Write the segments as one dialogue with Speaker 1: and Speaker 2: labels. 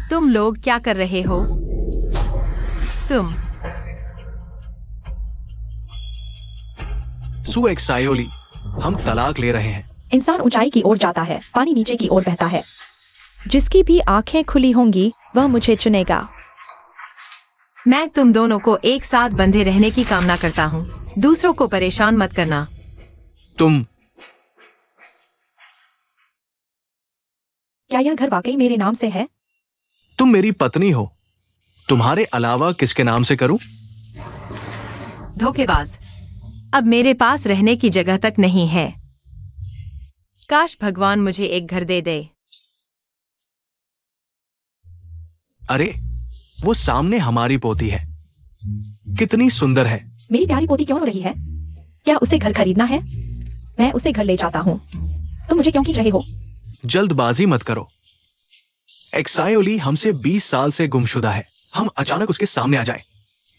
Speaker 1: तुम लोग क्या कर रहे हो? तुम
Speaker 2: सु एक्सायोली, हम तलाक ले रहे हैं।
Speaker 3: इंसान ऊंचाई की ओर जाता है, पानी नीचे की ओर बहता है। जिसकी भी आंखें खुली होंगी वह मुझे चुनेगा।
Speaker 1: मैं तुम दोनों को एक साथ बंधे रहने की कामना करता हूँ। दूसरों को परेशान मत करना।
Speaker 2: तुम
Speaker 3: क्या यह घर वाकई मेरे नाम से है?
Speaker 2: तुम मेरी पत्नी हो। तुम्हारे अलावा किसके नाम से करूं?
Speaker 1: धोखेबाज। अब मेरे पास रहने की जगह तक नहीं है। काश भगवान मुझे एक घर दे दे।
Speaker 2: अरे, वो सामने हमारी पोती है। कितनी सुंदर है।
Speaker 3: मेरी प्यारी पोती क्यों रो रही है? क्या उसे घर खरीदना है? मैं उसे घर ले जाता हूँ। तुम मुझे क्यों खींच रहे हो?
Speaker 2: जल्दबाजी मत करो। एक्सायोली हमसे 20 साल से गुमशुदा है। हम अचानक उसके सामने आ जाए,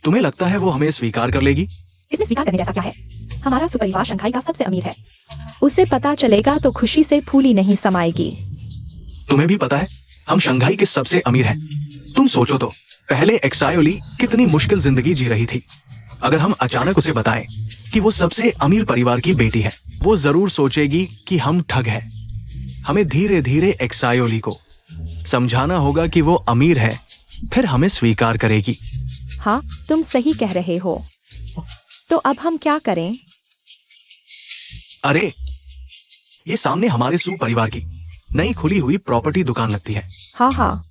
Speaker 2: तुम्हें लगता है वो हमें स्वीकार कर लेगी?
Speaker 3: इसमें स्वीकार करने जैसा क्या है? हमारा सुपरिवार शंघाई का सबसे अमीर है। उसे पता चलेगा तो खुशी से फूली नहीं समाएगी।
Speaker 2: तुम्हें भी पता है हम शंघाई के सबसे अमीर हैं। तुम सोचो तो, पहले एक्सायोली कितनी मुश्किल जिंदगी जी रही थी। अगर हम अचानक उसे बताएं कि वो सबसे अमीर परिवार की बेटी है, वो जरूर सोचेगी कि हम ठग हैं। हमें धीरे धीरे एक्सायोली को समझाना होगा कि वो अमीर है, फिर हमें स्वीकार करेगी।
Speaker 3: हाँ, तुम सही कह रहे हो। तो अब हम क्या करें?
Speaker 2: अरे, ये सामने हमारे सु परिवार की नई खुली हुई प्रॉपर्टी दुकान लगती है।
Speaker 3: हाँ हाँ,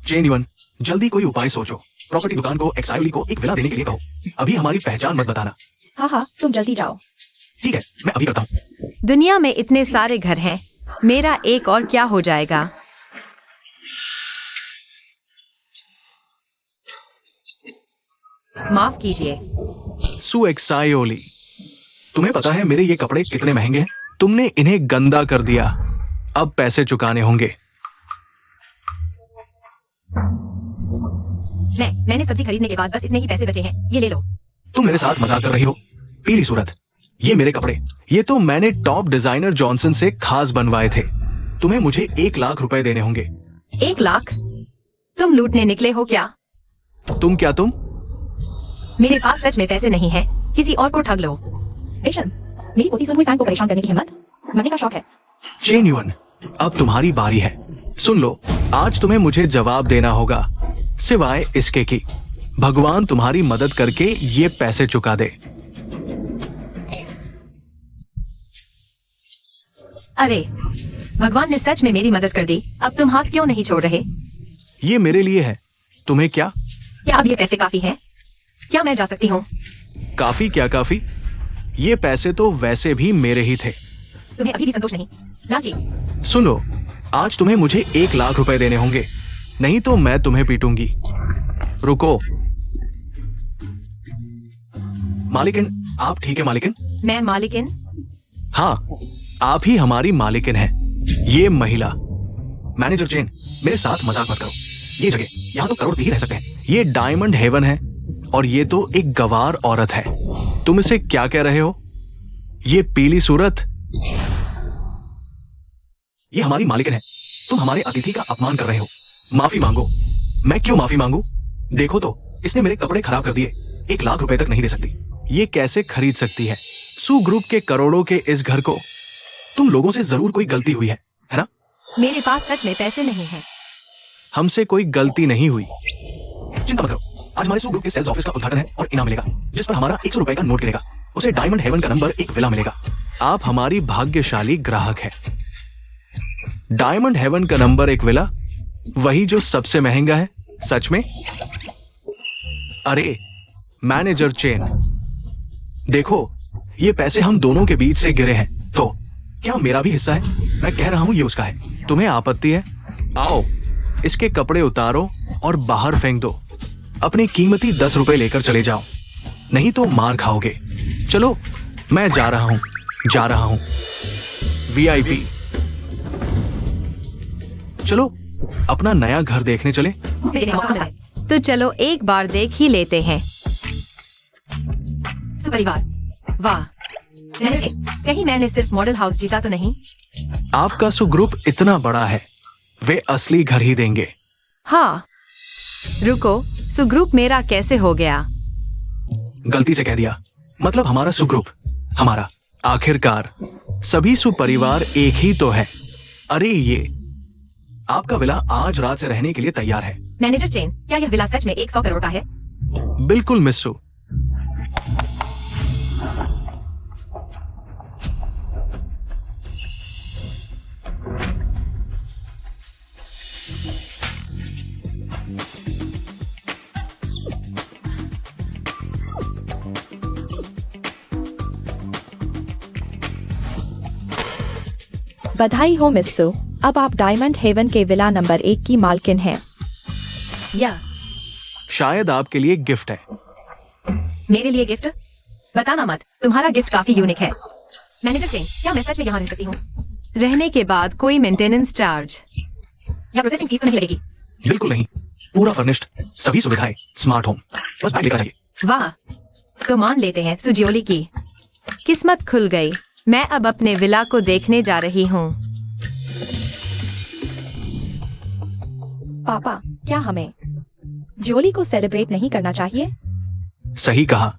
Speaker 2: जेन्युइन, जल्दी कोई उपाय सोचो। प्रॉपर्टी दुकान को एक्सायोली को एक विला देने के लिए कहो। अभी हमारी पहचान मत बताना।
Speaker 3: हाँ हाँ, तुम जल्दी जाओ।
Speaker 2: ठीक है, मैं अभी करता हूँ।
Speaker 1: दुनिया में इतने सारे घर हैं, मेरा एक और क्या हो जाएगा? माफ कीजिए।
Speaker 2: सु एक्सायोली, तुम्हें पता है मेरे ये कपड़े कितने महंगे हैं? तुमने इन्हें गंदा कर दिया। अब पैसे चुकाने होंगे।
Speaker 3: मैंने सब्जी खरीदने के बाद बस इतने ही पैसे बचे हैं, ये ले लो।
Speaker 2: तुम मेरे साथ मजाक कर रही हो? पीली सूरत, ये मेरे कपड़े, ये तो मैंने टॉप डिजाइनर जॉनसन से खास बनवाए थे। तुम्हें मुझे 1 लाख रुपए देने होंगे।
Speaker 1: 1 लाख? तुम लूटने निकले हो क्या?
Speaker 2: तुम
Speaker 1: मेरे पास सच में पैसे नहीं है, किसी और को ठग लो।
Speaker 3: पेशन, मेरी पोती सुन हुई फैन को परेशान करने की हिम्मत? मरने का शौक है।
Speaker 2: जेन्युइन, अब तुम्हारी बारी है। सुन लो, आज तुम्हें मुझे जवाब देना होगा, सिवाय इसके कि भगवान तुम्हारी मदद करके ये पैसे चुका दे।
Speaker 1: अरे, भगवान ने सच में मेरी मदद कर दी। अब तुम हाथ क्यों नहीं छोड़ रहे?
Speaker 2: ये मेरे लिए है, तुम्हें क्या?
Speaker 1: क्या अब ये पैसे काफी हैं? क्या मैं जा सकती हूँ?
Speaker 2: काफी क्या काफी? ये पैसे तो वैसे भी मेरे ही थे।
Speaker 1: तुम्हें अभी भी संतोष नहीं? लालची।
Speaker 2: सुनो, आज तुम्हें मुझे 1 लाख रुपए देने होंगे, नहीं तो मैं तुम्हें पीटूंगी। रुको। मालिकिन, आप ठीक है मालिकिन?
Speaker 1: मैं मालिकिन?
Speaker 2: हाँ, आप ही हमारी मालिकिन हैं। ये महिला मैनेजर चेन, मेरे साथ मजाक मत करो। ये जगह, यहाँ तो करोड़पति ही रह सकते हैं। ये डायमंड हेवन है और ये तो एक गवार औरत है। तुम इसे क्या कह रहे हो? ये पीली सूरत, ये हमारी मालिकिन है। तुम हमारे अतिथि का अपमान कर रहे हो। माफी मांगो। मैं क्यों माफी मांगू? देखो तो, इसने मेरे कपड़े खराब कर दिए। 1 लाख रुपए तक नहीं दे सकती। ये कैसे खरीद सकती है? सु ग्रुप के करोड़ों के इस घर को तुम लोगों से जरूर कोई गलती हुई है ना?
Speaker 1: मेरे पास सच में पैसे नहीं हैं।
Speaker 2: हमसे कोई गलती नहीं हुई। चिंता मत करो, आज हमारे सु ग्रुप के सेल्स ऑफिस का उद्घाटन है और इनाम मिलेगा, जिस पर हमारा 100 रुपए का नोट गिरेगा। उसे डायमंड हेवन का नंबर 1 विला मिलेगा। आप हमारी भाग्यशाली ग्राहक है। डायमंड हेवन का नंबर 1 विला, वही जो सबसे महंगा है? सच में? अरे मैनेजर चेन, देखो, ये पैसे हम दोनों के बीच से गिरे हैं, तो क्या मेरा भी हिस्सा है? मैं कह रहा हूं ये उसका है। तुम्हें आपत्ति है? आओ, इसके कपड़े उतारो और बाहर फेंक दो। अपने कीमती 10 रुपए लेकर चले जाओ, नहीं तो मार खाओगे। चलो, मैं जा रहा हूं। VIP, चलो अपना नया घर देखने चले।
Speaker 1: तो चलो एक बार देख ही लेते हैं। सुपरिवार, वाह, कहीं मैंने सिर्फ मॉडल हाउस जीता तो नहीं?
Speaker 2: आपका सु ग्रुप इतना बड़ा है, वे असली घर ही देंगे।
Speaker 1: हाँ, रुको, सुग्रुप मेरा कैसे हो गया?
Speaker 2: गलती से कह दिया। मतलब हमारा सुग्रुप, हमारा। आखिरकार सभी सुपरिवार एक ही तो है। अरे ये आपका विला आज रात से रहने के लिए तैयार है।
Speaker 1: मैनेजर चेन, क्या यह विला सच में 100 करोड़ का है?
Speaker 2: बिल्कुल मिस सु।
Speaker 3: बधाई हो मिस्सू, अब आप डायमंड हेवन के विला नंबर 1 की मालकिन हैं।
Speaker 1: या
Speaker 2: शायद आपके लिए गिफ्ट है।
Speaker 1: मेरे लिए गिफ्ट? बताना मत, तुम्हारा गिफ्ट काफी यूनिक है। मैनेजर चेन, क्या मैं सच में यहाँ रह सकती हूँ? रहने के बाद कोई मेंटेनेंस चार्ज या प्रोसेसिंग फीस तो नहीं लगेगी?
Speaker 2: बिल्कुल नहीं, पूरा फर्निश्ड, सभी सुविधाएं, स्मार्ट होम, बस बैग लेकर चाहिए।
Speaker 1: वाह, तो मान लेते हैं सुजियोली की किस्मत खुल गई। मैं अब अपने विला को देखने जा रही हूँ।
Speaker 3: पापा, क्या हमें जोली को सेलिब्रेट नहीं करना चाहिए?
Speaker 2: सही कहा।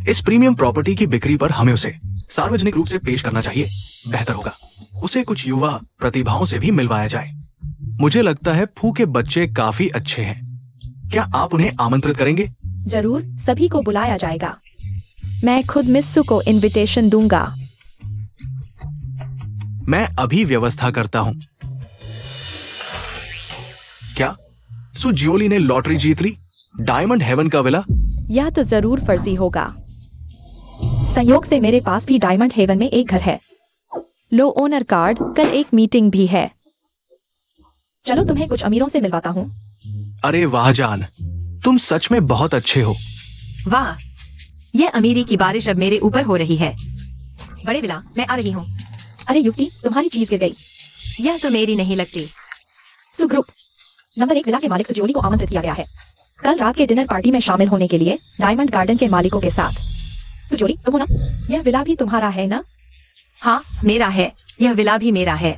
Speaker 2: इस प्रीमियम प्रॉपर्टी की बिक्री पर हमें उसे सार्वजनिक रूप से पेश करना चाहिए। बेहतर होगा उसे कुछ युवा प्रतिभाओं से भी मिलवाया जाए। मुझे लगता है फू के बच्चे काफी अच्छे हैं। क्या आप उन्हें आमंत्रित करेंगे?
Speaker 3: जरूर, सभी को बुलाया जाएगा। मैं खुद मिस्सू को इनविटेशन दूंगा।
Speaker 2: मैं अभी व्यवस्था करता हूँ। क्या सुजियोली ने लॉटरी जीत ली? डायमंड हेवन का विला?
Speaker 3: यह तो जरूर फर्जी होगा। संयोग से मेरे पास भी डायमंड हेवन में एक घर है। लो ओनर कार्ड, कल एक मीटिंग भी है। चलो तुम्हें कुछ अमीरों से मिलवाता हूँ।
Speaker 2: अरे वाह जान, तुम सच में बहुत अच्छे हो।
Speaker 1: वाह, यह अमीरी की बारिश अब मेरे ऊपर हो रही है। बड़े विला, मैं आ रही हूँ।
Speaker 3: अरे युक्ति, तुम्हारी चीज गिर गई।
Speaker 1: यह तो मेरी नहीं लगती।
Speaker 3: सुग्रुप, नंबर 1 विला के मालिक सुजियोली को आमंत्रित किया गया है कल रात के डिनर पार्टी में शामिल होने के लिए डायमंड गार्डन के मालिकों के साथ। सुजियोली, तुम हो ना? यह विला भी तुम्हारा है ना?
Speaker 1: हाँ, मेरा है। यह विला भी मेरा है।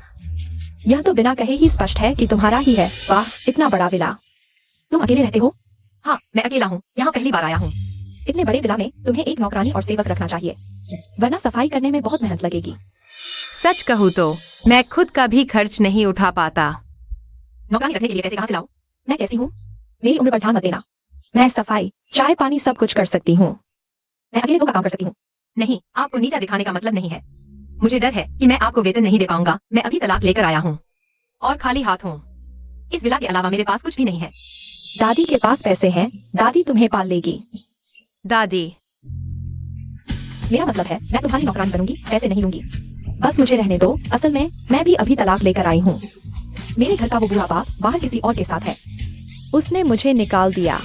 Speaker 3: यह तो बिना कहे ही स्पष्ट है कि तुम्हारा ही है। वाह, इतना बड़ा विला। तुम अकेले रहते हो?
Speaker 1: हाँ, मैं अकेला हूँ, यहाँ पहली बार आया हूँ।
Speaker 3: इतने बड़े विला में तुम्हें एक नौकरानी और सेवक रखना चाहिए, वरना सफाई करने में बहुत मेहनत लगेगी।
Speaker 1: सच कहूँ तो मैं खुद का भी खर्च नहीं उठा पाता। नौकरानी रखने के लिए पैसे कहाँ से लाऊं?
Speaker 3: मैं कैसी हूँ? मेरी उम्र पर ध्यान मत देना। मैं सफाई, चाय पानी सब कुछ कर सकती हूँ। मैं अकेले 2 का काम कर सकती हूँ।
Speaker 1: नहीं, आपको नीचा दिखाने का मतलब नहीं है। मुझे डर है कि मैं आपको वेतन नहीं दे पाऊंगा। मैं अभी तलाक लेकर आया हूँ और खाली हाथ हूँ। इस विला के अलावा मेरे पास कुछ भी नहीं है।
Speaker 3: दादी के पास पैसे हैं, दादी तुम्हें पाल लेगी।
Speaker 1: दादी?
Speaker 3: मेरा मतलब है मैं तुम्हारी नौकरानी बनूंगी, पैसे नहीं लूंगी। बस मुझे रहने दो। असल में मैं भी अभी तलाक लेकर आई हूँ। मेरे घर का वो बूढ़ा बाप बाहर किसी और के साथ है। उसने मुझे निकाल दिया।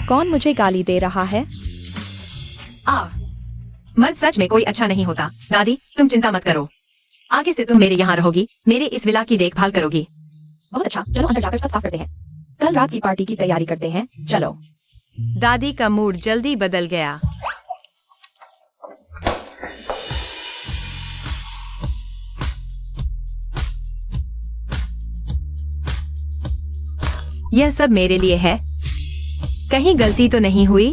Speaker 3: कौन मुझे गाली दे रहा है?
Speaker 1: मर्द सच में कोई अच्छा नहीं होता। दादी, तुम चिंता मत करो। आगे से तुम मेरे यहाँ रहोगी, मेरे इस विला की देखभाल करोगी।
Speaker 3: बहुत अच्छा, चलो अंदर जाकर सब साफ करते हैं। कल रात की पार्टी की तैयारी करते हैं। चलो।
Speaker 1: दादी का मूड जल्दी बदल गया। यह सब मेरे लिए है। कहीं गलती तो नहीं हुई?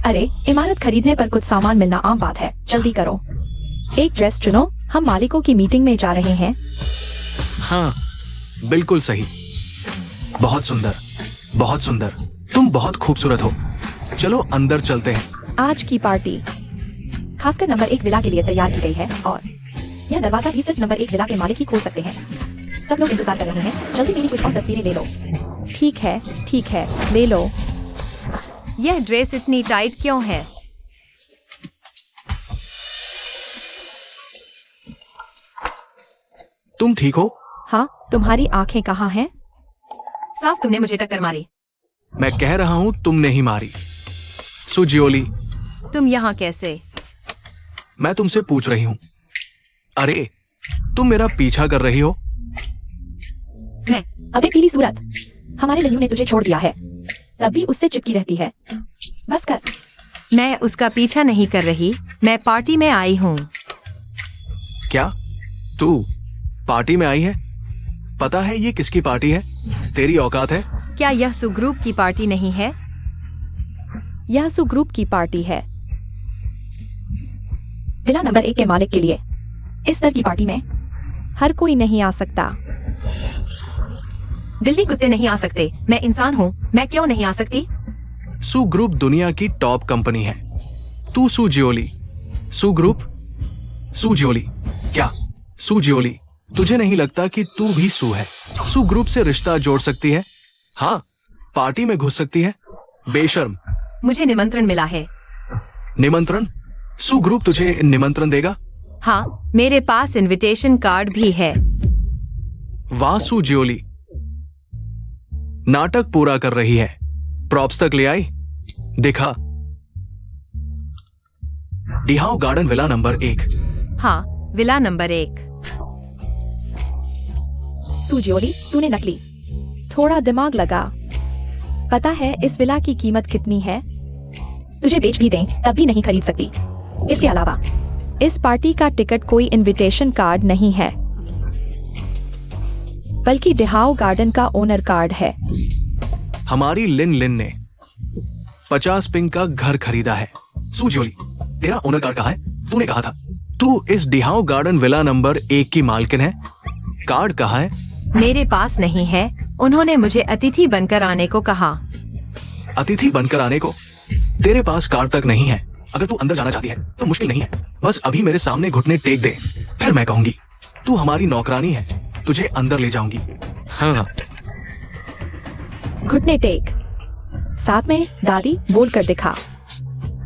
Speaker 3: अरे, इमारत खरीदने पर कुछ सामान मिलना आम बात है। जल्दी करो। एक ड्रेस चुनो, हम मालिकों की मीटिंग में जा रहे हैं।
Speaker 2: हाँ, बिल्कुल सही। बहुत सुंदर, बहुत सुंदर। तुम बहुत खूबसूरत हो। चलो अंदर चलते हैं।
Speaker 3: आज की पार्टी खासकर नंबर 1 विला के लिए तैयार की गई है और यह दरवाजा भी सिर्फ नंबर 1 विला के मालिक ही खोल सकते हैं। सब लोग इंतजार कर रहे हैं। जल्दी मेरी कुछ और तस्वीरें ले लो। ठीक है, ले लो।
Speaker 1: यह ड्रेस इतनी टाइट क्यों है?
Speaker 2: तुम ठीक हो?
Speaker 3: हाँ, तुम्हारी आंखें कहाँ हैं?
Speaker 1: साफ तुमने मुझे टक्कर मारी।
Speaker 2: मैं कह रहा हूँ तुमने ही मारी। सुजियोली,
Speaker 1: तुम यहाँ कैसे?
Speaker 2: मैं तुमसे पूछ रही हूँ। अरे, तुम मेरा पीछा कर रही हो?
Speaker 1: मैं?
Speaker 3: अबे पीली सूरत, हमारे लल्लू ने तुझे छोड़ दिया है, तब भी उससे चिपकी रहती है। बस कर।
Speaker 1: मैं उसका पीछा नहीं कर रही, मैं पार्टी में आई हूँ।
Speaker 2: क्या? तू पार्टी में आई है? पता है ये किसकी पार्टी है? तेरी औकात है?
Speaker 1: क्या यह सुग्रुप की पार्टी नहीं है?
Speaker 3: यह सुग्रुप की पार्टी है। विला नंबर 1 के मालिक के लिए इस तरह की पार्टी में हर कोई नहीं आ सकता।
Speaker 1: दिल्ली कुत्ते नहीं आ सकते। मैं इंसान हूँ, मैं क्यों नहीं आ सकती?
Speaker 2: सू ग्रुप दुनिया की टॉप कंपनी है। तू सू जियोली। सू ग्रुप, सू जियोली। क्या सू जियोली, तुझे नहीं लगता कि तू भी सू है? सू ग्रुप से रिश्ता जोड़ सकती है? हाँ, पार्टी में घुस सकती है। बेशर्म।
Speaker 1: मुझे निमंत्रण मिला है।
Speaker 2: निमंत्रण? सू ग्रुप तुझे निमंत्रण देगा?
Speaker 1: हाँ, मेरे पास इनविटेशन कार्ड भी है।
Speaker 2: वाह सू जियोली, नाटक पूरा कर रही है। प्रॉप्स तक ले आई? दिखा। डिहाउ गार्डन विला नंबर 1।
Speaker 1: हाँ, विला नंबर 1।
Speaker 3: सुजियोली, तूने नकली। थोड़ा दिमाग लगा। पता है इस विला की कीमत कितनी है? तुझे बेच भी दें तब भी नहीं खरीद सकती। इसके अलावा इस पार्टी का टिकट कोई इनविटेशन कार्ड नहीं है, बल्कि डिहाउ गार्डन का ओनर कार्ड है।
Speaker 2: हमारी लिन लिन ने 50 पिंग का घर खरीदा है। सुजियोली, तेरा ओनर कार्ड कहाँ है? तूने कहा था तू इस डिहाउ गार्डन विला नंबर 1 की मालकिन है। कार्ड कहाँ है?
Speaker 1: मेरे पास नहीं है। उन्होंने मुझे अतिथि बनकर आने को कहा।
Speaker 2: अतिथि बनकर आने को? तेरे पास कार्ड तक नहीं है। अगर तू अंदर जाना चाहती है तो मुश्किल नहीं है, बस अभी मेरे सामने घुटने टेक दे, फिर मैं कहूंगी तू हमारी नौकरानी है, तुझे अंदर ले जाऊंगी। हाँ।
Speaker 3: घुटने टेक, साथ में दादी बोल कर दिखा।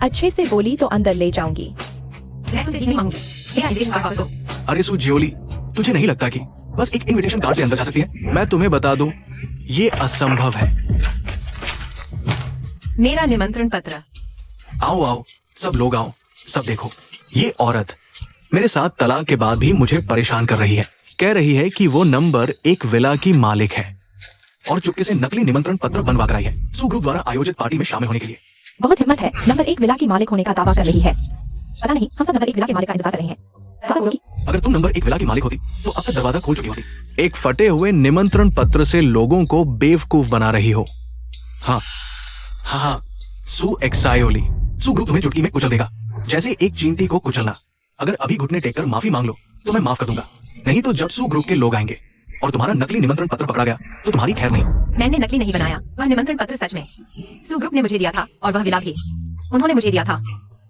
Speaker 3: अच्छे से बोली तो अंदर ले जाऊंगी।
Speaker 1: मैं तुझसे नहीं मांगूंगी। मेरा इनविटेशन कार्ड वापस दो।
Speaker 2: अरे सुजियोली, तुझे नहीं लगता कि बस एक इनविटेशन कार्ड से अंदर जा सकती है? मैं तुम्हें बता दूं, ये असंभव है।
Speaker 1: मेरा निमंत्रण पत्र।
Speaker 2: आओ आओ, सब लोग आओ, सब देखो। ये औरत मेरे साथ तलाक के बाद भी मुझे परेशान कर रही है। कह रही है कि वो नंबर 1 विला की मालिक है और चुपके से नकली निमंत्रण पत्र बनवा कर आई है सू ग्रुप द्वारा आयोजित पार्टी में शामिल होने के लिए।
Speaker 3: बहुत हिम्मत है, नंबर 1 विला की मालिक होने का दावा कर रही है। पता नहीं, हम सब नंबर 1 विला के मालिक का इंतजार कर रहे हैं। दरवाजा खोलो।
Speaker 2: अगर तुम नंबर 1 विला की मालिक होती तो अब तक दरवाजा खोल चुकी होती। एक फटे हुए निमंत्रण पत्र से लोगों को बेवकूफ बना रही हो। हाँ हाँ हाँ, सू एक्सायोली, सू ग्रुप तुम्हें चुटकी में कुचल देगा, जैसे एक चींटी को कुचलना। अगर अभी घुटने टेक कर माफी मांग लो तो मैं माफ कर दूंगा, नहीं तो जब सू ग्रुप के लोग आएंगे और तुम्हारा नकली निमंत्रण पत्र पकड़ा गया तो तुम्हारी खैर नहीं।
Speaker 1: मैंने नकली नहीं बनाया, वह निमंत्रण पत्र सच में सू ग्रुप ने मुझे दिया था और वह विला भी उन्होंने मुझे दिया था।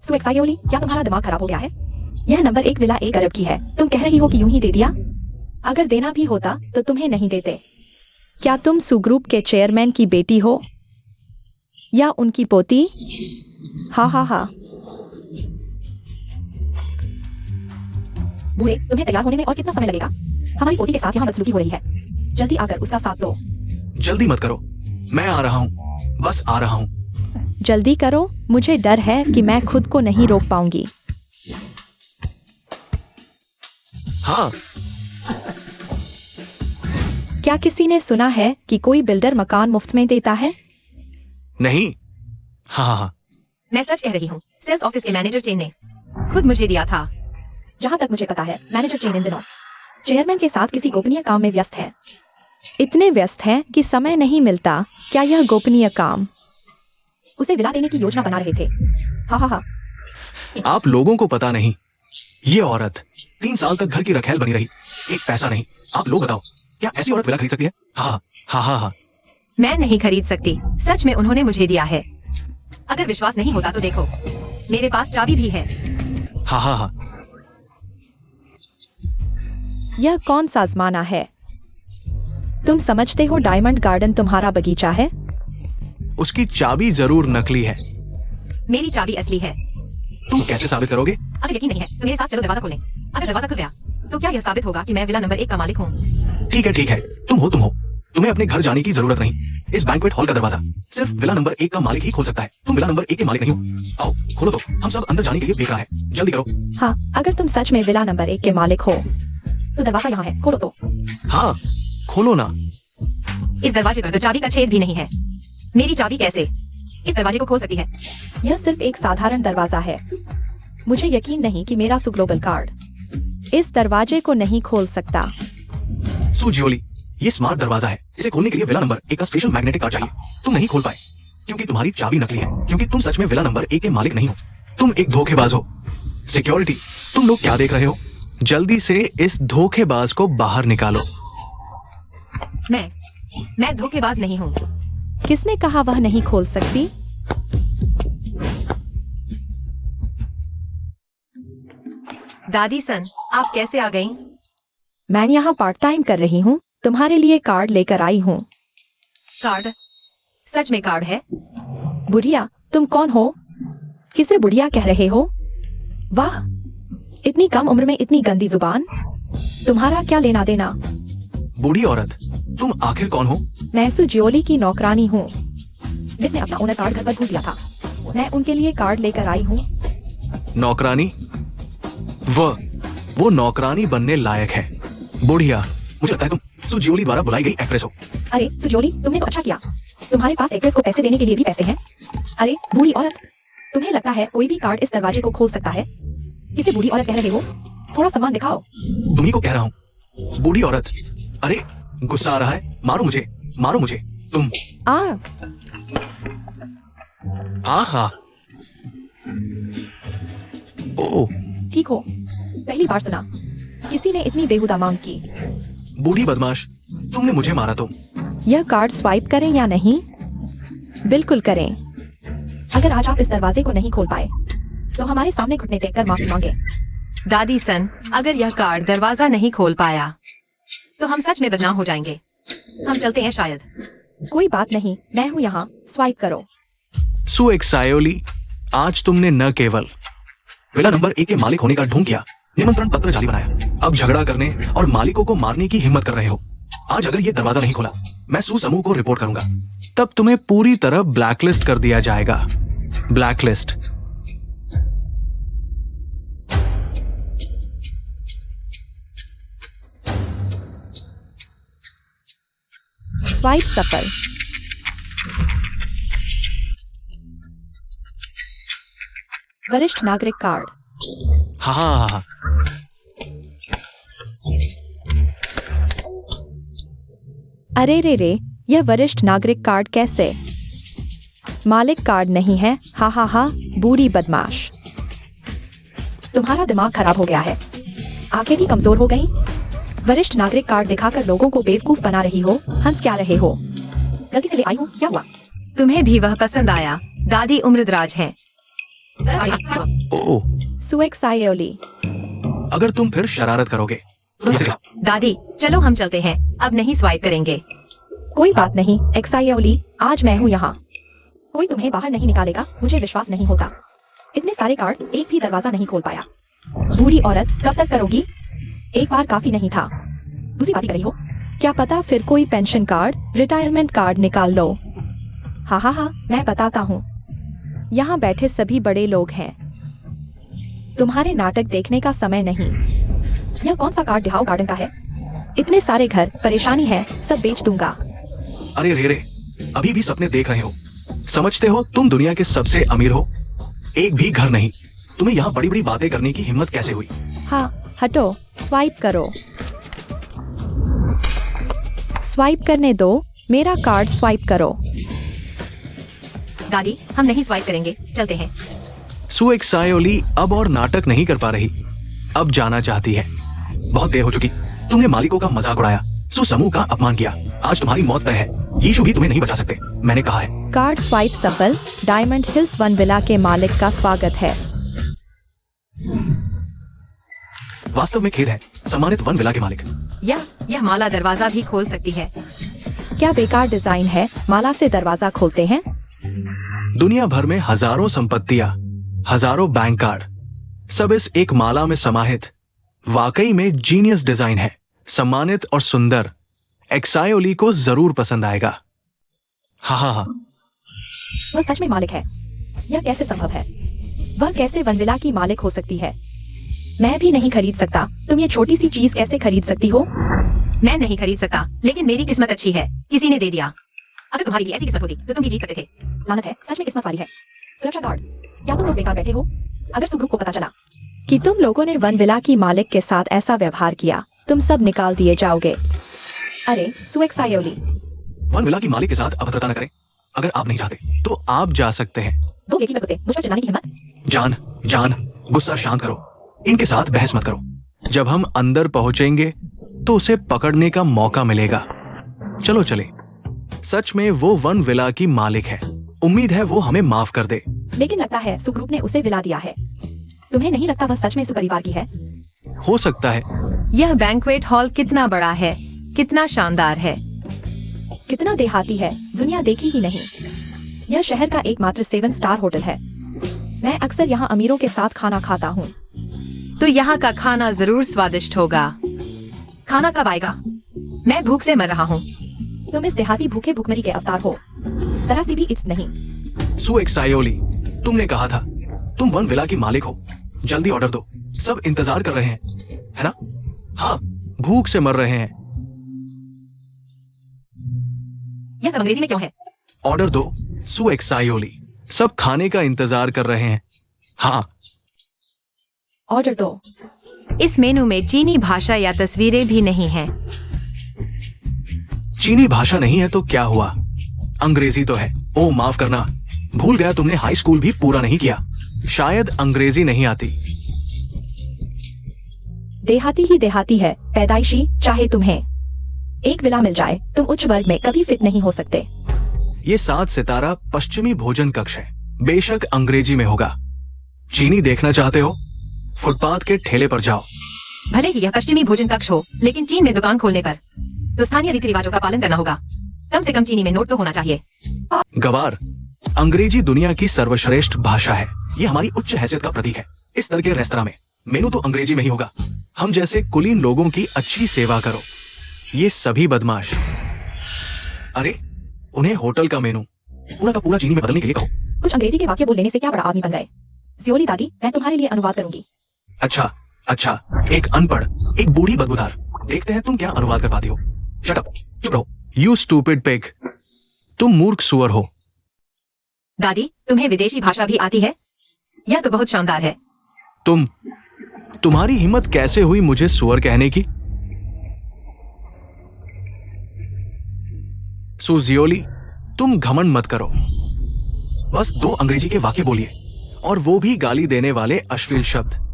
Speaker 3: सू एक्सायोली, क्या तुम्हारा दिमाग खराब हो गया है? यह नंबर 1 विला 1 अरब की है। तुम कह रही हो कि यूं ही दे दिया? अगर देना भी होता तो तुम्हें नहीं देते। क्या तुम सू ग्रुप के चेयरमैन की बेटी हो या उनकी पोती? हाँ हाँ हाँ। बूढ़े, तुम्हें तैयार होने में और कितना समय लगेगा? हमारी पोती के साथ यहाँ बदसलूकी हो रही है। जल्दी आकर उसका साथ दो।
Speaker 2: जल्दी मत करो, मैं आ रहा हूँ, बस आ रहा हूँ।
Speaker 3: जल्दी करो, मुझे डर है कि मैं खुद को नहीं रोक पाऊंगी।
Speaker 2: हाँ।
Speaker 3: क्या किसी ने सुना है कि कोई बिल्डर मकान मुफ्त में देता है?
Speaker 2: नहीं। हाँ हाँ हाँ।
Speaker 1: मैं सच कह रही हूँ, सेल्स ऑफिस के मैनेजर चेन ने खुद मुझे दिया था।
Speaker 3: जहाँ तक मुझे पता है, मैनेजर चेन इन दिनों चेयरमैन के साथ किसी गोपनीय काम में व्यस्त है। इतने व्यस्त हैं कि समय नहीं मिलता। क्या यह गोपनीय काम उसे विला देने की योजना बना रहे थे? हाँ हाँ हाँ।
Speaker 2: आप लोगों को पता नहीं, ये औरत 3 साल तक घर की रखैल बनी रही, एक पैसा नहीं। आप लोग बताओ, क्या ऐसी औरत विला खरीद सकती है? हाँ हाँ हाँ हाँ।
Speaker 1: मैं नहीं खरीद सकती, सच में उन्होंने मुझे दिया है। अगर विश्वास नहीं होता तो देखो, मेरे पास चाबी भी है।
Speaker 2: हाँ हाँ हाँ।
Speaker 3: यह कौन सा आजमाना है? तुम समझते हो डायमंड गार्डन तुम्हारा बगीचा है?
Speaker 2: उसकी चाबी जरूर नकली है।
Speaker 1: मेरी चाबी असली है।
Speaker 2: तुम कैसे साबित करोगे?
Speaker 1: अगर यकीन नहीं है तो मेरे साथ चलो, दरवाजा खोलें। अगर दरवाजा खुल गया तो क्या यह साबित होगा कि मैं विला नंबर 1 का मालिक हूँ?
Speaker 2: ठीक है, तुम हो। तुम्हें अपने घर जाने की जरूरत नहीं। इस बैंक्वेट हॉल का दरवाजा सिर्फ विला नंबर 1 का मालिक ही खोल सकता है। तुम विला नंबर 1 के मालिक नहीं हो। आओ खोलो तो, हम सब अंदर जाने के लिए बेकार है। जल्दी करो।
Speaker 3: हाँ, अगर तुम सच में विला नंबर 1 के मालिक हो तो दरवाजा यहाँ है, खोलो तो।
Speaker 2: हाँ, खोलो ना।
Speaker 1: इस दरवाजे पर तो चाबी का छेद भी नहीं है। मेरी चाबी कैसे इस दरवाजे को खोल सकती है?
Speaker 3: यह सिर्फ एक साधारण दरवाजा है। मुझे यकीन नहीं कि मेरा सू ग्लोबल कार्ड इस दरवाजे को नहीं खोल सकता।
Speaker 2: सुजियोली, ये स्मार्ट दरवाजा है, इसे खोलने के लिए विला नंबर 1 का स्पेशल मैग्नेटिक कार्ड चाहिए। तुम नहीं खोल पाए क्योंकि तुम्हारी चाबी नकली है, क्योंकि तुम सच में विला नंबर 1 के मालिक नहीं हो। तुम एक धोखेबाज हो। सिक्योरिटी, तुम लोग क्या देख रहे हो? जल्दी से इस धोखेबाज को बाहर निकालो।
Speaker 1: मैं धोखेबाज नहीं हूँ।
Speaker 3: किसने कहा वह नहीं खोल सकती?
Speaker 1: दादी सन, आप कैसे आ गईं?
Speaker 3: मैं यहाँ पार्ट टाइम कर रही हूँ, तुम्हारे लिए कार्ड लेकर आई हूँ।
Speaker 1: कार्ड? सच में कार्ड है?
Speaker 3: बुढ़िया, तुम कौन हो? किसे बुढ़िया कह रहे हो? वाह, इतनी कम उम्र में इतनी गंदी जुबान। तुम्हारा क्या लेना देना?
Speaker 2: बूढ़ी औरत, तुम आखिर कौन हो?
Speaker 3: मैं सुजियोली की नौकरानी हूँ, जिसने अपना ओनर कार्ड घर पर भूल दिया था। मैं उनके लिए कार्ड लेकर आई हूँ।
Speaker 2: नौकरानी? वो नौकरानी बनने लायक है। बुढ़िया, मुझे लगता है तुम सुजियोली द्वारा बुलाई गई एक्ट्रेस हो।
Speaker 3: अरे सुजियोली, तुमने तो अच्छा किया, तुम्हारे पास एक्ट्रेस को पैसे देने के लिए भी पैसे हैं। अरे बूढ़ी औरत, तुम्हें लगता है कोई भी कार्ड इस दरवाजे को खोल सकता है? किसे बूढ़ी औरत कह रहे हो? थोड़ा सम्मान दिखाओ।
Speaker 2: तुम्ही को कह रहा हूँ बूढ़ी औरत। अरे गुस्सा आ रहा है? मारो मुझे तुम। हाँ। ओ,
Speaker 3: ठीक हो, पहली बार सुना किसी ने इतनी बेहुदा मांग की।
Speaker 2: बूढ़ी बदमाश, तुमने मुझे मारा तो।
Speaker 3: यह कार्ड स्वाइप करें या नहीं? बिल्कुल करें। अगर आज आप इस दरवाजे को नहीं खोल पाए तो हमारे सामने घुटने टेक कर माफी मांगे।
Speaker 1: दादी सन, अगर यह कार्ड दरवाजा नहीं खोल पाया तो हम सच में बदनाम हो जाएंगे। हम चलते हैं शायद।
Speaker 3: कोई बात नहीं, मैं हूँ यहाँ, स्वाइप करो।
Speaker 2: सुएक्सायोली, आज तुमने न केवल विला नंबर 1 के मालिक होने का ढोंग किया, निमंत्रण पत्र जाली बनाया, अब झगड़ा करने और मालिकों को मारने की हिम्मत कर रहे हो। आज अगर ये दरवाजा नहीं खोला, मैं सू समूह को रिपोर्ट करूंगा। तब तुम्हें पूरी तरह ब्लैकलिस्ट कर दिया जाएगा। ब्लैकलिस्ट।
Speaker 3: स्वाइप सफल। वरिष्ठ नागरिक कार्ड।
Speaker 2: हाँ।
Speaker 3: अरे रे, यह वरिष्ठ नागरिक कार्ड कैसे? मालिक कार्ड नहीं है। हा, बूढ़ी बदमाश, तुम्हारा दिमाग खराब हो गया है, आंखें भी कमजोर हो गई। वरिष्ठ नागरिक कार्ड दिखाकर लोगों को बेवकूफ बना रही हो। हंस क्या रहे हो? गलती से ले आई हूँ, क्या हुआ?
Speaker 1: तुम्हें भी वह पसंद आया? दादी उम्रदराज है।
Speaker 2: ओ,
Speaker 3: सुएक्सायोली,
Speaker 2: अगर तुम फिर शरारत करोगे
Speaker 1: दादी चलो हम चलते हैं, अब नहीं स्वाइप करेंगे।
Speaker 3: कोई बात नहीं एक्सायोली, आज मैं हूँ यहाँ, कोई तुम्हें बाहर नहीं निकालेगा। मुझे विश्वास नहीं होता, इतने सारे कार्ड एक भी दरवाजा नहीं खोल पाया। बूढ़ी औरत, कब तक करोगी? एक बार काफी नहीं था, दूसरी बात कर रही हो? क्या पता फिर कोई पेंशन कार्ड, रिटायरमेंट कार्ड निकाल लो। हाँ, मैं बताता हूँ। यहाँ बैठे सभी बड़े लोग हैं, तुम्हारे नाटक देखने का समय नहीं। यह कौन सा कार्ड दिखाओ गार्डन का है? इतने सारे घर, परेशानी है, सब बेच दूंगा।
Speaker 2: अरे रे, अभी भी सपने देख रहे हो? समझते हो तुम दुनिया के सबसे अमीर हो? एक भी घर नहीं। तुम्हें यहाँ बड़ी बड़ी बातें करने की हिम्मत कैसे हुई?
Speaker 3: हाँ, हटो, स्वाइप करो। स्वाइप करने दो, मेरा कार्ड स्वाइप करो।
Speaker 1: दादी हम नहीं स्वाइप करेंगे, चलते हैं।
Speaker 2: सुएक्सायोली अब और नाटक नहीं कर पा रही, अब जाना चाहती है। बहुत देर हो चुकी, तुमने मालिकों का मजाक उड़ाया, समूह का अपमान किया। आज तुम्हारी मौत तय है, यीशु भी तुम्हें नहीं बचा सकते, मैंने कहा है।
Speaker 3: कार्ड स्वाइप सफल। डायमंड हिल्स वन विला के मालिक का स्वागत है।
Speaker 2: वास्तव में खेद है, सम्मानित वन विला के मालिक।
Speaker 1: यह माला दरवाजा भी खोल सकती है।
Speaker 3: क्या बेकार डिजाइन है, माला से दरवाजा खोलते हैं?
Speaker 2: दुनिया भर में हजारों संपत्तियां, हजारों बैंक कार्ड, सब इस एक माला में समाहित। वाकई में जीनियस डिजाइन है, सम्मानित और सुंदर। एक्सायोली को जरूर पसंद आएगा। हाँ।
Speaker 3: वह सच में मालिक है, यह कैसे संभव है? वह कैसे वनविला की मालिक हो सकती है? मैं भी नहीं खरीद सकता, तुम ये छोटी सी चीज कैसे खरीद सकती हो?
Speaker 1: मैं नहीं खरीद सकता, लेकिन मेरी किस्मत अच्छी है, किसी ने दे दिया। अगर तुम्हारी भी ऐसी किस्मत होती तो तुम भी जीत सकते थे।
Speaker 3: लानत है, सच में किस्मत वाली है। सुरक्षा गार्ड, क्या तुम लोग बेकार बैठे हो? अगर सुग्रुप को पता चला कि तुम लोगों ने वनविला की मालिक के साथ ऐसा व्यवहार किया, तुम सब निकाल दिए जाओगे। अरे सुएक्सायोली,
Speaker 2: वन विला की मालिक के साथ अभद्रता न करें। अगर आप नहीं चाहते तो आप जा सकते हैं।
Speaker 3: दो गेकी कुत्ते, मुझ पर चिल्लाने की हिम्मत।
Speaker 2: जान जान, गुस्सा शांत करो, इनके साथ बहस मत करो। जब हम अंदर पहुंचेंगे तो उसे पकड़ने का मौका मिलेगा। चलो चले। सच में वो वन विला की मालिक है। उम्मीद है वो हमें माफ कर दे।
Speaker 3: लेकिन लगता है सुग्रुप ने उसे विला दिया है। तुम्हें नहीं लगता वह सच में सुपरिवार की है?
Speaker 2: हो सकता है।
Speaker 1: यह बैंक्वेट हॉल कितना बड़ा है, कितना शानदार है।
Speaker 3: कितना देहाती है, दुनिया देखी ही नहीं। यह शहर का एकमात्र 7 स्टार होटल है। मैं अक्सर यहाँ अमीरों के साथ खाना खाता हूँ।
Speaker 1: तो यहाँ का खाना जरूर स्वादिष्ट होगा। खाना कब आएगा? मैं भूख से मर रहा हूँ।
Speaker 3: तुम इस देहाती भूखे भुखमरी के अवतार हो। जरा सी भी इज्जत नहीं।
Speaker 2: सुएक्सायोली, तुमने कहा था तुम वन विला की मालिक हो। जल्दी ऑर्डर दो, सब इंतजार कर रहे हैं, है ना? हाँ, भूख से मर रहे हैं।
Speaker 1: यह सब अंग्रेजी में क्यों है?
Speaker 2: ऑर्डर दो सुएक्सायोली, सब खाने का इंतजार कर रहे हैं। हाँ,
Speaker 3: ऑर्डर दो।
Speaker 1: इस मेनू में चीनी भाषा या तस्वीरें भी नहीं हैं।
Speaker 2: चीनी भाषा नहीं है तो क्या हुआ, अंग्रेजी तो है। ओ माफ करना, भूल गया तुमने हाई स्कूल भी पूरा नहीं किया, शायद अंग्रेजी नहीं आती।
Speaker 3: देहाती ही देहाती है, पैदाइशी। चाहे तुम्हें एक विला मिल जाए, तुम उच्च वर्ग में कभी फिट नहीं हो सकते।
Speaker 2: ये 7 सितारा पश्चिमी भोजन कक्ष है, बेशक अंग्रेजी में होगा। चीनी देखना चाहते हो? फुटपाथ के ठेले पर जाओ।
Speaker 1: भले ही यह पश्चिमी भोजन कक्ष हो, लेकिन चीन में दुकान खोलने पर तो स्थानीय रीति रिवाजों का पालन करना होगा। कम से कम चीनी में नोट तो होना चाहिए।
Speaker 2: गवार, अंग्रेजी दुनिया की सर्वश्रेष्ठ भाषा है। ये हमारी उच्च हैसियत का प्रतीक है। इस तरह के रेस्तरां में मेनू तो अंग्रेजी में ही होगा। हम जैसे कुलीन लोगों की अच्छी सेवा करो। ये सभी बदमाश, अरे उन्हें होटल का मेनू पूरा का पूरा चीनी में बदलने के लिए कहो।
Speaker 3: कुछ अंग्रेजी के वाक्य बोल लेने से क्या बड़ा आदमी बन गए। सियोली दादी, मैं तुम्हारे लिए अनुवाद करूंगी।
Speaker 2: अच्छा अच्छा, एक अनपढ़, एक बूढ़ी बदबूदार। देखते हैं तुम क्या अनुवाद कर पाती हो। शट अप, चुप रहो। यू स्टूपिड पिग, तुम मूर्ख सुअर हो।
Speaker 1: दादी, तुम्हें विदेशी भाषा भी आती है? यह तो बहुत शानदार है।
Speaker 2: तुम्हारी हिम्मत कैसे हुई मुझे सुअर कहने की? सुजियोली, तुम घमंड मत करो। बस 2 अंग्रेजी के वाक्य बोलिए, और वो भी गाली देने वाले अश्लील शब्द।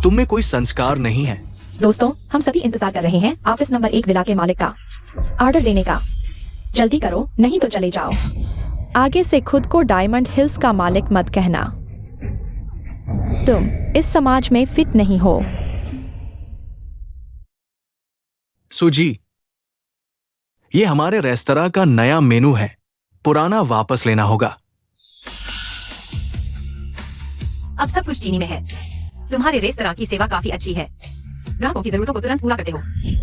Speaker 2: तुम में कोई संस्कार नहीं है।
Speaker 3: दोस्तों, हम सभी इंतजार कर रहे हैं ऑफिस नंबर 1 विला के मालिक का ऑर्डर देने का। जल्दी करो, नहीं तो चले जाओ। आगे से खुद को डायमंड हिल्स का मालिक मत कहना। तुम इस समाज में फिट नहीं हो।
Speaker 2: सुजी, ये हमारे रेस्तरां का नया मेनू है, पुराना वापस लेना होगा।
Speaker 1: अब सब कुछ चीनी में है। तुम्हारे रेस्तरां की सेवा काफी अच्छी है। ग्राहकों की जरूरतों को तुरंत पूरा करते हो।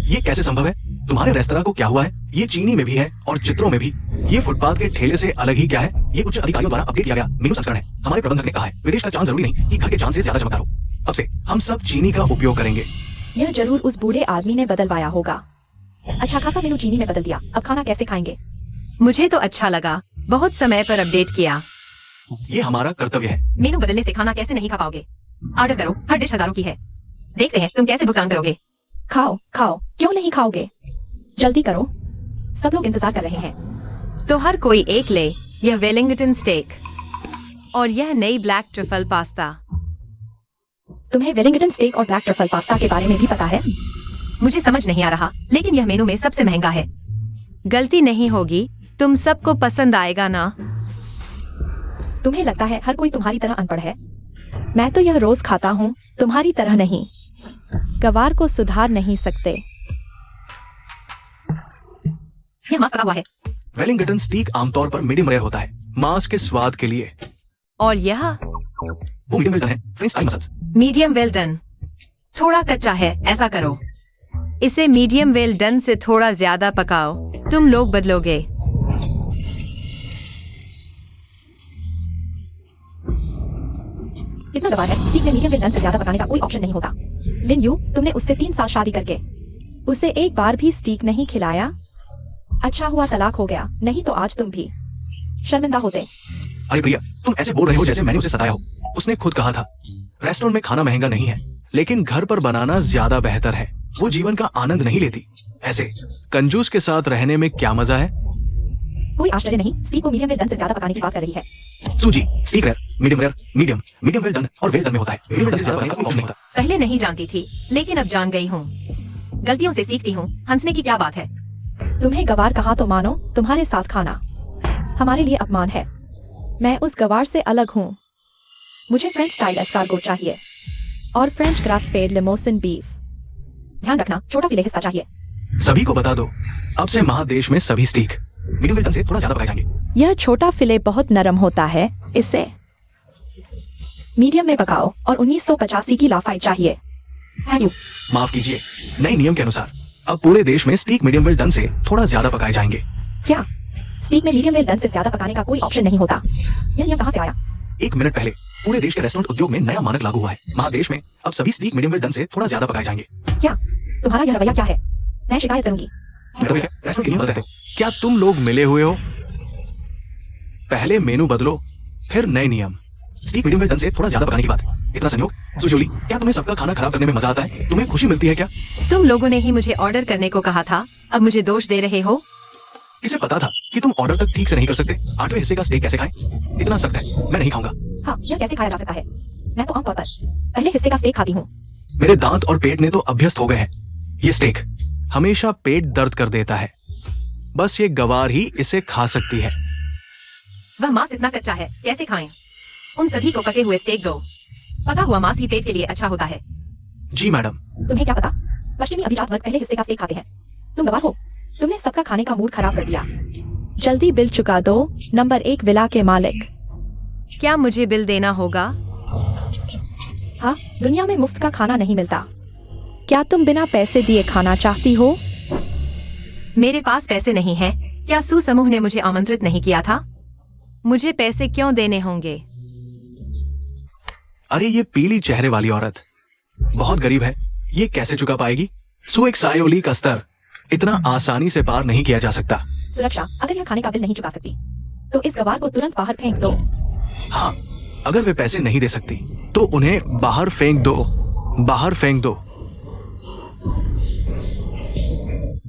Speaker 2: ये कैसे संभव है? तुम्हारे रेस्तरां को क्या हुआ है? ये चीनी में भी है और चित्रों में भी। ये फुटपाथ के ठेले से अलग ही क्या है? ये उच्च अधिकारियों द्वारा अपडेट किया गया मेनू संस्करण है। हमारे प्रबंधक ने कहा है विदेश का चांद जरूरी नहीं कि घर के चांद से ज्यादा चमकदार हो। अब से हम सब चीनी का उपयोग करेंगे।
Speaker 3: यह जरूर उस बूढ़े आदमी ने बदलवाया होगा। अच्छा खासा मेनू चीनी में बदल दिया। अब खाना कैसे खाएंगे?
Speaker 1: मुझे तो अच्छा लगा, बहुत समय पर अपडेट किया।
Speaker 2: ये हमारा कर्तव्य है।
Speaker 1: मेनू बदलने से खाना कैसे नहीं खा पाओगे? ऑर्डर करो, हर डिश हजारों की है। देखते हैं तुम कैसे भुगतान करोगे।
Speaker 3: खाओ खाओ, क्यों नहीं खाओगे? जल्दी करो, सब लोग इंतजार कर रहे हैं।
Speaker 1: तो हर कोई एक ले। यह वेलिंगटन स्टेक और यह नई ब्लैक ट्रफल पास्ता।
Speaker 3: तुम्हें वेलिंगटन स्टेक और ब्लैक ट्रफल पास्ता के बारे में भी पता है?
Speaker 1: मुझे समझ नहीं आ रहा, लेकिन यह मेनू में सबसे महंगा है। गलती नहीं होगी, तुम सबको पसंद आएगा ना?
Speaker 3: तुम्हें लगता है हर कोई तुम्हारी तरह अनपढ़ है? मैं तो यह रोज खाता हूँ, तुम्हारी तरह नहीं। गवार को सुधार नहीं सकते।
Speaker 1: यह मांस पका हुआ है।
Speaker 2: वेलिंगटन स्टीक आमतौर पर मीडियम रेयर होता है, मांस के स्वाद के लिए।
Speaker 1: और यह
Speaker 2: वो मीडियम वेल डन है, French style muscles.
Speaker 1: Medium well done. थोड़ा कच्चा है, ऐसा करो। इसे मीडियम वेल डन से थोड़ा ज्यादा पकाओ। तुम लोग बदलोगे।
Speaker 3: कितना गवार है, स्टीक में मीडियम वेल डन से ज्यादा पकाने का कोई ऑप्शन नहीं होता। लिन यू, तुमने उससे 3 साल शादी करके उसे एक बार भी स्टीक नहीं खिलाया। अच्छा हुआ तलाक हो गया, नहीं तो आज तुम भी शर्मिंदा होते।
Speaker 2: अरे प्रिया, तुम ऐसे बोल रहे हो जैसे मैंने उसे सताया हो। उसने खुद कहा था रेस्टोरेंट में खाना महंगा नहीं है, लेकिन घर पर बनाना ज्यादा बेहतर है। वो जीवन का आनंद नहीं लेती। ऐसे कंजूस के साथ रहने में क्या मजा है?
Speaker 3: कोई आश्चर्य नहीं, स्टीक को मीडियम वेल डन से ज्यादा पकाने की बात कर रही है।
Speaker 2: सूजी, स्टीक रेयर, मीडियम वेल डन और वेल डन में होता है। मीडियम वेल डन से ज्यादा पकाने का कोई ऑप्शन नहीं होता।
Speaker 1: पहले नहीं जानती थी, लेकिन अब जान गई हूँ। गलतियों से सीखती हूँ, हंसने की क्या बात है।
Speaker 3: तुम्हें गवार कहा तो मानो, तुम्हारे साथ खाना हमारे लिए अपमान है। मैं उस गवार से अलग हूँ। मुझे फ्रेंच स्टाइल एस्कारगोट चाहिए और French grass fed Limousin beef. ध्यान रखना, छोटा फिले हिस्सा चाहिए।
Speaker 2: सभी को बता दो, अब से महादेश में सभी स्टीक मीडियम वेल डन से थोड़ा ज्यादा पकाए जाएंगे।
Speaker 3: यह छोटा फिले बहुत नरम होता है, इसे मीडियम में पकाओ और 1985 की लाफाइट चाहिए। Thank you.
Speaker 2: माफ कीजिए, नए नियम के अनुसार अब पूरे देश में स्टीक मीडियम वेल डन से थोड़ा ज्यादा पकाए जाएंगे।
Speaker 3: क्या स्टीक में मीडियम वेल डन से ज्यादा पकाने का कोई ऑप्शन नहीं होता? यह नियम कहाँ से आया?
Speaker 2: 1 मिनट पहले पूरे देश के रेस्टोरेंट उद्योग में नया मानक लागू हुआ है। महादेश में अब सभी स्टीक मीडियम वेल डन से थोड़ा ज्यादा पकाए जाएंगे।
Speaker 3: क्या तुम्हारा यह रवैया क्या है? मैं शिकायत करूंगी।
Speaker 2: रेस्टोरेंट के नियम बदलते थे। क्या तुम लोग मिले हुए हो? पहले मेनू बदलो, फिर नए नियम। स्टीक मीडियम वेल डन से थोड़ा ज्यादा पकाने की बात। इतना संयोग। सुजोली, क्या तुम्हें सबका खाना खराब करने में मजा आता है? तुम्हें खुशी मिलती है क्या?
Speaker 1: तुम लोगों ने ही मुझे ऑर्डर करने को कहा था, अब मुझे दोष दे रहे हो?
Speaker 2: इसे पता था कि तुम ऑर्डर तक ठीक से नहीं कर सकते। 8वें हिस्से का स्टेक कैसे खाएं? इतना सख्त है, मैं नहीं खाऊंगा।
Speaker 3: हाँ, यह कैसे खाया जा सकता है? मैं तो आमतौर पर पहले हिस्से का स्टेक खाती हूँ।
Speaker 2: मेरे दांत और पेट ने तो अभ्यस्त हो गए हैं। ये स्टेक हमेशा पेट दर्द कर देता है। बस ये गवार ही इसे खा सकती है।
Speaker 1: वह मांस इतना कच्चा है, कैसे खाएं? उन सभी को पके हुए स्टेक दो। पका हुआ मांस ही पेट के लिए अच्छा होता है।
Speaker 2: जी मैडम।
Speaker 3: तुम्हें क्या पता, पश्चिमी अभिजात वर्ग पहले हिस्से का स्टेक खाते हैं। तुम गवार हो, तुमने सबका खाने का मूड खराब कर दिया। जल्दी बिल चुका दो, नंबर 1 विला के मालिक।
Speaker 1: क्या मुझे बिल देना होगा?
Speaker 3: हाँ, दुनिया में मुफ्त का खाना नहीं मिलता। क्या तुम बिना पैसे दिए खाना चाहती हो?
Speaker 1: मेरे पास पैसे नहीं हैं। क्या सू समूह ने मुझे आमंत्रित नहीं किया था? मुझे पैसे क्यों देने होंगे?
Speaker 2: अरे ये पीली चेहरे वाली औरत बहुत गरीब है, ये कैसे चुका पाएगी? सो एक सायोली का स्तर इतना आसानी से पार नहीं किया जा सकता।
Speaker 3: सुरक्षा, अगर यह खाने का बिल नहीं चुका सकती तो इस गवार को तुरंत बाहर फेंक दो।
Speaker 2: हाँ, अगर वे पैसे नहीं दे सकती तो उन्हें बाहर फेंक दो। बाहर फेंक दो।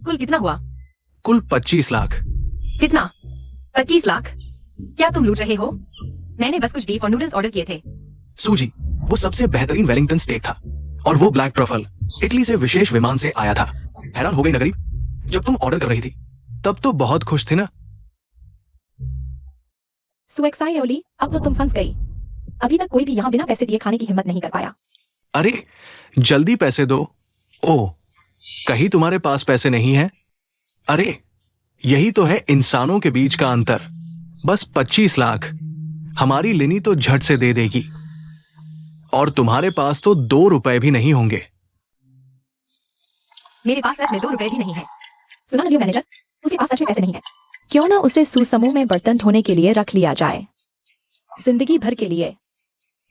Speaker 1: कुल कितना हुआ?
Speaker 2: कुल 25 लाख।
Speaker 1: कितना? 25 लाख? क्या तुम लूट रहे हो? मैंने बस कुछ बीफ और नूडल्स ऑर्डर किए थे।
Speaker 2: सूजी, वो सबसे बेहतरीन वेलिंगटन स्टेक था और वो ब्लैक ट्रफल इटली से विशेष विमान से आया था। हैरान हो गई ना गरीब? जब तुम ऑर्डर कर रही थी तब तो बहुत खुश थी ना?
Speaker 3: सुएक्सायोली, अब तो तुम फंस गई। अभी तक कोई भी यहाँ बिना पैसे दिए खाने की हिम्मत नहीं कर पाया।
Speaker 2: अरे जल्दी पैसे दो। ओह, कहीं तुम्हारे पास पैसे नहीं है? अरे यही तो है इंसानों के बीच का अंतर। बस 25 लाख हमारी लिनी तो झट से दे देगी और तुम्हारे पास तो 2 रुपए भी नहीं होंगे।
Speaker 1: मेरे पास सच में 2 रुपए भी नहीं है।
Speaker 3: सुना ना न्यू मैनेजर, उसके पास सच में पैसे नहीं है। क्यों ना उसे सुसमूह में बर्तन धोने के लिए रख लिया जाए, जिंदगी भर के लिए।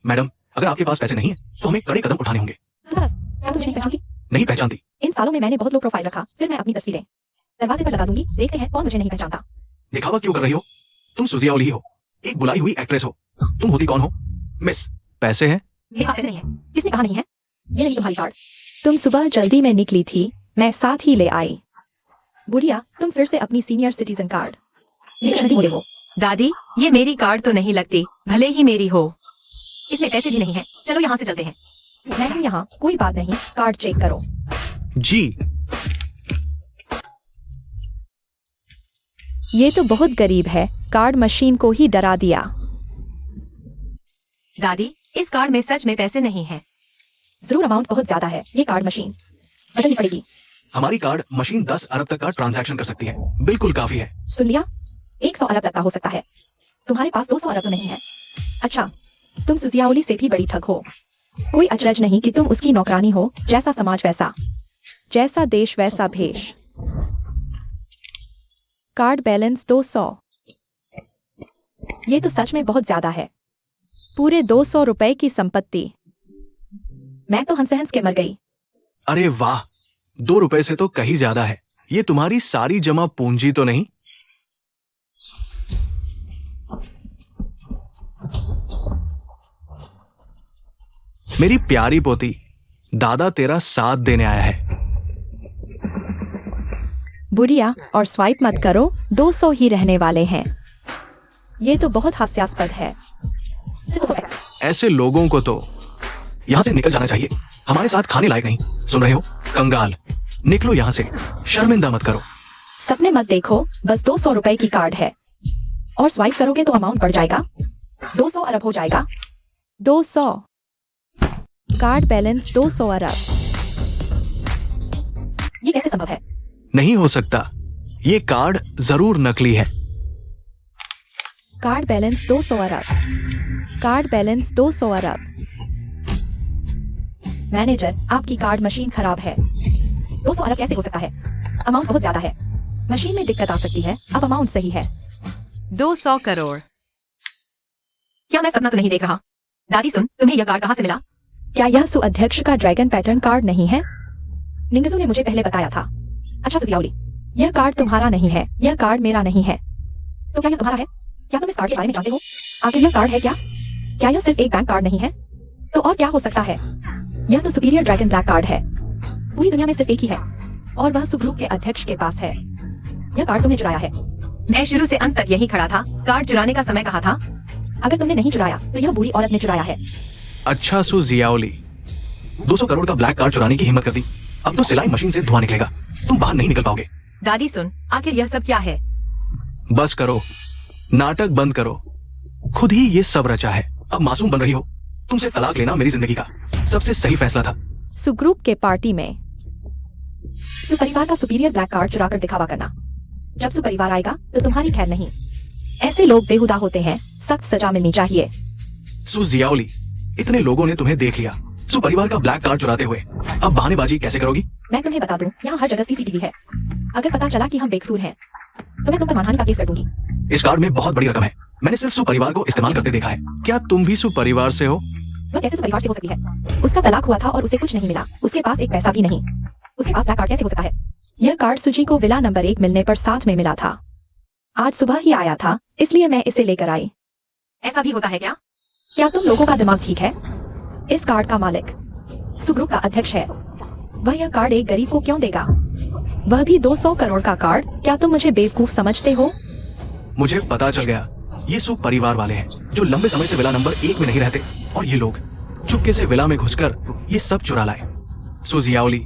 Speaker 2: मैडम, अगर आपके पास पैसे नहीं है तो हमें कड़े कदम उठाने होंगे।
Speaker 3: क्या तुम मुझे नहीं पहचानती?
Speaker 2: नहीं पहचानती?
Speaker 3: इन सालों में मैंने बहुत लो प्रोफाइल रखा, फिर मैं अपनी तस्वीरें दरवाजे पर लगा दूंगी। देखते हैं कौन मुझे नहीं पहचानता।
Speaker 2: दिखावा क्यों कर रही हो? तुम सुजिया ओली ही हो, एक बुलाई हुई एक्ट्रेस हो। तुम होती कौन हो? मिस, पैसे हैं?
Speaker 1: मेरे पास पैसे नहीं है।
Speaker 3: किसने कहा नहीं है? ये नहीं तुम्हारी कार्ड। तुम सुबह जल्दी में निकली थी, मैं साथ ही ले आई। बुढ़िया, तुम फिर से अपनी सीनियर सिटीजन कार्ड नहीं हो।
Speaker 1: दादी, ये मेरी कार्ड तो नहीं लगती, भले ही मेरी हो। इसमें पैसे भी नहीं है। चलो यहाँ से चलते हैं।
Speaker 3: मैं हूँ यहाँ, कोई बात नहीं, कार्ड चेक करो।
Speaker 2: जी।
Speaker 3: ये तो बहुत गरीब है, कार्ड मशीन को ही डरा दिया।
Speaker 1: दादी, इस कार्ड में सच में पैसे नहीं है।
Speaker 3: जरूर अमाउंट बहुत ज्यादा है, ये कार्ड मशीन बदलनी पड़ेगी।
Speaker 2: हमारी कार्ड मशीन 10 अरब तक का ट्रांजैक्शन कर सकती है, बिल्कुल काफी है।
Speaker 3: सुन लिया? 100 अरब तक का हो सकता है। तुम्हारे पास 200 अरब तो नहीं है। अच्छा, तुम सुजियाओली से भी बड़ी ठग हो। कोई अचरज नहीं कि तुम उसकी नौकरानी हो। जैसा समाज वैसा, जैसा देश वैसा भेष। Card balance 200। ये तो सच में बहुत ज्यादा है। पूरे 200 रुपए की संपत्ति। मैं तो हंस के मर गई।
Speaker 2: अरे वाह, 2 रुपए से तो कहीं ज्यादा है। ये तुम्हारी सारी जमा पूंजी तो नहीं? मेरी प्यारी पोती, दादा तेरा साथ देने आया है।
Speaker 3: बुढ़िया और स्वाइप मत करो, 200 ही रहने वाले हैं। ये तो बहुत हास्यास्पद है। सिर्फ 200 है।
Speaker 2: ऐसे लोगों को तो यहाँ से निकल जाना चाहिए। हमारे साथ खाने लायक नहीं। सुन रहे हो कंगाल, निकलो यहाँ से। शर्मिंदा मत करो।
Speaker 3: सपने मत देखो, बस 200 रुपए की कार्ड है और स्वाइप करोगे तो अमाउंट बढ़ जाएगा, 200 अरब हो जाएगा। 200 कार्ड बैलेंस 200 अरब। ये कैसे संभव है?
Speaker 2: नहीं हो सकता। ये कार्ड जरूर नकली है।
Speaker 3: कार्ड बैलेंस 200 अरब। कार्ड बैलेंस 200 अरब। मैनेजर, आपकी कार्ड मशीन खराब है। 200 अरब कैसे हो सकता है? अमाउंट बहुत ज्यादा है। मशीन में दिक्कत आ सकती है। अब अमाउंट सही है।
Speaker 1: 200 करोड़। क्या मैं सपना तो नहीं देख रहा? दादी सुन, तुम्हें यह कार्ड कहाँ से मिला?
Speaker 3: क्या यह सुअध्यक्ष का ड्रैगन पैटर्न कार्ड नहीं है? निंगजू ने मुझे पहले बताया था। अच्छा सुजियाओली, यह कार्ड तुम्हारा नहीं है, यह कार्ड मेरा नहीं है। तो क्या यह तुम्हारा है? क्या तुम इस कार्ड के बारे में जानते हो? आखिर यह कार्ड है क्या? क्या यह सिर्फ एक बैंक कार्ड नहीं है? तो और क्या हो सकता है? यह तो सुपीरियर ड्रैगन ब्लैक कार्ड है। पूरी दुनिया में सिर्फ एक ही है और वह सुग्रुप के अध्यक्ष के पास है। यह कार्ड तुमने चुराया है।
Speaker 1: मैं शुरू से अंत तक यही खड़ा था। कार्ड चुराने का समय कहा था?
Speaker 3: अगर तुमने नहीं चुराया तो यह बूढ़ी औरत ने चुराया है।
Speaker 2: अच्छा सु जियाओली, 200 करोड़ का ब्लैक कार्ड चुराने की हिम्मत कर दी। अब तो सिलाई मशीन से धुआं निकलेगा। तुम बाहर नहीं निकल पाओगे।
Speaker 1: दादी सुन, आखिर यह सब क्या है?
Speaker 2: बस करो, नाटक बंद करो। खुद ही ये सब रचा है। अब मासूम बन रही हो। तुमसे तलाक लेना मेरी जिंदगी का सबसे सही फैसला था।
Speaker 3: सुग्रुप के पार्टी में सुपरिवार का सुपीरियर ब्लैक कार्ड चुराकर दिखावा करना। जब सुपरिवार आएगा तो तुम्हारी खैर नहीं। ऐसे लोग बेहुदा होते हैं, सख्त सजा मिलनी चाहिए।
Speaker 2: सु जियाओली, इतने लोगों ने तुम्हें देख लिया सुपरिवार का ब्लैक कार्ड चुराते हुए। अब बहानेबाजी कैसे करोगी?
Speaker 3: मैं तुम्हें बता दूं, यहाँ हर जगह सीसीटीवी है। अगर पता चला कि हम बेकसूर हैं तो मैं तुम पर मानहानि का केस कर दूंगी।
Speaker 2: इस कार्ड में बहुत बड़ी रकम है। मैंने सिर्फ सुपरिवार को इस्तेमाल करते देखा है। क्या तुम भी सुपरिवार से हो?
Speaker 3: वह कैसे सुपरिवार से हो सकती है? उसका तलाक हुआ था और उसे कुछ नहीं मिला। उसके पास एक पैसा भी नहीं। उसके पास ब्लैक कार्ड कैसे हो सकता है? यह कार्ड सुजी को विला नंबर 1 मिलने पर साथ में मिला था। आज सुबह ही आया था, इसलिए मैं इसे लेकर आई।
Speaker 1: ऐसा भी होता है क्या?
Speaker 3: क्या तुम लोगों का दिमाग ठीक है? इस कार्ड का मालिक सुग्रुप का अध्यक्ष है। वह यह कार्ड एक गरीब को क्यों देगा? वह भी 200 करोड़ का कार्ड। क्या तुम मुझे बेवकूफ समझते हो?
Speaker 2: मुझे पता चल गया। ये सुपरिवार वाले हैं जो लंबे समय से विला नंबर 1 में नहीं रहते। और ये लोग चुपके से विला में घुसकर ये सब चुरा लाए। सु जियाओली,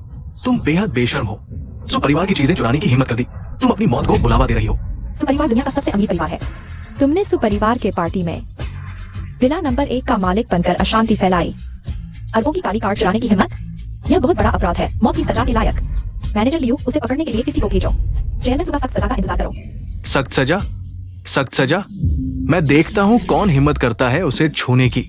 Speaker 2: तुम बेहद बेशर्म हो। सुपरिवार की चीजें चुराने की हिम्मत कर दी। तुम अपनी मौत को बुलावा दे रही हो।
Speaker 3: सुपरिवार दुनिया का सबसे अमीर परिवार है। तुमने सुपरिवार के पार्टी में विला नंबर 1 का मालिक बनकर अशांति फैलाई। अरबों की काली कार्ड चुराने की हिम्मत? यह बहुत बड़ा अपराध है, मौत की सजा के लायक। मैनेजर लियू, उसे पकड़ने के लिए किसी को भेजो। जेल में सुबह सख्त सजा का इंतजार करो।
Speaker 2: सख्त सजा? सख्त सजा? मैं देखता हूँ कौन हिम्मत करता है उसे छूने की।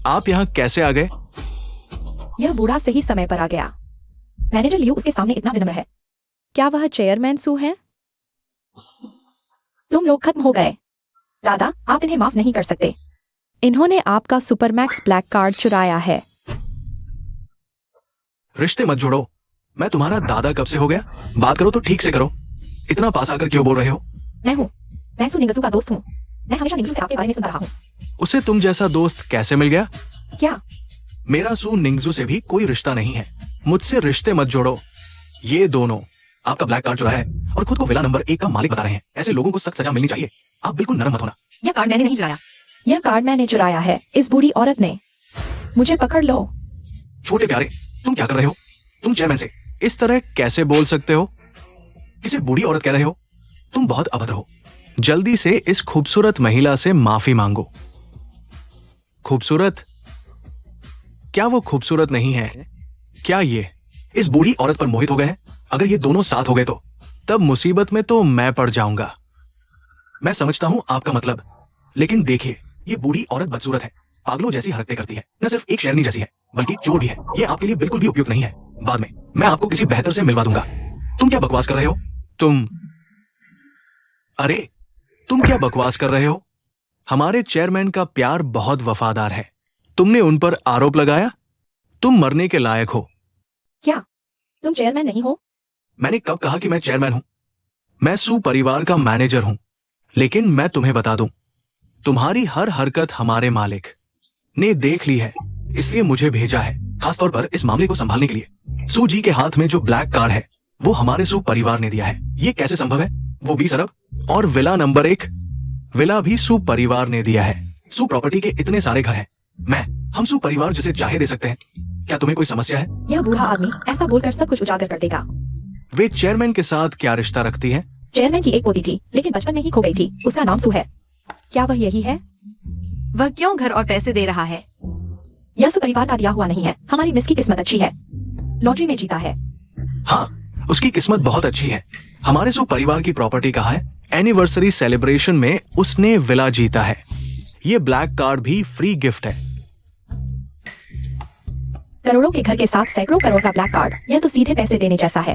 Speaker 2: आप यहाँ कैसे आ गए?
Speaker 3: यह बूढ़ा सही समय पर आ गया। मैनेजर लियू उसके सामने इतना विनम्र है। क्या वह चेयरमैन सू है? तुम लोग खत्म हो गए। दादा, आप इन्हें माफ नहीं कर सकते। इन्होंने आपका सुपरमैक्स ब्लैक कार्ड चुराया है।
Speaker 2: रिश्ते मत जोड़ो। मैं तुम्हारा दादा कब से हो गया? बात करो तो ठीक से करो। इतना पास आकर क्यों बोल रहे हो?
Speaker 3: मैं सू निंगजू का दोस्त हूँ। मैं हमेशा निंगजू से आपके बारे में सुनता रहा हूँ।
Speaker 2: उसे तुम जैसा दोस्त कैसे मिल गया?
Speaker 3: क्या?
Speaker 2: मेरा सू निंगजू से भी कोई रिश्ता नहीं है। मुझसे रिश्ते मत जोड़ो। ये दोनों आपका ब्लैक कार्ड चुराया है और खुद को विला नंबर 1 का मालिक बता रहे हैं। ऐसे लोगों को सख्त सजा मिलनी चाहिए। आप बिल्कुल नरम मत होना।
Speaker 1: यह कार्ड मैंने नहीं चुराया।
Speaker 3: यह कार्ड मैंने चुराया है, इस बूढ़ी औरत ने। मुझे पकड़ लो।
Speaker 2: छोटे प्यारे, तुम क्या कर रहे हो? तुम चेयरमैन से इस तरह कैसे बोल सकते हो? किसे बूढ़ी औरत कह रहे हो? तुम बहुत अभद्र हो। जल्दी से इस खूबसूरत महिला से माफी मांगो। खूबसूरत? क्या वो खूबसूरत नहीं है? क्या ये इस बूढ़ी औरत पर मोहित हो गए हैं? अगर ये दोनों साथ हो गए तो तब मुसीबत में तो मैं पड़ जाऊंगा। मैं समझता हूं आपका मतलब, लेकिन देखिए ये बूढ़ी औरत बदसूरत है, पागलों जैसी हरकतें करती है, न सिर्फ एक शेरनी जैसी है बल्कि चोर भी है। ये आपके लिए बिल्कुल भी उपयुक्त नहीं है। बाद में मैं आपको किसी बेहतर से मिलवा दूंगा। तुम क्या बकवास कर रहे हो? अरे तुम क्या बकवास कर रहे हो? हमारे चेयरमैन का प्यार बहुत वफादार है। तुमने उन पर आरोप लगाया। तुम मरने के लायक हो।
Speaker 3: क्या तुम चेयरमैन नहीं हो?
Speaker 2: मैंने कब कहा कि मैं चेयरमैन हूं? मैं सू परिवार का मैनेजर हूं। लेकिन मैं तुम्हें बता दूं, तुम्हारी हर हरकत हमारे मालिक ने देख ली है, इसलिए मुझे भेजा है, खासतौर पर इस मामले को संभालने के लिए। सू जी के हाथ में जो ब्लैक कार है वो हमारे सू परिवार ने दिया है। ये कैसे संभव है? वो 20 अरब और विला नंबर 1 विला भी सू परिवार ने दिया है। सू प्रॉपर्टी के इतने सारे घर हैं, हम सू परिवार जिसे चाहे दे सकते हैं। क्या तुम्हें कोई समस्या है?
Speaker 3: यह बूढ़ा आदमी ऐसा बोलकर सब कुछ उजागर कर देगा।
Speaker 2: वे चेयरमैन के साथ क्या रिश्ता रखती है?
Speaker 3: चेयरमैन की एक पोती थी, लेकिन बचपन में ही खो गई थी। उसका नाम सू है। क्या वह यही है?
Speaker 1: वह क्यों घर और पैसे दे रहा है?
Speaker 3: यह सू परिवार का दिया हुआ नहीं है। हमारी मिस की किस्मत अच्छी है, लॉटरी में जीता है।
Speaker 2: हाँ, उसकी किस्मत बहुत अच्छी है। हमारे सू परिवार की प्रॉपर्टी कहाँ है? एनिवर्सरी सेलिब्रेशन में उसने विला जीता है। ये ब्लैक कार्ड भी फ्री गिफ्ट है।
Speaker 3: करोड़ों के घर के साथ सैकड़ों करोड़ का ब्लैक कार्ड, यह तो सीधे पैसे देने जैसा है।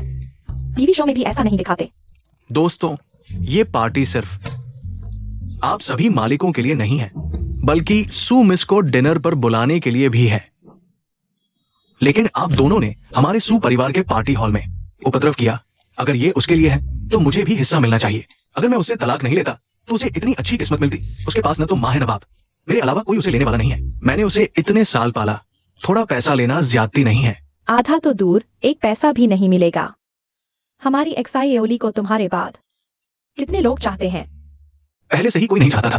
Speaker 3: टीवी शो में भी ऐसा नहीं दिखाते।
Speaker 2: दोस्तों, ये पार्टी सिर्फ आप सभी मालिकों के लिए नहीं है, बल्कि सू मिस को डिनर पर बुलाने के लिए भी है। लेकिन आप दोनों ने हमारे सू परिवार के पार्टी हॉल में उपद्रव किया। अगर ये उसके लिए है तो मुझे भी हिस्सा मिलना चाहिए। अगर मैं उससे तलाक नहीं लेता तो उसे इतनी अच्छी किस्मत मिलती। उसके पास न तो माँ है न बाप, मेरे अलावा कोई उसे लेने वाला नहीं है। मैंने उसे इतने साल पाला। थोड़ा पैसा लेना ज्यादती नहीं है।
Speaker 3: आधा तो दूर, एक पैसा भी नहीं मिलेगा। हमारी एक्साई एओली को तुम्हारे बाद कितने लोग चाहते हैं?
Speaker 2: पहले से ही कोई नहीं चाहता था,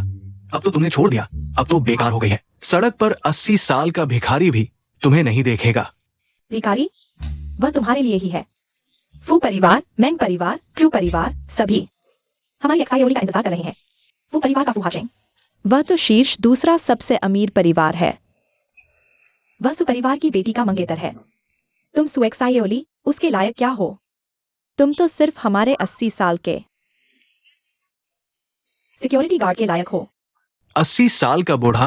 Speaker 2: अब तो तुमने छोड़ दिया। अब तो बेकार हो गई है। सड़क पर 80 साल का भिखारी भी तुम्हें नहीं देखेगा।
Speaker 3: भिखारी? वह तुम्हारे लिए ही है। फू परिवार, मैंग परिवार, क्रू परिवार, सभी हमारी एक्साई एओली का इंतजार कर रहे हैं। फू परिवार का फूहा चेंग, वह तो शीर्ष दूसरा सबसे अमीर परिवार है। वह सू परिवार की बेटी का मंगेतर है। तुम सू एक्साई एओली उसके लायक क्या हो? तुम तो सिर्फ हमारे 80 साल के सिक्योरिटी गार्ड के लायक हो।
Speaker 2: 80 साल का बूढ़ा,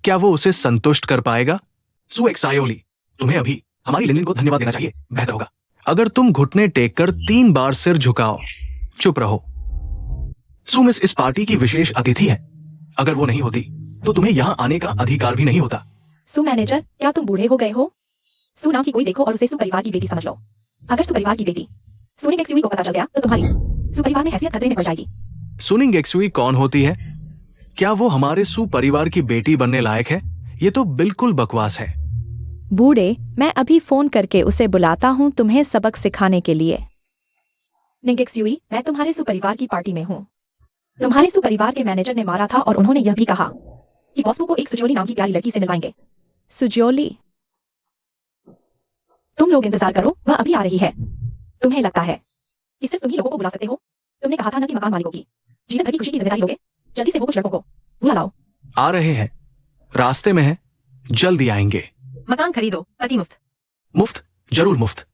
Speaker 2: क्या वो उसे संतुष्ट कर पाएगा? सू एक्सायोली, तुम्हें अभी हमारी लिनिन को धन्यवाद देना चाहिए, बेहतर होगा। अगर तुम घुटने टेक कर 3 बार सिर झुकाओ, चुप रहो। सू मिस इस पार्टी की विशेष अतिथि है। अगर वो नहीं होती तो तुम्हें यहाँ आने का अधिकार भी नहीं होता।
Speaker 3: सू मैनेजर, क्या तुम बूढ़े हो गए हो? सू नाम की कोई देखो और उसे सू परिवार की बेटी समझ लो। अगर सू परिवार की बेटी सुनिंग एक्सुई को पता चल गया तो तुम्हारी सू परिवार में हैसियत खतरे में पड़ जाएगी।
Speaker 2: सुनिंग एक्सुई कौन होती है? क्या वो हमारे सू परिवार की बेटी बनने लायक है? ये तो बिल्कुल बकवास है।
Speaker 3: बूढ़े, मैं अभी फोन करके उसे बुलाता हूँ तुम्हें सबक सिखाने के लिए। निंग एक्सुई, मैं तुम्हारे सू परिवार की पार्टी में हूँ। तुम्हारे सू परिवार के मैनेजर ने मारा था और उन्होंने यह भी कहा कि बॉसबू को एक सुजोली नाम की प्यारी लड़की से मिलवाएंगे। सुजोली? तुम लोग इंतजार करो, वह अभी आ रही है। तुम्हें लगता है कि सिर्फ तुम ही लोगों को बुला सकते हो? तुमने कहा था ना कि मकान मालिकों की जीवन भर की खुशी की जिम्मेदारी लोगे। जल्दी से वो कुछ लड़कों को बुला लाओ।
Speaker 2: आ रहे हैं, रास्ते में है, जल्दी आएंगे।
Speaker 1: मकान खरीदो, अति मुफ्त।
Speaker 2: मुफ्त? जरूर मुफ्त।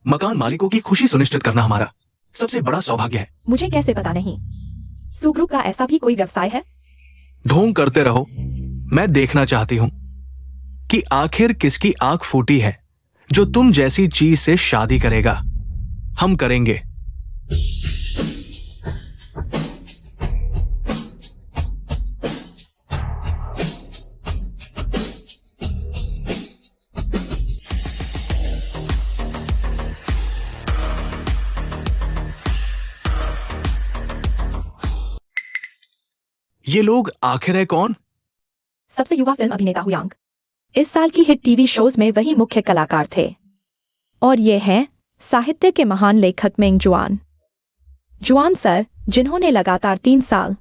Speaker 2: मकान मालिकों की खुशी सुनिश्चित करना हमारा सबसे बड़ा सौभाग्य है।
Speaker 3: मुझे कैसे पता नहीं? सू ग्रुप का ऐसा भी कोई व्यवसाय है?
Speaker 2: ढोंग करते रहो, मैं देखना चाहती हूं कि आखिर किसकी आंख फूटी है जो तुम जैसी चीज से शादी करेगा। हम करेंगे। ये लोग आखिर है कौन?
Speaker 3: सबसे युवा फिल्म अभिनेता हुयांग। इस साल की हिट टीवी शोज में वही मुख्य कलाकार थे। और ये हैं साहित्य के महान लेखक मेंग जुआन। जुआन सर, जिन्होंने लगातार 3 साल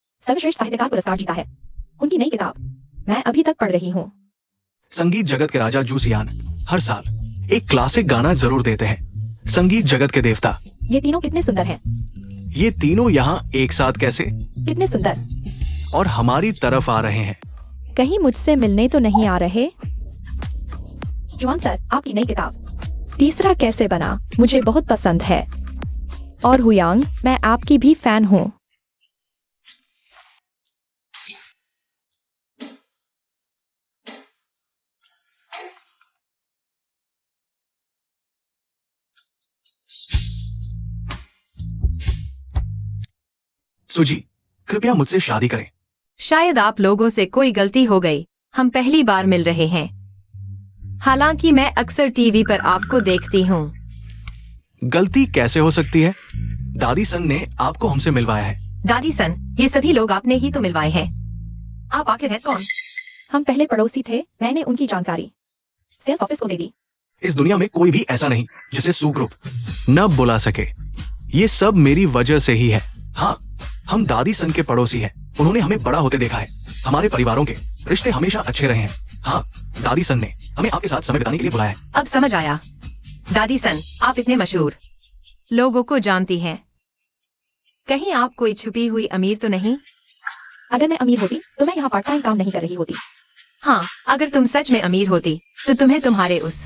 Speaker 3: सर्वश्रेष्ठ साहित्यकार पुरस्कार जीता है। उनकी नई किताब मैं अभी तक पढ़ रही हूँ।
Speaker 2: संगीत जगत के राजा जूसियान हर साल एक क्लासिक गाना जरूर देते हैं। संगीत जगत के देवता।
Speaker 3: ये तीनों कितने सुंदर हैं।
Speaker 2: ये तीनों यहाँ एक साथ कैसे?
Speaker 3: कितने सुंदर।
Speaker 2: और हमारी तरफ आ रहे हैं।
Speaker 3: कहीं मुझसे मिलने तो नहीं आ रहे? जुआन सर, आपकी नई किताब तीसरा कैसे बना मुझे बहुत पसंद है। और हुयांग, मैं आपकी भी फैन हूँ।
Speaker 2: सुजी, कृपया मुझसे शादी करें।
Speaker 1: शायद आप लोगों से कोई गलती हो गई। हम पहली बार मिल रहे हैं। हालांकि मैं अक्सर टीवी पर आपको देखती हूँ।
Speaker 2: गलती कैसे हो सकती है? दादी सन ने आपको हमसे मिलवाया है।
Speaker 1: दादी सन, ये सभी लोग आपने ही तो मिलवाए हैं। आप आखिर हैं कौन?
Speaker 3: हम पहले पड़ोसी थे, मैंने उनकी जानकारी सेल्स ऑफिस को दे दी।
Speaker 2: इस दुनिया में कोई भी ऐसा नहीं जिसे सू ग्रुप न बुला सके। ये सब मेरी वजह से ही है। हाँ, हम दादी सन के पड़ोसी हैं। उन्होंने हमें बड़ा होते देखा है। हमारे परिवारों के रिश्ते हमेशा अच्छे रहे हैं। हाँ, दादी सन ने हमें आपके साथ समय बिताने के लिए बुलाया है।
Speaker 1: अब समझ आया। दादी सन, आप इतने मशहूर लोगों को जानती हैं। कहीं आप कोई छुपी हुई अमीर तो नहीं?
Speaker 3: अगर मैं अमीर होती तो मैं यहाँ पार्ट टाइम काम नहीं कर रही होती।
Speaker 1: हाँ, अगर तुम सच में अमीर होती तो तुम्हें तुम्हारे उस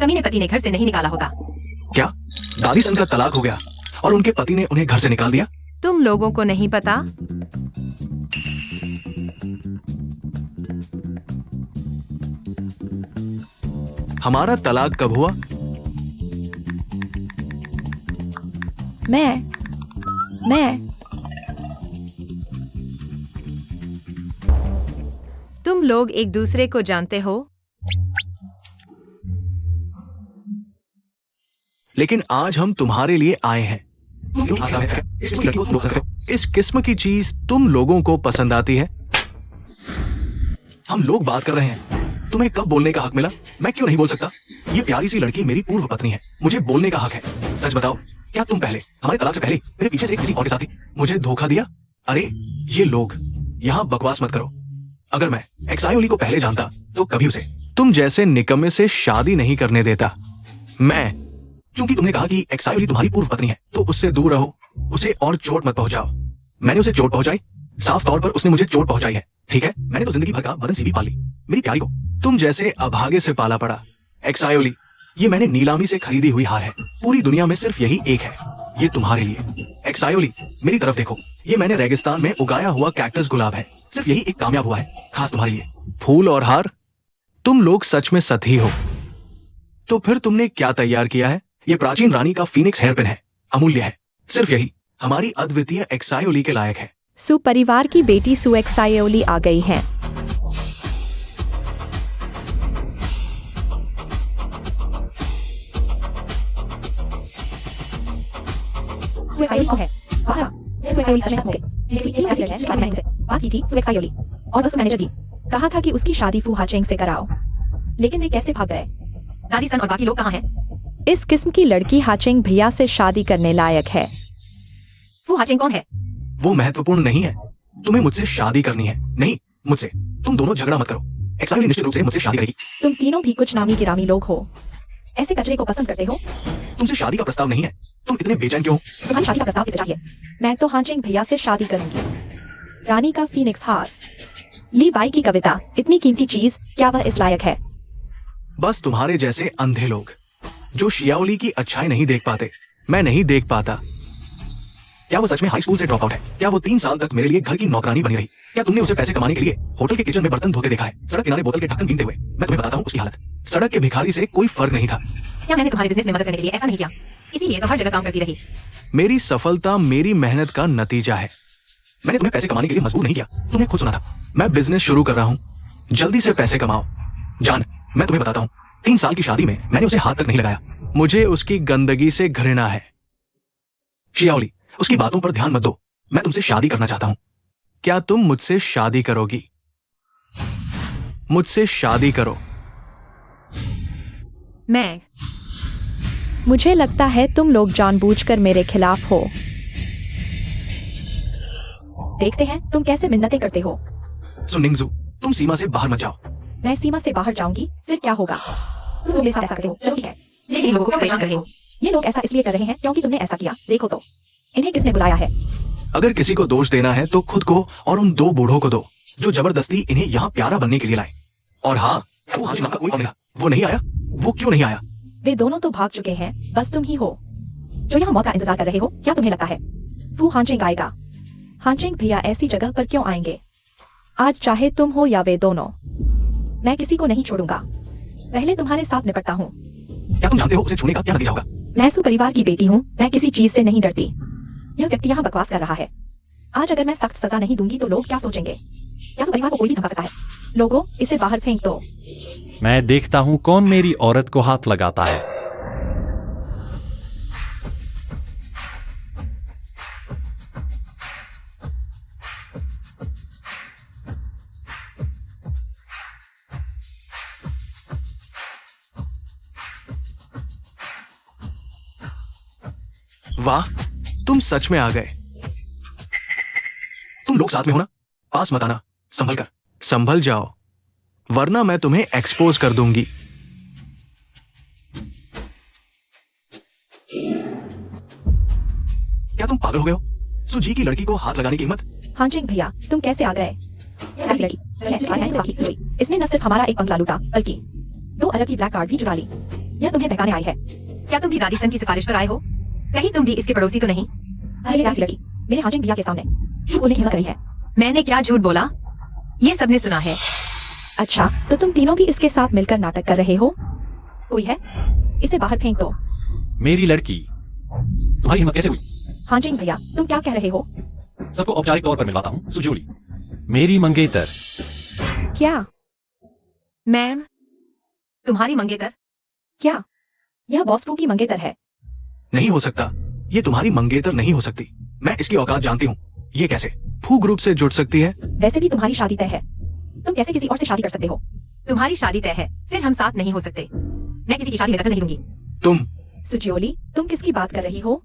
Speaker 1: कमीने पति ने घर से नहीं निकाला होता।
Speaker 2: क्या दादी सन का तलाक हो गया और उनके पति ने उन्हें घर से निकाल दिया?
Speaker 1: तुम लोगों को नहीं पता?
Speaker 2: हमारा तलाक कब हुआ?
Speaker 3: मैं
Speaker 1: तुम लोग एक दूसरे को जानते हो?
Speaker 2: लेकिन आज हम तुम्हारे लिए आए हैं। इस किस्म की चीज तुम लोगों को पसंद आती है? हम लोग बात कर रहे हैं। तुम्हें कब बोलने का हक मिला? मैं क्यों नहीं बोल सकता? ये प्यारी सी लड़की मेरी पूर्व पत्नी है। मुझे बोलने का हक है। सच बताओ, क्या तुम पहले हमारे तलाक से पहले मेरे पीछे से किसी और के साथ थी? मुझे धोखा दिया? अरे ये लोग, यहाँ बकवास मत करो। अगर मैं एक्सायोली को पहले जानता तो कभी उसे तुम जैसे निकम्मे से शादी नहीं करने देता। चूंकि तुमने कहा कि एक्सायोली तुम्हारी पूर्व पत्नी है तो उससे दूर रहो, उसे और चोट मत पहुंचाओ। मैंने उसे चोट पहुंचाई? साफ तौर पर उसने मुझे चोट पहुंचाई है। ठीक है, मैंने तो जिंदगी भर का बदन सीबी पाली। मेरी प्यारी को तुम जैसे अभागे से पाला पड़ा। एक्सायोली, ये मैंने नीलामी से खरीदी हुई हार है। पूरी दुनिया में सिर्फ यही एक है, ये तुम्हारे लिए। एक्सायोली, मेरी तरफ देखो। ये मैंने रेगिस्तान में उगाया हुआ कैक्टस गुलाब है। सिर्फ यही एक कामयाब हुआ है, खास तुम्हारे लिए। फूल और हार? तुम लोग सच में सती हो। तो फिर तुमने क्या तैयार किया है? ये प्राचीन रानी का फीनिक्स हेयरपिन है। अमूल्य है। सिर्फ यही हमारी अद्वितीय एक्सायोली के लायक है।
Speaker 3: सु परिवार की बेटी सु एक्सायोली आ गई है। सु एक्सायोली कौन है? बाहर आ। सु एक्सायोली सच में खत्म हो गई। मेरी एक ऐसी लड़की है जिसके बारे में मैंने से बात की थी, सु एक्सायोली, और बस मैनेजर भी कहा था कि उसकी शादी फू हाचेंग से कराओ। लेकिन वे कैसे भाग गए?
Speaker 1: दादी सन और बाकी लोग कहाँ हैं?
Speaker 3: इस किस्म की लड़की हाचेंग भैया से शादी करने लायक है।
Speaker 1: वो हाचेंग कौन है?
Speaker 2: वो महत्वपूर्ण नहीं है। तुम्हें मुझसे शादी करनी है, नहीं मुझसे। तुम दोनों झगड़ा मत करो। एक्सायोली निश्चित रूप से मुझसे शादी करेगी।
Speaker 3: तुम तीनों भी कुछ नामी गिरामी लोग हो। ऐसे कचरे को पसंद करते हो?
Speaker 2: तुमसे शादी का प्रस्ताव नहीं है। तुम इतने बेचैन क्यों?
Speaker 3: तुम्हारी शादी का प्रस्ताव किसे चाहिए? मैं तो हाचेंग भैया से शादी करूंगी। रानी का फीनिक्स हार, ली बाई की कविता, इतनी कीमती चीज, क्या वह इस लायक है?
Speaker 2: बस तुम्हारे जैसे अंधे लोग जो शियाओली की अच्छाई नहीं देख पाते। मैं नहीं देख पाता। क्या वो सच में हाई स्कूल से ड्रॉप आउट है? क्या वो 3 साल तक मेरे लिए घर की नौकरानी बनी रही? क्या तुमने उसे पैसे कमाने के लिए होटल के किचन में बर्तन धोते देखा है, सड़क किनारे बोतल के ढक्कन बीनते हुए? मैं तुम्हें बताता हूँ उसकी हालत। सड़क के भिखारी से कोई फर्क नहीं था।
Speaker 1: क्या मैंने तुम्हारे बिजनेस में मदद करने के लिए ऐसा नहीं किया? इसीलिए तो हर जगह काम करती रही।
Speaker 2: मेरी सफलता मेरी मेहनत का नतीजा है। मैंने तुम्हें पैसे कमाने के लिए मजबूर नहीं किया। तुमने खुद सुना था, मैं बिजनेस शुरू कर रहा हूँ। जल्दी से पैसे कमाओ। जान, मैं तुम्हें बताता हूँ, 3 साल की शादी में मैंने उसे हाथ तक नहीं लगाया। मुझे उसकी गंदगी से घृणा है। शियाओली, उसकी बातों पर ध्यान मत दो। मैं तुमसे शादी करना चाहता हूं। क्या तुम मुझसे शादी करोगी? मुझसे शादी करो।
Speaker 3: मुझे लगता है तुम लोग जानबूझकर मेरे खिलाफ हो। देखते हैं तुम कैसे मिन्नतें करते हो।
Speaker 2: सुनिंगजू, तुम सीमा से बाहर मत जाओ।
Speaker 3: मैं सीमा से बाहर जाऊंगी, फिर क्या होगा? तुम लोग ऐसा करते हो, चलो ठीक है।
Speaker 1: लेकिन इन लोगों को परेशान कर रहे हो।
Speaker 3: ये लोग ऐसा इसलिए कर रहे हैं क्योंकि तुमने ऐसा किया। देखो तो, इन्हें किसने बुलाया है?
Speaker 2: अगर किसी को दोष देना है तो खुद को और उन 2 बूढ़ों को दो जो जबरदस्ती इन्हें यहाँ प्यारा बनने के लिए लाए। और हाँ, वो हाशिम का कोई और नहीं था। वो नहीं आया। वो क्यों नहीं आया?
Speaker 3: वे दोनों तो भाग चुके हैं। बस तुम ही हो जो यहाँ मौत का इंतजार कर रहे हो। क्या तुम्हें लगता है फू हाचेंग आएगा? हाचेंग भैया ऐसी जगह पर क्यों आएंगे? आज चाहे तुम हो या वे दोनों, मैं किसी को नहीं छोड़ूंगा। पहले तुम्हारे साथ निपटता हूँ।
Speaker 2: क्या तुम जानते हो उसे छूने का क्या नतीजा होगा?
Speaker 3: मैं सु परिवार की बेटी हूँ, मैं किसी चीज से नहीं डरती। यह व्यक्ति यहाँ बकवास कर रहा है। आज अगर मैं सख्त सजा नहीं दूंगी तो लोग क्या सोचेंगे? क्या सु परिवार को कोई भी धमका सकता है? लोगों, इसे बाहर फेंक दो।
Speaker 4: मैं देखता हूँ कौन मेरी औरत को हाथ लगाता है।
Speaker 2: वाह, तुम सच में आ गए। तुम लोग साथ में हो ना? पास मत आना, संभल कर। संभल जाओ, वरना मैं तुम्हें एक्सपोज कर दूंगी। क्या तुम पागल हो गए हो? सुजी की लड़की को हाथ लगाने की हिम्मत?
Speaker 3: हांजिंग भैया, तुम कैसे आ गए? ऐसी लड़की, इसने न सिर्फ हमारा एक बंगला लूटा, बल्कि 2 अरब की ब्लैक कार्ड भी चुरा ली। यह तुम्हें बहकाने आई है।
Speaker 1: क्या तुम भी दादीसन की सिफारिश पर आए हो? कहीं तुम भी इसके पड़ोसी तो नहीं?
Speaker 3: अरे ऐसी लड़की मेरे हांजिंग भैया के सामने झूठ बोलने की हिम्मत करी है।
Speaker 1: मैंने क्या झूठ बोला? ये सबने सुना है।
Speaker 3: अच्छा, तो तुम तीनों भी इसके साथ मिलकर नाटक कर रहे हो? कोई है? इसे बाहर फेंक दो।
Speaker 4: मेरी लड़की, तुम्हारी हिम्मत कैसे हुई?
Speaker 3: हांजिंग भैया, तुम क्या कह रहे हो?
Speaker 4: सबको औपचारिक तौर पर मिलवाता हूँ। सुजोली, मेरी मंगेतर।
Speaker 3: क्या?
Speaker 1: मैम, तुम्हारी मंगेतर?
Speaker 3: क्या? यह बॉस फू की मंगेतर है।
Speaker 2: नहीं हो सकता, ये तुम्हारी मंगेतर नहीं हो सकती। मैं इसकी औकात जानती हूँ। ये कैसे फू ग्रुप से जुड़ सकती है?
Speaker 3: वैसे भी तुम्हारी शादी तय है, तुम कैसे किसी और से शादी कर सकते हो?
Speaker 1: तुम्हारी शादी तय है, फिर हम साथ नहीं हो सकते। मैं किसी की शादी में दखल नहीं दूंगी।
Speaker 2: तुम
Speaker 3: सुजियोली, तुम किसकी बात कर रही हो?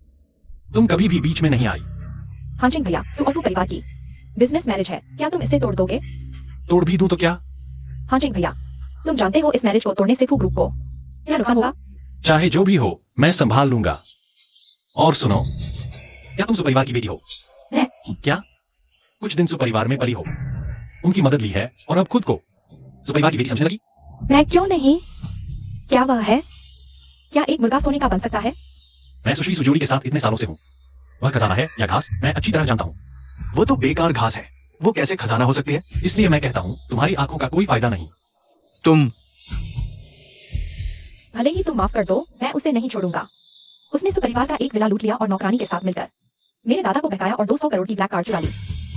Speaker 4: तुम कभी भी बीच में नहीं आई।
Speaker 3: हांजिंग भैया, सु और फू परिवार की बिजनेस मैरिज है, क्या तुम इसे तोड़ दोगे?
Speaker 4: तोड़ भी दूं तो क्या?
Speaker 3: हांजिंग भैया, तुम जानते हो इस मैरिज को तोड़ने से फू ग्रुप को क्या नुकसान होगा?
Speaker 4: चाहे जो भी हो, मैं संभाल लूंगा। और सुनो, क्या तुम सुपरिवार की बेटी हो?
Speaker 3: मैं?
Speaker 4: क्या? कुछ दिन सुपरिवार में पली हो, उनकी मदद ली है और अब खुद को सुपरिवार की बेटी समझने लगी?
Speaker 3: मैं क्यों नहीं? क्या वह है? क्या एक मुर्गा सोने का बन सकता है?
Speaker 4: मैं सुश्री सुजोली के साथ इतने सालों से हूँ। वह खजाना है या घास, मैं अच्छी तरह जानता हूँ।
Speaker 2: वो तो बेकार घास है, वो कैसे खजाना हो सकती है?
Speaker 4: इसलिए मैं कहता हूँ, तुम्हारी आंखों का कोई फायदा नहीं।
Speaker 2: तुम
Speaker 3: भले ही तुम माफ कर दो, मैं उसे नहीं छोड़ूंगा। उसने सुपरिवार का एक विला लूट लिया और नौकरानी के साथ मिलकर मेरे दादा को बहकाया और 200 करोड़ की ब्लैक कार्ड चुरा ली।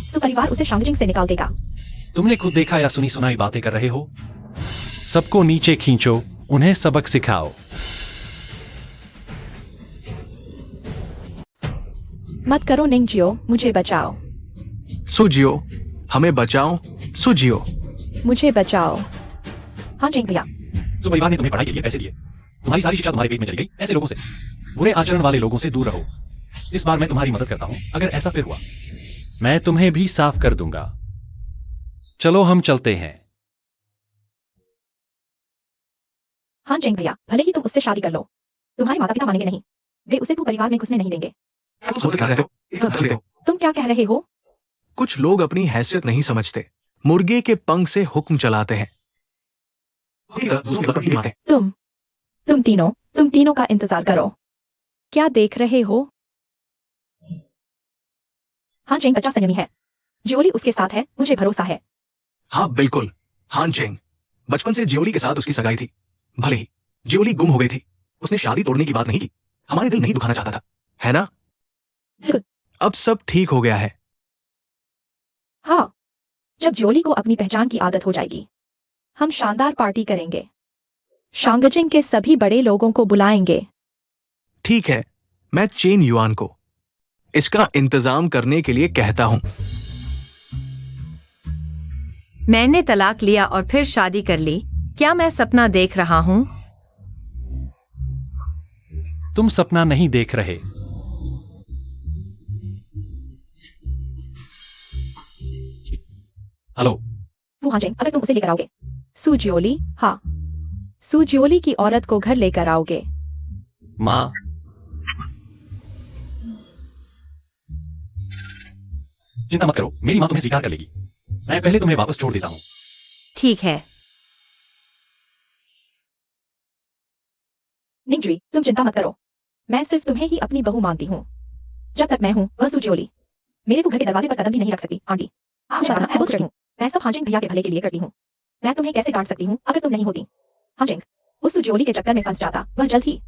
Speaker 3: सुपरिवार उसे शांगजिंग से निकाल देगा।
Speaker 4: तुमने खुद देखा या सुनी सुनाई बातें कर रहे हो? सबको नीचे खींचो, उन्हें सबक सिखाओ।
Speaker 3: मत करो निंगजियो, मुझे बचाओ।
Speaker 2: सुजियो, हमें बचाओ। सुजियो,
Speaker 3: मुझे बचाओ। हांजिंग भैया,
Speaker 4: सुपरिवार ने तुम्हें पढ़ाई के लिए पैसे दिए, तुम्हारी सारी शिक्षा तुम्हारे पेट में चली गई। ऐसे लोगों से, बुरे आचरण वाले लोगों से दूर रहो। इस बार मैं तुम्हारी मदद करता हूँ। अगर ऐसा फिर हुआ, मैं तुम्हें भी साफ कर दूंगा। चलो हम चलते हैं।
Speaker 3: हांजिंग भैया, भले ही तुम उससे शादी कर लो, तुम्हारे माता पिता मानेंगे नहीं। वे उसे परिवार में घुसने नहीं देंगे।
Speaker 2: क्या तुम समझ क्या रहते हो? इतना दर्द देते हो?
Speaker 3: तुम क्या कह रहे हो?
Speaker 2: कुछ लोग अपनी हैसियत नहीं समझते, मुर्गे के पंख से हुक्म चलाते हैं। दूसरों के ऊपर भी मारते हैं।
Speaker 3: तुम तीनों का इंतजार करो। क्या देख रहे हो? हांजिंग बच्चा संयमी है, जियोली उसके साथ है, मुझे भरोसा है।
Speaker 2: हाँ बिल्कुल, हान चेंग। बचपन से जियोली के साथ उसकी सगाई थी। भले ही जियोली गुम हो गई थी, उसने शादी तोड़ने की बात नहीं की। हमारे दिल नहीं दुखाना चाहता था, है ना?
Speaker 3: बिल्कुल।
Speaker 2: अब सब ठीक हो गया है।
Speaker 3: हाँ, जब जियोली को अपनी पहचान की आदत हो जाएगी, हम शानदार पार्टी करेंगे। शांगजिंग के सभी बड़े लोगों को बुलाएंगे।
Speaker 2: ठीक है, मैं चेन युआन को इसका इंतजाम करने के लिए कहता हूं।
Speaker 1: मैंने तलाक लिया और फिर शादी कर ली। क्या मैं सपना देख रहा हूँ?
Speaker 4: तुम सपना नहीं देख रहे। हेलो,
Speaker 3: वो हांजिंग, अगर तुम उसे लेकर आओगे। सुजियोली, हाँ, सुजियोली की औरत को घर लेकर आओगे।
Speaker 4: माँ। चिंता मत करो, मेरी माँ तुम्हें स्वीकार कर लेगी। मैं पहले तुम्हें वापस छोड़ देता हूँ।
Speaker 1: ठीक है।
Speaker 3: निंगजी, तुम चिंता मत करो, मैं सिर्फ तुम्हें ही अपनी बहू मानती हूँ। जब तक मैं हूँ वह सुजियोली मेरे को घर के दरवाजे पर कदम भी नहीं रख सकती। आंटी, आप बताना, मैं बहुत खुश हूँ। मैं सब हांजिंग भैया के भले के लिए करती हूँ। मैं तुम्हें कैसे डांट सकती हूँ अगर तुम नहीं होती? हांजिंग उस सुजियोली के चक्कर में फंस जाता, वह जल्द ही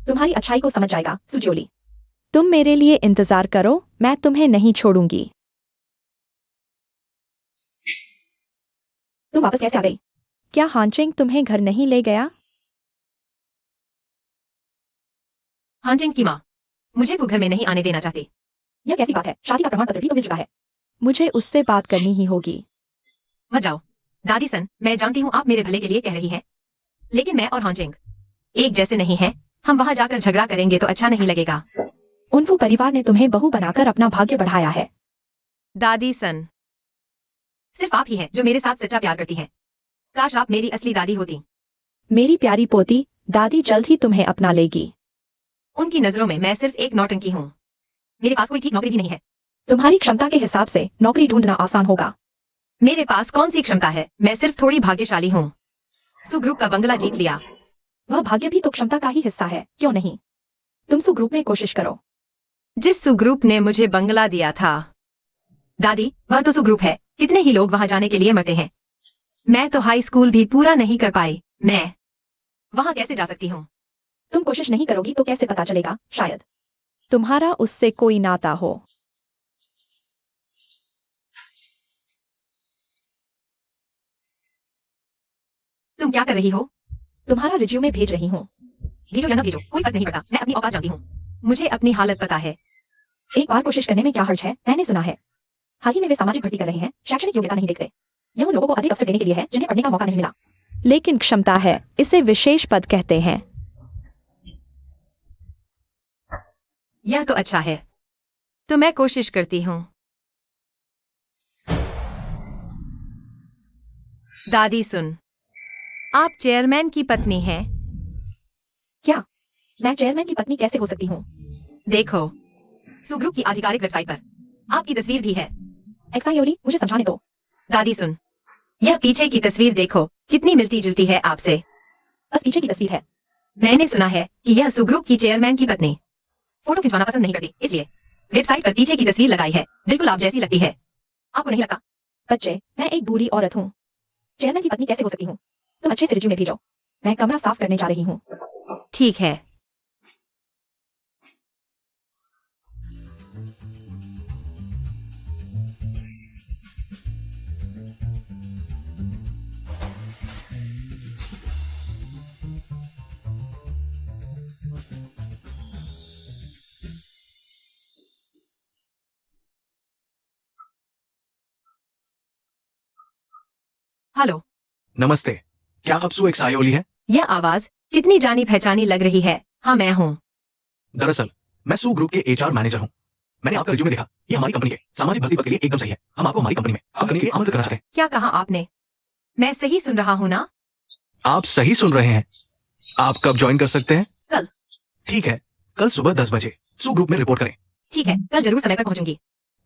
Speaker 3: तुम्हारी अच्छाई को समझ जाएगा। सुजियोली, तुम मेरे लिए इंतजार करो, मैं तुम्हें नहीं छोड़ूंगी। तुम वापस कैसे आ गई? क्या हांजिंग तुम्हें घर नहीं ले गया?
Speaker 1: हांजिंग की माँ मुझे वो घर में नहीं आने देना चाहती।
Speaker 3: यह कैसी बात है? शादी का प्रमाण पत्र भी तो मिल चुका है। मुझे उससे बात करनी ही होगी।
Speaker 1: मत जाओ दादी सन, मैं जानती हूँ आप मेरे भले के लिए कह रही हैं, लेकिन मैं और हांजिंग एक जैसे नहीं हैं। हम वहां जाकर झगड़ा करेंगे तो अच्छा नहीं लगेगा।
Speaker 3: कुनफू परिवार ने तुम्हें बहू बनाकर अपना भाग्य बढ़ाया है।
Speaker 1: दादी सन, सिर्फ आप ही हैं जो मेरे साथ सच्चा प्यार करती हैं। काश आप मेरी असली दादी होती।
Speaker 3: मेरी प्यारी पोती, दादी जल्द ही तुम्हें अपना लेगी।
Speaker 1: उनकी नजरों में मैं सिर्फ एक नौटंकी हूँ। मेरे पास कोई ठीक नौकरी भी नहीं है।
Speaker 3: तुम्हारी क्षमता के हिसाब से नौकरी ढूंढना आसान होगा।
Speaker 1: मेरे पास कौन सी क्षमता है? मैं सिर्फ थोड़ी भाग्यशाली हूँ। सु ग्रुप का बंगला जीत लिया।
Speaker 3: वह भाग्य भी तो क्षमता का ही हिस्सा है, क्यों नहीं? तुम सु ग्रुप में कोशिश करो।
Speaker 1: जिस सु ग्रुप ने मुझे बंगला दिया था। दादी, वह तो सु ग्रुप है। कितने ही लोग वहां जाने के लिए मरते हैं। मैं तो हाई स्कूल भी पूरा नहीं कर पाई। मैं वहां कैसे जा सकती हूँ?
Speaker 3: तुम कोशिश नहीं करोगी तो कैसे पता चलेगा? शायद तुम्हारा उससे कोई नाता हो।
Speaker 1: तुम क्या कर रही हो?
Speaker 3: तुम्हारा रिज्यूमे भेज रही हूँ।
Speaker 1: भेजो या न भेजो, कोई फर्क नहीं पड़ता। मैं अपनी औकात जानती हूँ। मुझे अपनी हालत पता है।
Speaker 3: एक बार कोशिश करने में क्या हर्ज है? मैंने सुना है हाल ही में वे सामाजिक भर्ती कर रहे हैं, शैक्षणिक योग्यता नहीं देखते। यह उन लोगों को अधिक अवसर देने के लिए है जिन्हें पढ़ने का मौका नहीं मिला। लेकिन क्षमता है, इसे विशेष पद कहते हैं।
Speaker 1: यह तो अच्छा है। तो मैं कोशिश करती हूँ। दादी सुन, आप चेयरमैन की पत्नी हैं।
Speaker 3: क्या मैं चेयरमैन की पत्नी कैसे हो सकती हूँ?
Speaker 1: देखो, सु ग्रुप की आधिकारिक वेबसाइट पर आपकी तस्वीर भी है।
Speaker 3: एक्सायोली, मुझे समझाने दो।
Speaker 1: दादी सुन, यह पीछे की तस्वीर देखो, कितनी मिलती जुलती है आपसे।
Speaker 3: बस पीछे की तस्वीर है।
Speaker 1: मैंने सुना है कि यह सु ग्रुप की चेयरमैन की पत्नी फोटो खिंचवाना पसंद नहीं करती, इसलिए वेबसाइट पर पीछे की तस्वीर लगाई है। बिल्कुल आप जैसी लगती है। आपको नहीं लगता?
Speaker 3: बच्चे, मैं एक बुरी औरत हूँ। चेयरमैन की पत्नी कैसे हो सकती हूँ? तुम अच्छे से रिज्यूमे भेजो। मैं कमरा साफ करने जा रही हूँ।
Speaker 1: ठीक है। हेलो,
Speaker 2: नमस्ते। क्या आप सु एक्सायोली है?
Speaker 1: यह आवाज कितनी जानी पहचानी लग रही है। हाँ, मैं हूँ।
Speaker 2: दरअसल मैं सु ग्रुप के एचआर मैनेजर हूँ। मैंने आपका रिज्यूमे देखा। ये हमारी कंपनी के सामाजिक भर्ती पद के लिए एकदम सही है। हम आपको हमारी कंपनी में काम करने के लिए आमंत्रित करना चाहते हैं।
Speaker 1: क्या कहा आपने? मैं सही सुन रहा हूँ ना?
Speaker 2: आप सही सुन रहे हैं। आप कब ज्वाइन कर सकते हैं?
Speaker 1: कल।
Speaker 2: ठीक है, कल सुबह 10 बजे सु ग्रुप में रिपोर्ट करें।
Speaker 1: ठीक है, कल जरूर समय पर पहुंचूंगी।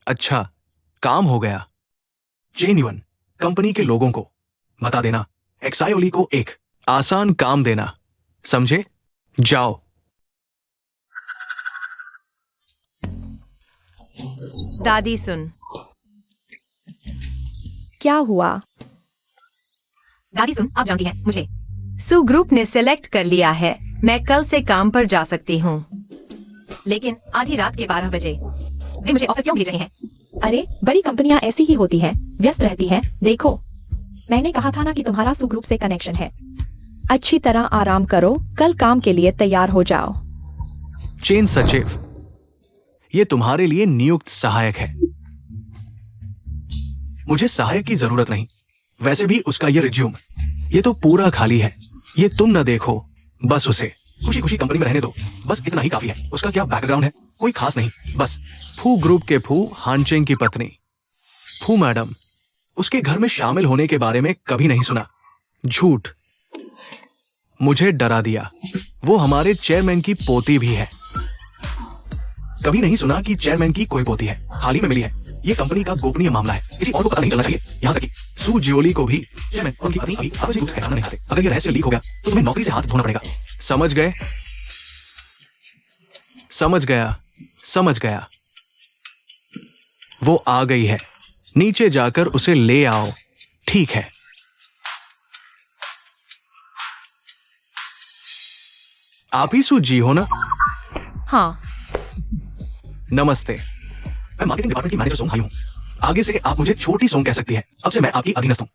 Speaker 2: अच्छा, काम हो गया। जेन्युइन कंपनी के लोगों को बता देना, एक्सायोली को एक आसान काम देना, समझे? जाओ।
Speaker 1: दादी सुन।
Speaker 3: क्या हुआ?
Speaker 1: दादी सुन, आप जानती हैं मुझे सु ग्रुप ने सेलेक्ट कर लिया है। मैं कल से काम पर जा सकती हूँ, लेकिन आधी रात के 12 बजे। वे मुझे ऑफर क्यों भेज रहे हैं?
Speaker 3: अरे, बड़ी कंपनियां ऐसी ही होती हैं, व्यस्त रहती हैं। देखो, मैंने कहा था ना कि तुम्हारा सु ग्रुप से कनेक्शन है। अच्छी तरह आराम करो, कल काम के लिए तैयार हो जाओ।
Speaker 2: चेन सचिव, ये तुम्हारे लिए नियुक्त सहायक है। मुझे सहायक की जरूरत नहीं। वैसे भी उसका ये रिज्यूम, ये तो पूरा खाली है। ये तुम न देखो, बस उसे खुशी खुशी कंपनी में रहने दो। बस इतना ही काफी है। उसका क्या बैकग्राउंड है? कोई खास नहीं। बस फू ग्रुप के फू हानचेंग की पत्नी। फू मैडम, उसके घर में शामिल होने के बारे में कभी नहीं सुना। झूठ। मुझे डरा दिया। वो हमारे चेयरमैन की पोती भी है। कभी नहीं सुना कि चेयरमैन की कोई पोती है। हाल ही में मिली है। ये कंपनी का गोपनीय मामला है। किसी और को पता नहीं चलना चाहिए। यहाँ तक कि सु जियोली को भी चेयरमैन और उनकी पत्नी अभी सार्वजनिक रूप से पहचानना नहीं चाहते। अगर ये रहस्य लीक हो गया तो तुम्हें नौकरी से हाथ धोना पड़ेगा। समझ गए? समझ गया, समझ गया। वो आ गई है। नीचे जाकर उसे ले आओ। ठीक है। आप ही सु जी हो ना?
Speaker 1: हाँ।
Speaker 2: नमस्ते, मैं मार्केटिंग डिपार्टमेंट की मैनेजर सोंग हाई हूं। आगे से आप मुझे छोटी सोंग कह सकती हैं। अब से मैं आपकी अधीनस्थ हूं।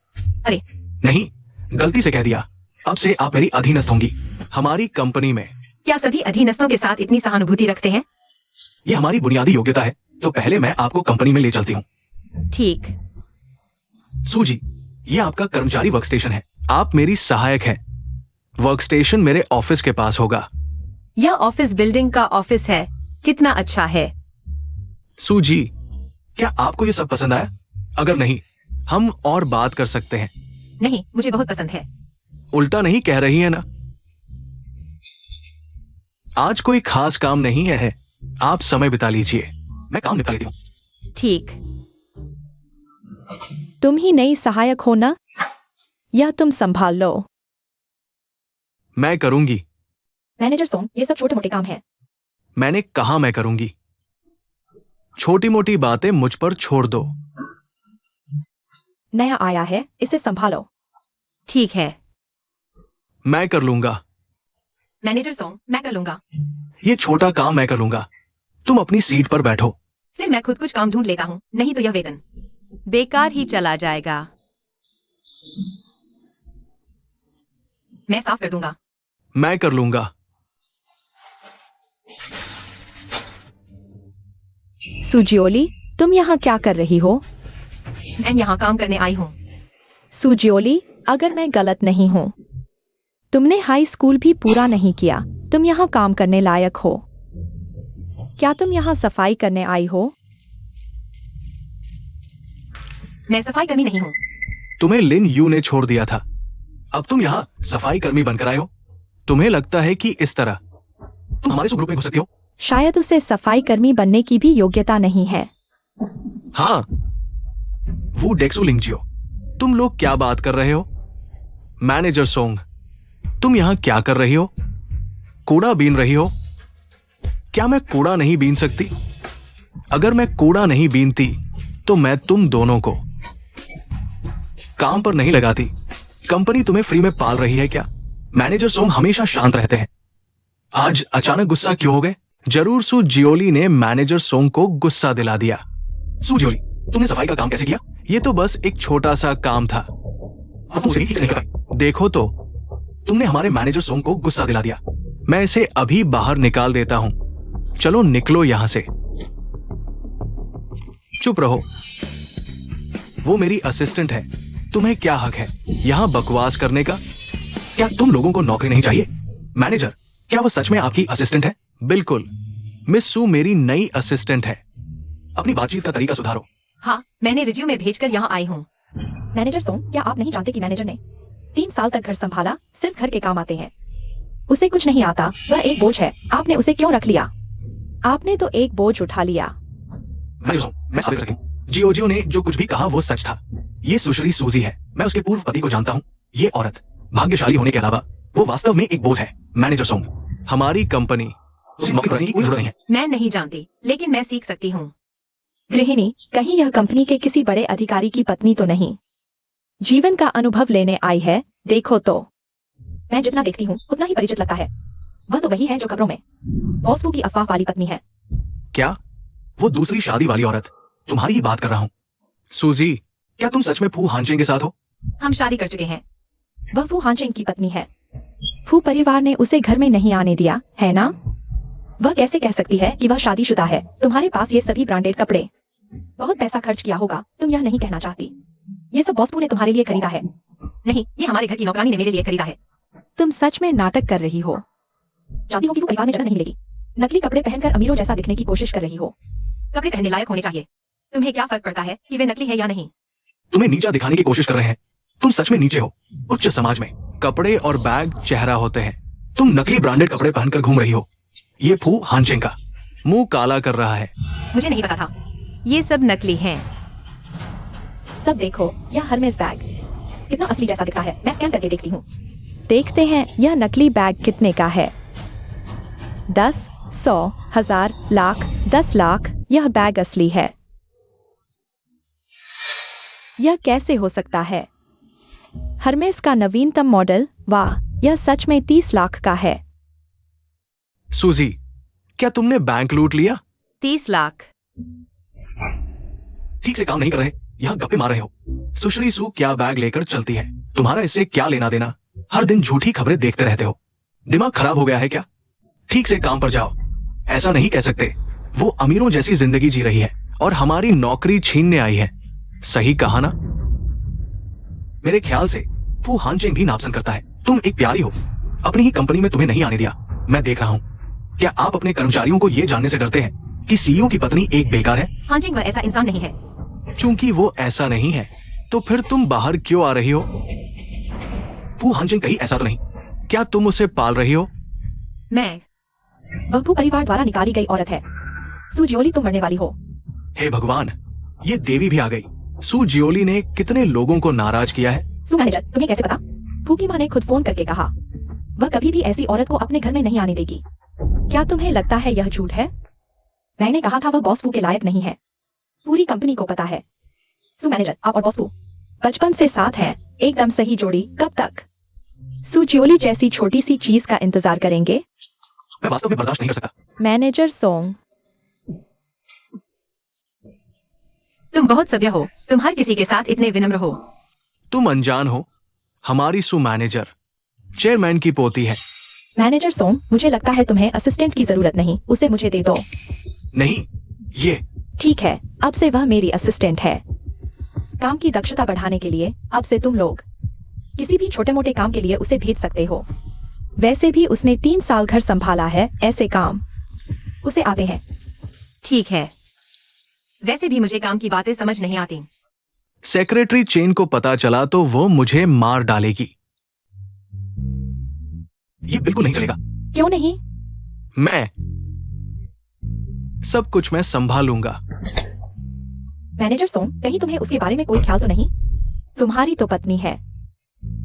Speaker 1: अरे
Speaker 2: नहीं, गलती से कह दिया। अब से आप मेरी अधीनस्थ होंगी। हमारी कंपनी में
Speaker 1: क्या सभी अधीनस्थों के साथ इतनी सहानुभूति रखते हैं?
Speaker 2: ये हमारी बुनियादी योग्यता है। तो पहले मैं आपको कंपनी में ले चलती हूँ।
Speaker 1: ठीक।
Speaker 2: सु जी, ये आपका कर्मचारी वर्कस्टेशन है। आप मेरी सहायक हैं। वर्कस्टेशन मेरे ऑफिस के पास होगा।
Speaker 1: यह ऑफिस बिल्डिंग का ऑफिस है। कितना अच्छा है।
Speaker 2: सूजी, क्या आपको ये सब पसंद आया? अगर नहीं, हम और बात कर सकते हैं।
Speaker 1: नहीं, मुझे बहुत पसंद है।
Speaker 2: उल्टा नहीं कह रही है ना? आज कोई खास काम नहीं है, आप समय बिता लीजिए, मैं काम निपटा लेती हूँ।
Speaker 1: ठीक।
Speaker 3: तुम ही नई सहायक हो ना, या तुम संभाल लो।
Speaker 2: मैं करूंगी।
Speaker 3: मैनेजर सोंग, ये सब छोटे मोटे काम हैं।
Speaker 2: मैंने कहा मैं करूंगी। छोटी मोटी बातें मुझ पर छोड़ दो।
Speaker 3: नया आया है, इसे संभालो।
Speaker 1: ठीक है।
Speaker 2: मैं कर लूंगा।
Speaker 1: मैनेजर सोंग, मैं कर लूंगा।
Speaker 2: ये छोटा काम मैं कर लूंगा। तुम अपनी सीट पर बैठो।
Speaker 1: फिर मैं खुद कुछ काम ढूंढ लेता हूँ, नहीं तो यह वेतन बेकार ही चला जाएगा। मैं साफ कर दूंगा।
Speaker 2: मैं कर लूंगा।
Speaker 3: सुजियोली, तुम यहाँ क्या कर रही हो?
Speaker 1: मैं यहाँ काम करने आई हूँ।
Speaker 3: सुजियोली, अगर मैं गलत नहीं हूँ, तुमने हाई स्कूल भी पूरा नहीं किया, तुम यहाँ काम करने लायक हो। क्या तुम यहाँ सफाई करने आई हो?
Speaker 1: मैं सफाई कर्मी नहीं हूँ।
Speaker 2: तुम्हें लिन यू ने छोड़ दिया था, अब तुम यहाँ सफाई कर्मी बनकर आए हो। तुम्हें लगता है कि इस तरह तुम हमारे ग्रुप में घुस सकती हो?
Speaker 3: शायद उसे सफाई कर्मी बनने की भी योग्यता नहीं है।
Speaker 2: हाँ, वो डेक्सू लिंगजियो। तुम लोग क्या बात कर रहे हो? मैनेजर सोंग, तुम यहाँ क्या कर रही हो? कूड़ा बीन रही हो? क्या मैं कूड़ा नहीं बीन सकती? अगर मैं कूड़ा नहीं बीनती तो मैं तुम दोनों को काम पर नहीं लगाती। कंपनी तुम्हें फ्री में पाल रही है क्या? मैनेजर सोंग हमेशा शांत रहते हैं, आज अचानक गुस्सा क्यों हो गए? जरूर सु जियोली ने मैनेजर सोंग को गुस्सा दिला दिया। सु जियोली, तुमने सफाई का काम कैसे किया? ये तो बस एक छोटा सा काम था, अब तुम उसे ठीक से नहीं कर पाई। देखो तो, तुमने हमारे मैनेजर सोंग को गुस्सा दिला दिया। मैं इसे अभी बाहर निकाल देता हूं। चलो निकलो यहां से। चुप रहो, वो मेरी असिस्टेंट है, तुम्हें क्या हक है यहां बकवास करने का? क्या तुम लोगों को नौकरी नहीं चाहिए? मैनेजर, क्या वो सच में आपकी असिस्टेंट है? बिल्कुल, मिस सू मेरी नई असिस्टेंट है। अपनी बातचीत का तरीका सुधारो।
Speaker 1: हाँ, मैंने रिज्यूमे भेजकर यहाँ आई हूँ।
Speaker 3: मैनेजर सोंग, क्या आप नहीं जानते कि मैनेजर ने 3 साल तक घर संभाला, सिर्फ घर के काम आते हैं। उसे कुछ नहीं आता, वह एक बोझ है। आपने उसे क्यों रख लिया? आपने तो एक बोझ उठा लिया।
Speaker 2: मैं साबित कर सकती हूँ, जियो ने जो कुछ भी कहा वो सच था। ये सुश्री सूजी है, मैं उसके पूर्व पति को जानता हूँ। ये औरत भाग्यशाली होने के अलावा वो वास्तव में एक बोझ है। मैनेजर सोंग, हमारी कंपनी उसे नौकरी करने की कोई जरूरत नहीं है।
Speaker 1: मैं नहीं जानती, लेकिन मैं सीख सकती हूँ।
Speaker 3: गृहिणी, कहीं यह कंपनी के किसी बड़े अधिकारी की पत्नी तो नहीं? जीवन का अनुभव लेने आई है, देखो तो। मैं जितना देखती हूँ उतना ही परिचित लगता है। वह तो वही है जो खबरों में बॉसवू की अफवाह वाली पत्नी है।
Speaker 2: क्या? वो दूसरी शादी वाली औरत? तुम्हारी ही बात कर रहा हूँ। सूजी, क्या तुम सच में फू हानचेंग के साथ हो?
Speaker 1: हम शादी कर चुके हैं।
Speaker 3: वह फू हानचेंग की पत्नी है। फू परिवार ने उसे घर में नहीं आने दिया, है ना? वह कैसे कह सकती है कि वह शादीशुदा है? तुम्हारे पास ये सभी ब्रांडेड कपड़े, बहुत पैसा खर्च किया होगा, तुम यह नहीं कहना चाहती। ये सब बॉसवू ने तुम्हारे लिए खरीदा है।
Speaker 1: नहीं, ये हमारे घर की नौकरानी ने मेरे लिए खरीदा है।
Speaker 3: तुम सच में नाटक कर रही हो। जानती हो कि वो परिवार में जगह नहीं मिलेगी। नकली कपड़े पहनकर अमीरों जैसा दिखने की कोशिश कर रही हो।
Speaker 1: कपड़े पहनने लायक होने चाहिए। तुम्हें क्या फर्क पड़ता है कि वे नकली है या नहीं?
Speaker 2: तुम्हें नीचा दिखाने की कोशिश कर रहे हैं। तुम सच में नीचे हो। उच्च समाज में कपड़े और बैग चेहरा होते हैं। तुम नकली ब्रांडेड कपड़े पहनकर घूम रही हो। ये फू हानचेंग का मुंह काला कर रहा है।
Speaker 1: मुझे नहीं पता था। ये सब नकली हैं।
Speaker 3: सब देखो, यह हर्मेस बैग कितना असली जैसा दिखता है। मैं स्कैन करके देखती हूँ। देखते हैं यह नकली बैग कितने का है। 10, 100, 1000, लाख, 10 लाख। यह बैग असली है। यह कैसे हो सकता है? हर्मेस का नवीनतम मॉडल, वाह, यह सच में 30 लाख का है।
Speaker 2: सूजी, क्या तुमने बैंक लूट लिया?
Speaker 1: 30 लाख।
Speaker 2: ठीक से काम नहीं कर रहे, यहाँ गप्पे मार रहे हो। सुश्री सू क्या बैग लेकर चलती है? तुम्हारा इससे क्या लेना देना? हर दिन झूठी खबरें देखते रहते हो। दिमाग खराब हो गया है क्या? ठीक से काम पर जाओ। ऐसा नहीं कह सकते। वो अमीरों जैसी जिंदगी जी रही है और हमारी नौकरी छीनने आई है। सही कहा ना? मेरे ख्याल से फू हानचेंग भी नापसंद करता है। तुम एक प्यारी हो, अपनी ही कंपनी में तुम्हें नहीं आने दिया। मैं देख रहा हूं। क्या आप अपने कर्मचारियों को ये जानने से डरते हैं कि सीईओ की पत्नी एक बेकार है?
Speaker 1: हाँ जी, वह ऐसा इंसान नहीं है।
Speaker 2: चूंकि वो ऐसा नहीं है तो फिर तुम बाहर क्यों आ रही हो? फू हांजिंग कहीं ऐसा तो नहीं? क्या तुम उसे पाल रही हो?
Speaker 1: मैं
Speaker 3: वह भू परिवार द्वारा निकाली गई औरत है। सू जियोली, तुम मरने वाली हो।
Speaker 2: हे भगवान, ये देवी भी आ गई। सू जियोली ने कितने लोगों को नाराज किया है?
Speaker 3: सू मैनेजर, तुम्हें कैसे पता? फू की माँ ने खुद फोन करके कहा वह कभी भी ऐसी औरत को अपने घर में नहीं आने देगी। क्या तुम्हें लगता है यह झूठ है? मैंने कहा था वह बॉस फू के लायक नहीं है। पूरी कंपनी को पता है। सू मैनेजर, आप और बॉस फू बचपन से साथ हैं, एकदम सही जोड़ी। कब तक सू जियोली जैसी छोटी सी चीज का इंतजार करेंगे?
Speaker 2: मैं वास्तव में बर्दाश्त नहीं कर सकता।
Speaker 3: मैनेजर सोंग,
Speaker 1: तुम बहुत सभ्य हो। तुम हर किसी के साथ इतने विनम्र हो।
Speaker 2: तुम अनजान हो। हमारी सू मैनेजर चेयरमैन की पोती है।
Speaker 3: मैनेजर सोंग, मुझे लगता है तुम्हें असिस्टेंट की जरूरत नहीं, उसे मुझे दे दो।
Speaker 2: नहीं, ये
Speaker 3: ठीक है, अब से वह मेरी असिस्टेंट है। काम की दक्षता बढ़ाने के लिए अब से तुम लोग किसी भी छोटे मोटे काम के लिए उसे भेज सकते हो। वैसे भी उसने 3 साल घर संभाला है, ऐसे काम उसे आते हैं।
Speaker 1: ठीक है, वैसे भी मुझे काम की बातें समझ नहीं आती।
Speaker 2: सेक्रेटरी चेन को पता चला तो वो मुझे मार डालेगी। ये बिल्कुल नहीं चलेगा।
Speaker 3: क्यों नहीं?
Speaker 2: मैं सब कुछ मैं संभालूंगा।
Speaker 3: मैनेजर सोंग, कहीं तुम्हें उसके बारे में कोई ख्याल तो नहीं? तुम्हारी तो पत्नी है।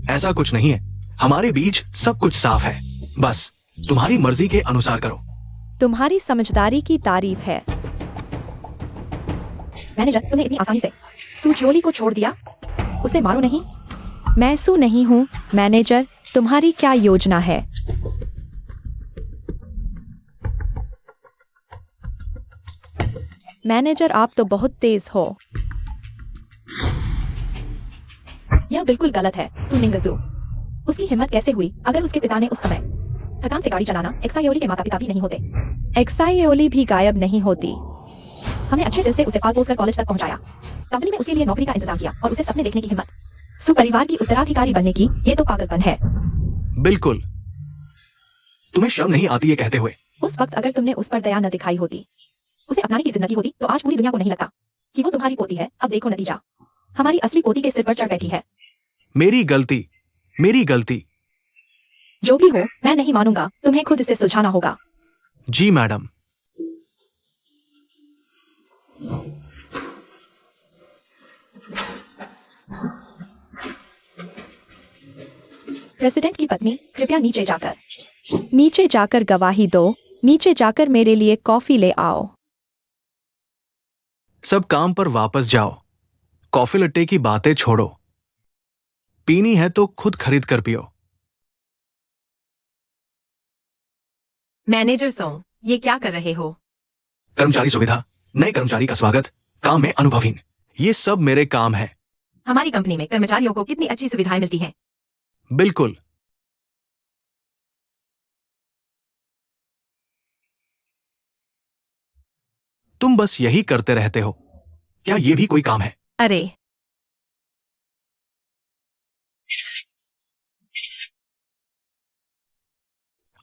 Speaker 2: ऐसा कुछ नहीं है, हमारे बीच सब कुछ साफ है। बस तुम्हारी मर्जी के अनुसार करो।
Speaker 3: तुम्हारी समझदारी की तारीफ है। मैनेजर, तुमने इतनी आसानी से सू जियोली को छोड़ दिया। उसे मारो नहीं। मैं सू नहीं हूँ। मैनेजर, तुम्हारी क्या योजना है? मैनेजर, आप तो बहुत तेज हो। यह बिल्कुल गलत है। सुनिंगजू, उसकी हिम्मत कैसे हुई? अगर उसके पिता ने उस समय थकान से गाड़ी चलाना, एक्सायोली के माता पिता भी नहीं होते। एक्सायोली भी गायब नहीं होती। हमने अच्छे दिल से उसे पाल पोस कर कॉलेज तक पहुंचाया। कंपनी में उसके लिए नौकरी का इंतजाम किया और उसे सपने देखने की हिम्मत। सु परिवार की उत्तराधिकारी बनने की, ये तो पागलपन है।
Speaker 2: बिल्कुल। तुम्हें शर्म नहीं आती ये कहते हुए?
Speaker 3: उस वक्त अगर तुमने उस पर दया न दिखाई होती, उसे अपनाने की जिंदगी होती, तो आज पूरी दुनिया को नहीं लगता कि वो तुम्हारी पोती है। अब देखो नतीजा, हमारी असली पोती के सिर पर चढ़ बैठी है।
Speaker 2: मेरी गलती, मेरी गलती।
Speaker 3: जो भी हो, मैं नहीं मानूंगा। तुम्हें खुद इसे सुलझाना होगा।
Speaker 2: जी मैडम।
Speaker 3: प्रेसिडेंट की पत्नी, कृपया नीचे जाकर गवाही दो। नीचे जाकर मेरे लिए कॉफी ले आओ।
Speaker 2: सब काम पर वापस जाओ। कॉफी लट्टे की बातें छोड़ो। पीनी है तो खुद खरीद कर पियो।
Speaker 1: मैनेजर सोंग, ये क्या कर रहे हो?
Speaker 2: कर्मचारी सुविधा, नए कर्मचारी का स्वागत, काम में अनुभवहीन, ये सब मेरे काम है।
Speaker 1: हमारी कंपनी में कर्मचारियों को कितनी अच्छी सुविधाएं मिलती हैं।
Speaker 2: बिल्कुल। तुम बस यही करते रहते हो। क्या ये भी कोई काम है?
Speaker 1: अरे,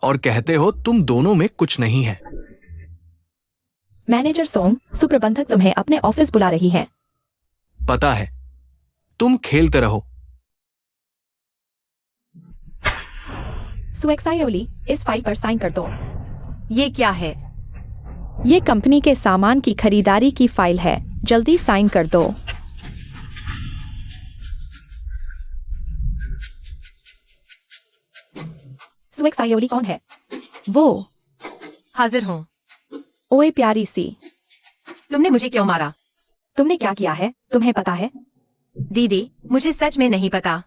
Speaker 2: और कहते हो तुम दोनों में कुछ नहीं है।
Speaker 3: मैनेजर सोंग, सुप्रबंधक तुम्हें अपने ऑफिस बुला रही है।
Speaker 2: पता है, तुम खेलते रहो।
Speaker 3: सुएक्सायोली, इस फाइल पर साइन कर दो।
Speaker 1: ये क्या है?
Speaker 3: ये कंपनी के सामान की खरीदारी की फाइल है। जल्दी साइन कर दो। सुएक्सायोली कौन है? वो।
Speaker 1: हाजिर हूँ।
Speaker 3: ओए प्यारी सी,
Speaker 1: तुमने मुझे क्यों मारा?
Speaker 3: तुमने क्या किया है, तुम्हें पता है?
Speaker 1: दीदी, मुझे सच में नहीं पता।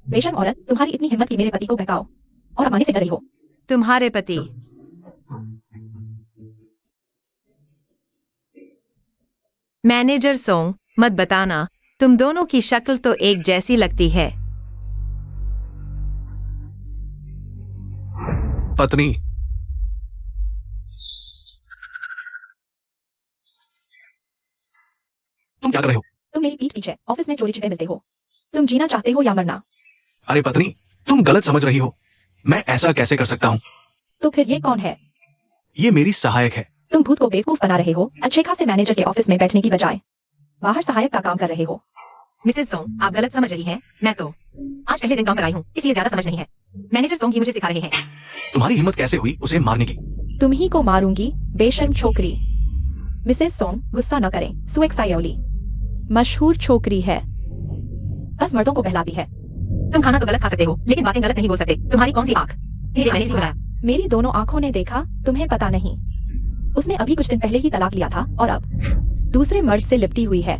Speaker 3: बेशर्म औरत, तुम्हारी इतनी हिम्मत कि मेरे पति को बहकाओ और अब आने से डर रही हो।
Speaker 1: तुम्हारे पति। मैनेजर सोंग, मत बताना। तुम दोनों की शक्ल तो एक जैसी लगती है।
Speaker 2: पत्नी। तुम क्या कर रहे हो?
Speaker 3: तुम मेरी पीठ पीछे ऑफिस में चोरी छिपे मिलते हो। तुम जीना चाहते हो या मरना?
Speaker 2: अरे पत्नी, तुम गलत समझ रही हो। मैं ऐसा कैसे कर सकता हूं?
Speaker 3: तो फिर ये कौन है?
Speaker 2: ये मेरी सहायक है।
Speaker 3: तुम भूत को बेवकूफ बना रहे हो अच्छे खासे मैनेजर के ऑफिस में बैठने की बजाय बाहर सहायक का काम कर रहे हो।
Speaker 1: मिसेस सोंग, आप गलत समझ रही हैं। मैं तो आज पहले दिन काम पर आई हूँ, इसलिए ज्यादा समझ नहीं है। मैनेजर सोंग ही मुझे सिखा रहे हैं।
Speaker 2: तुम्हारी हिम्मत कैसे हुई उसे मारने की?
Speaker 3: तुम ही को मारूंगी, बेशर्म छोकरी। मिसेस सोंग, गुस्सा न करें। सुएक सायोली मशहूर छोकरी है, बस मर्दों को बहलाती है।
Speaker 1: तुम खाना तो गलत खा सकते हो, लेकिन बातें गलत नहीं बोल सकते। तुम्हारी कौन सी आंख? मैंने इसी बुलाया।
Speaker 3: मेरी दोनों आंखों ने देखा, तुम्हें पता नहीं। उसने अभी कुछ दिन पहले ही तलाक लिया था और अब दूसरे मर्द से लिपटी हुई है।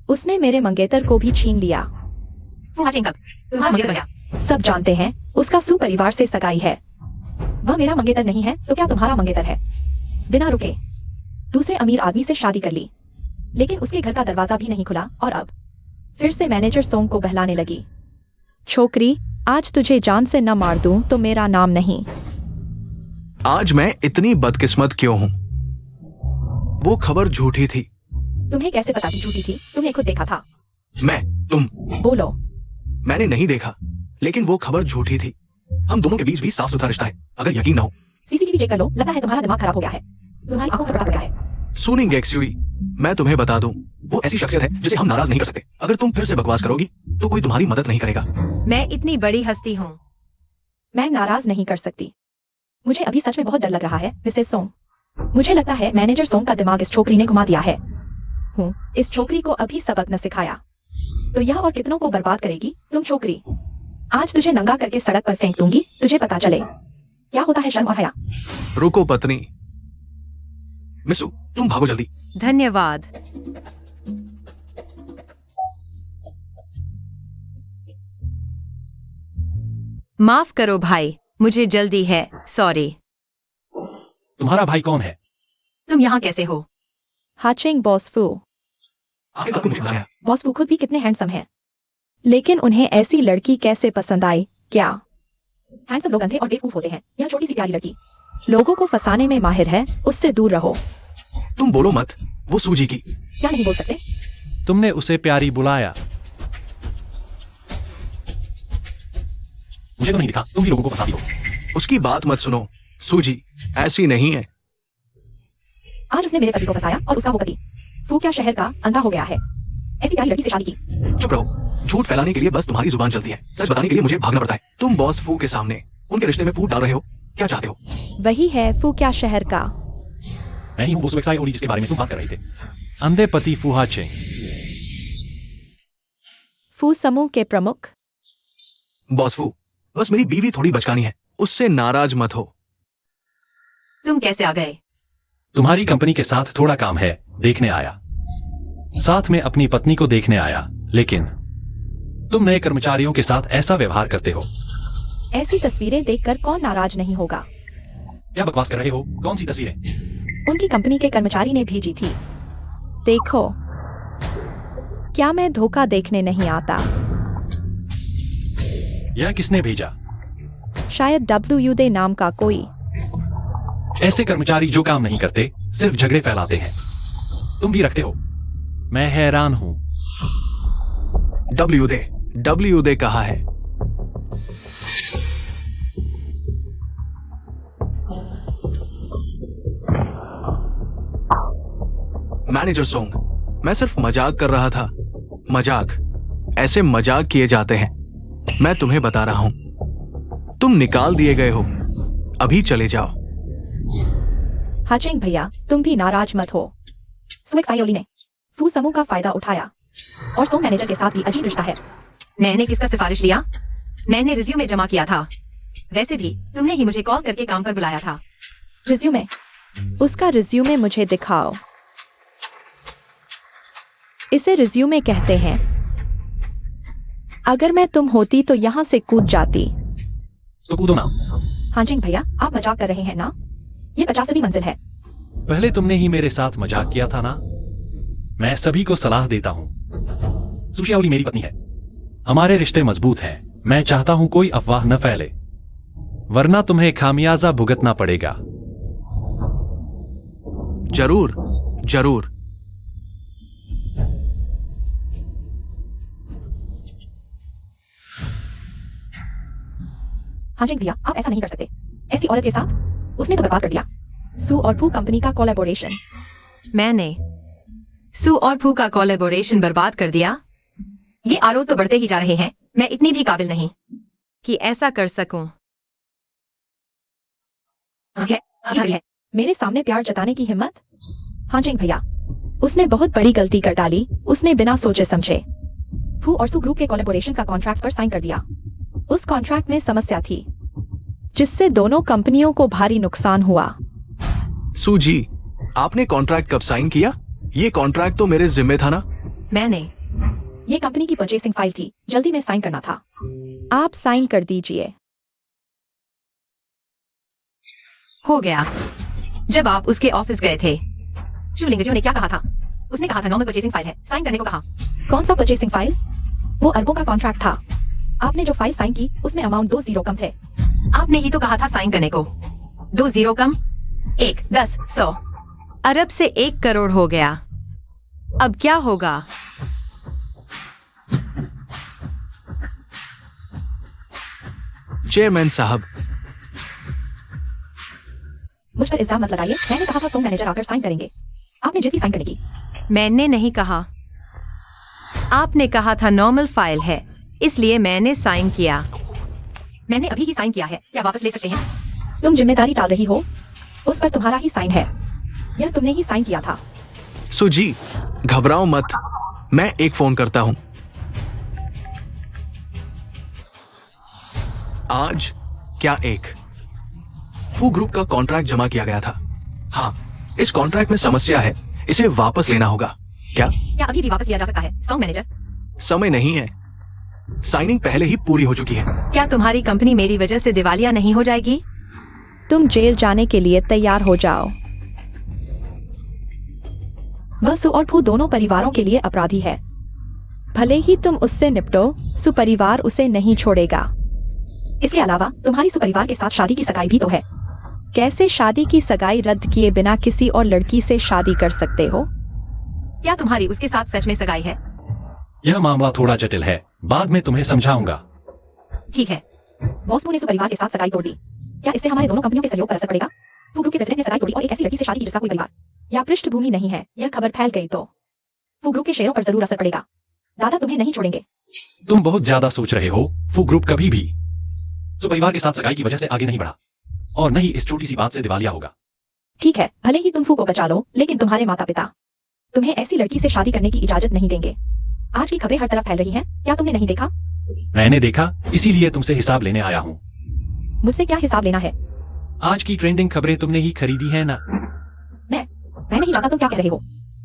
Speaker 3: उसने मेरे मंगेतर को भी छीन लिया।
Speaker 1: फूहा चेंग कब तुम्हारा मंगेतर बन गया?
Speaker 3: सब जानते हैं उसका सुपरिवार से सगाई है। वह मेरा मंगेतर नहीं है तो क्या तुम्हारा मंगेतर है? बिना रुके दूसरे अमीर आदमी से शादी कर ली, लेकिन उसके घर का दरवाजा भी नहीं खुला और अब फिर से मैनेजर सोंग को बहलाने लगी। छोकरी, आज तुझे जान से न मार दूं तो मेरा नाम नहीं।
Speaker 2: आज मैं इतनी बदकिस्मत क्यों हूं? वो खबर झूठी थी।
Speaker 3: तुम्हें कैसे पता कि झूठी थी? तुमने खुद देखा था।
Speaker 2: तुम
Speaker 3: बोलो।
Speaker 2: मैंने नहीं देखा, लेकिन वो खबर झूठी थी। हम दोनों के बीच भी साफ सुथरा रिश्ता है। अगर यकीन ना हो,
Speaker 3: सीसीटीवी चेक कर लो। लगता है तुम्हारा दिमाग खराब हो गया है। तुम्हारी आंखों पर पर्दा पड़ गया है।
Speaker 2: सुनिंग एक्सुई, मैं तुम्हें बता दूं, वो ऐसी शख्सियत है जिसे हम नाराज नहीं कर सकते। अगर तुम फिर से बकवास करोगी तो कोई तुम्हारी मदद नहीं करेगा।
Speaker 1: मैं इतनी बड़ी हस्ती हूँ।
Speaker 3: मैं नाराज नहीं कर सकती। मुझे अभी सच में बहुत डर लग रहा है मिसेस सोंग। मुझे लगता है मैनेजर सोंग का दिमाग इस छोकरी ने घुमा दिया है। इस छोकरी को अभी सबक न सिखाया तो यह और कितनों को बर्बाद करेगी। तुम छोकरी, आज तुझे नंगा करके सड़क पर फेंक दूंगी, तुझे पता चले क्या होता है शर्म और हया।
Speaker 2: रुको पत्नी। मिसू, तुम भागो जल्दी।
Speaker 1: धन्यवाद। माफ करो भाई, मुझे जल्दी है, सॉरी।
Speaker 4: तुम्हारा भाई कौन है?
Speaker 1: तुम यहाँ कैसे हो?
Speaker 3: हाचिंग बॉस फू।
Speaker 2: आखिर तुमने मुझे बताया।
Speaker 3: बॉस फू खुद भी कितने हैंडसम हैं, लेकिन उन्हें ऐसी लड़की कैसे पसंद आई? क्या हैंडसम लोग अंधे और बेवकूफ होते हैं? यह छोटी सी प्यारी लड़की लोगों को फंसाने में माहिर है, उससे दूर रहो।
Speaker 2: तुम बोलो मत, वो सूजी की।
Speaker 3: क्या नहीं बोल सकते?
Speaker 4: तुमने उसे प्यारी बुलाया। मुझे तो नहीं दिखा तुम भी लोगों को फंसाती हो।
Speaker 2: उसकी बात मत सुनो, सूजी ऐसी नहीं है।
Speaker 3: आज उसने मेरे पति को फंसाया और उसका वो पति फू क्या शहर का अंधा हो गया है। ऐसी प्यारी लड़की से शादी की।
Speaker 2: चुप रहो। झूठ फैलाने के लिए बस तुम्हारी जुबान चलती है, सच बताने के लिए मुझे भागना पड़ता है। तुम बॉस फू के सामने उनके रिश्ते में फूट डाल रहे हो। क्या चाहते हो?
Speaker 3: वही है फू क्या शहर का।
Speaker 4: मैं ही हूँ वो सुएक्साई ओली जिसके बारे में तुम बात कर रहे थे। अंधे पति फूहा चेंग।
Speaker 3: फू समूह के प्रमुख।
Speaker 2: बॉस फू, बस मेरी बीवी थोड़ी बचकानी है, उससे नाराज मत हो।
Speaker 1: तुम कैसे आ गए?
Speaker 4: तुम्हारी कंपनी के साथ थोड़ा काम है, देखने आया। साथ में अपनी पत्नी को देखने आया, लेकिन तुम नए कर्मचारियों के साथ ऐसा व्यवहार करते हो।
Speaker 3: ऐसी तस्वीरें देखकर कौन नाराज नहीं होगा?
Speaker 4: क्या बकवास कर रहे हो? कौन सी तस्वीरें?
Speaker 3: उनकी कंपनी के कर्मचारी ने भेजी थी। देखो, क्या मैं धोखा देखने नहीं आता?
Speaker 4: यह किसने भेजा?
Speaker 3: शायद WD नाम का कोई।
Speaker 4: ऐसे कर्मचारी जो काम नहीं करते, सिर्फ झगड़े फैलाते हैं। तुम भी रखते हो। मैं हैरान हूं।
Speaker 2: WD कहा है। मैनेजर सोंग, मैं सिर्फ मजाक कर रहा था। मजाक, ऐसे मजाक किए जाते हैं। मैं तुम्हें बता रहा हूं, तुम निकाल दिए गए हो। अभी चले जाओ।
Speaker 3: हाचिंग भैया, तुम भी नाराज मत हो। सुएक सायोली ने फू समूह का फायदा उठाया और सोंग मैनेजर के साथ भी अजीब रिश्ता है।
Speaker 1: मैंने किसका सिफारिश लिया? मैंने रिज्यूमे जमा किया था। वैसे भी तुमने ही मुझे कॉल करके काम पर बुलाया था।
Speaker 3: रिज्यूमे? उसका रिज्यूमे मुझे दिखाओ। इसे रिज्यूमे कहते हैं। अगर मैं तुम होती तो यहाँ से कूद जाती।
Speaker 4: तो कूदो ना।
Speaker 3: हाचिंग भैया, आप मजाक कर रहे हैं ना? ये 50वीं मंजिल है।
Speaker 4: पहले तुमने ही मेरे साथ मजाक किया था ना? मैं सभी को सलाह देता हूं। सुशिया ओली मेरी पत्नी है। हमारे रिश्ते मजबूत हैं। मैं चाहता हूं कोई अफवाह न फैले, वरना तुम्हें खामियाजा भुगतना पड़ेगा।
Speaker 2: जरूर जरूर।
Speaker 3: हाचिंग भैया, आप ऐसा नहीं कर सकते। ऐसी औरत के साथ उसने तो बर्बाद कर दिया। सू और फू कंपनी का कोलैबोरेशन।
Speaker 1: मैंने सू और फू का कोलैबोरेशन बर्बाद कर दिया। ये आरोप तो बढ़ते ही जा रहे हैं। मैं इतनी भी काबिल नहीं कि ऐसा कर सकूं।
Speaker 3: है मेरे सामने प्यार जताने की हिम्मत। हाँ जिंग भैया, उसने बहुत बड़ी गलती कर डाली। उसने बिना सोचे समझे फू और सू ग्रुप के कोलैबोरेशन का कॉन्ट्रैक्ट पर साइन कर दिया। उस कॉन्ट्रैक्ट में समस्या थी जिससे दोनों कंपनियों को भारी नुकसान हुआ।
Speaker 2: सू जी, आपने कॉन्ट्रैक्ट कब साइन किया? ये कॉन्ट्रैक्ट तो मेरे जिम्मे था ना।
Speaker 1: मैंने
Speaker 3: ये कंपनी की परचेसिंग फाइल थी, जल्दी में साइन करना था। आप साइन कर दीजिए।
Speaker 1: हो गया। जब आप उसके ऑफिस गए थे, शिवलिंग ने क्या कहा था? उसने कहा था नॉर्मल परचेसिंग फाइल है, साइन करने को कहा।
Speaker 3: कौन सा परचेसिंग फाइल? वो अरबों का कॉन्ट्रैक्ट था। आपने जो फाइल साइन की उसमें अमाउंट 2 जीरो कम थे।
Speaker 1: आपने ही तो कहा था साइन करने को। 2 जीरो कम, 1, 10, 100। अरब से 1 करोड़ हो गया। अब क्या होगा?
Speaker 2: चेयरमैन साहब,
Speaker 3: मुझ पर इल्जाम मत लगाइए। मैंने कहा था सोम मैनेजर आकर साइन करेंगे। आपने जिद की साइन करने की।
Speaker 1: मैंने नहीं कहा। आपने कहा था नॉर्मल फाइल है, इसलिए मैंने साइन किया। मैंने अभी ही साइन किया है। क्या वापस ले सकते हैं?
Speaker 3: तुम जिम्मेदारी टाल रही हो। उस पर तुम्हारा ही साइन है। यह तुमने ही साइन किया था।
Speaker 2: सू जी, घबराओ मत। मैं एक फोन करता हूं। आज क्या एक फू ग्रुप का कॉन्ट्रैक्ट जमा किया गया था। हाँ, इस कॉन्ट्रैक्ट में समस्या है। इसे वापस लेना होगा। क्या
Speaker 1: अभी भी वापस लिया जा सकता है, सॉन्ग मैनेजर?
Speaker 2: समय नहीं है। साइनिंग पहले ही पूरी हो चुकी है।
Speaker 1: क्या तुम्हारी कंपनी मेरी वजह से दिवालिया नहीं हो जाएगी?
Speaker 3: तुम जेल जाने के लिए तैयार हो जाओ। वह सू और फू दोनों परिवारों के लिए अपराधी है। भले ही तुम उससे निपटो, सू परिवार उसे नहीं छोड़ेगा। इसके अलावा तुम्हारी सू परिवार के साथ शादी की सगाई भी तो है। कैसे शादी की सगाई रद्द किए बिना किसी और लड़की से शादी कर सकते हो?
Speaker 1: क्या तुम्हारी उसके साथ सच में सगाई है?
Speaker 4: यह मामला थोड़ा जटिल है, बाद में तुम्हें समझाऊंगा।
Speaker 1: ठीक है।
Speaker 3: बॉस ने सू परिवार के साथ सगाई तोड़ दी। क्या इससे हमारे दोनों कंपनियों के सहयोग पर असर पड़ेगा? फू ग्रुप के प्रेसिडेंट ने सगाई तोड़ी और एक ऐसी लड़की से शादी की जिसका कोई परिवार या पृष्ठभूमि नहीं है। यह खबर फैल गई तो फू ग्रुप के शेयरों पर जरूर असर पड़ेगा। दादा तुम्हें नहीं छोड़ेंगे।
Speaker 4: तुम बहुत ज्यादा सोच रहे हो। फू ग्रुप कभी भी सू परिवार के साथ सगाई की वजह से आगे नहीं बढ़ा और न ही इस छोटी सी बात से दिवालिया होगा।
Speaker 3: ठीक है, भले ही तुम फू को बचा लो, लेकिन तुम्हारे माता पिता तुम्हें ऐसी लड़की से शादी करने की इजाजत नहीं देंगे। आज की खबरें हर तरफ फैल रही हैं। क्या तुमने नहीं देखा?
Speaker 4: मैंने देखा, इसीलिए तुमसे हिसाब लेने आया हूँ।
Speaker 3: मुझसे क्या हिसाब लेना है?
Speaker 4: आज की ट्रेंडिंग खबरें तुमने ही खरीदी है ना।
Speaker 3: मैं नहीं जानता तुम क्या कह रहे हो।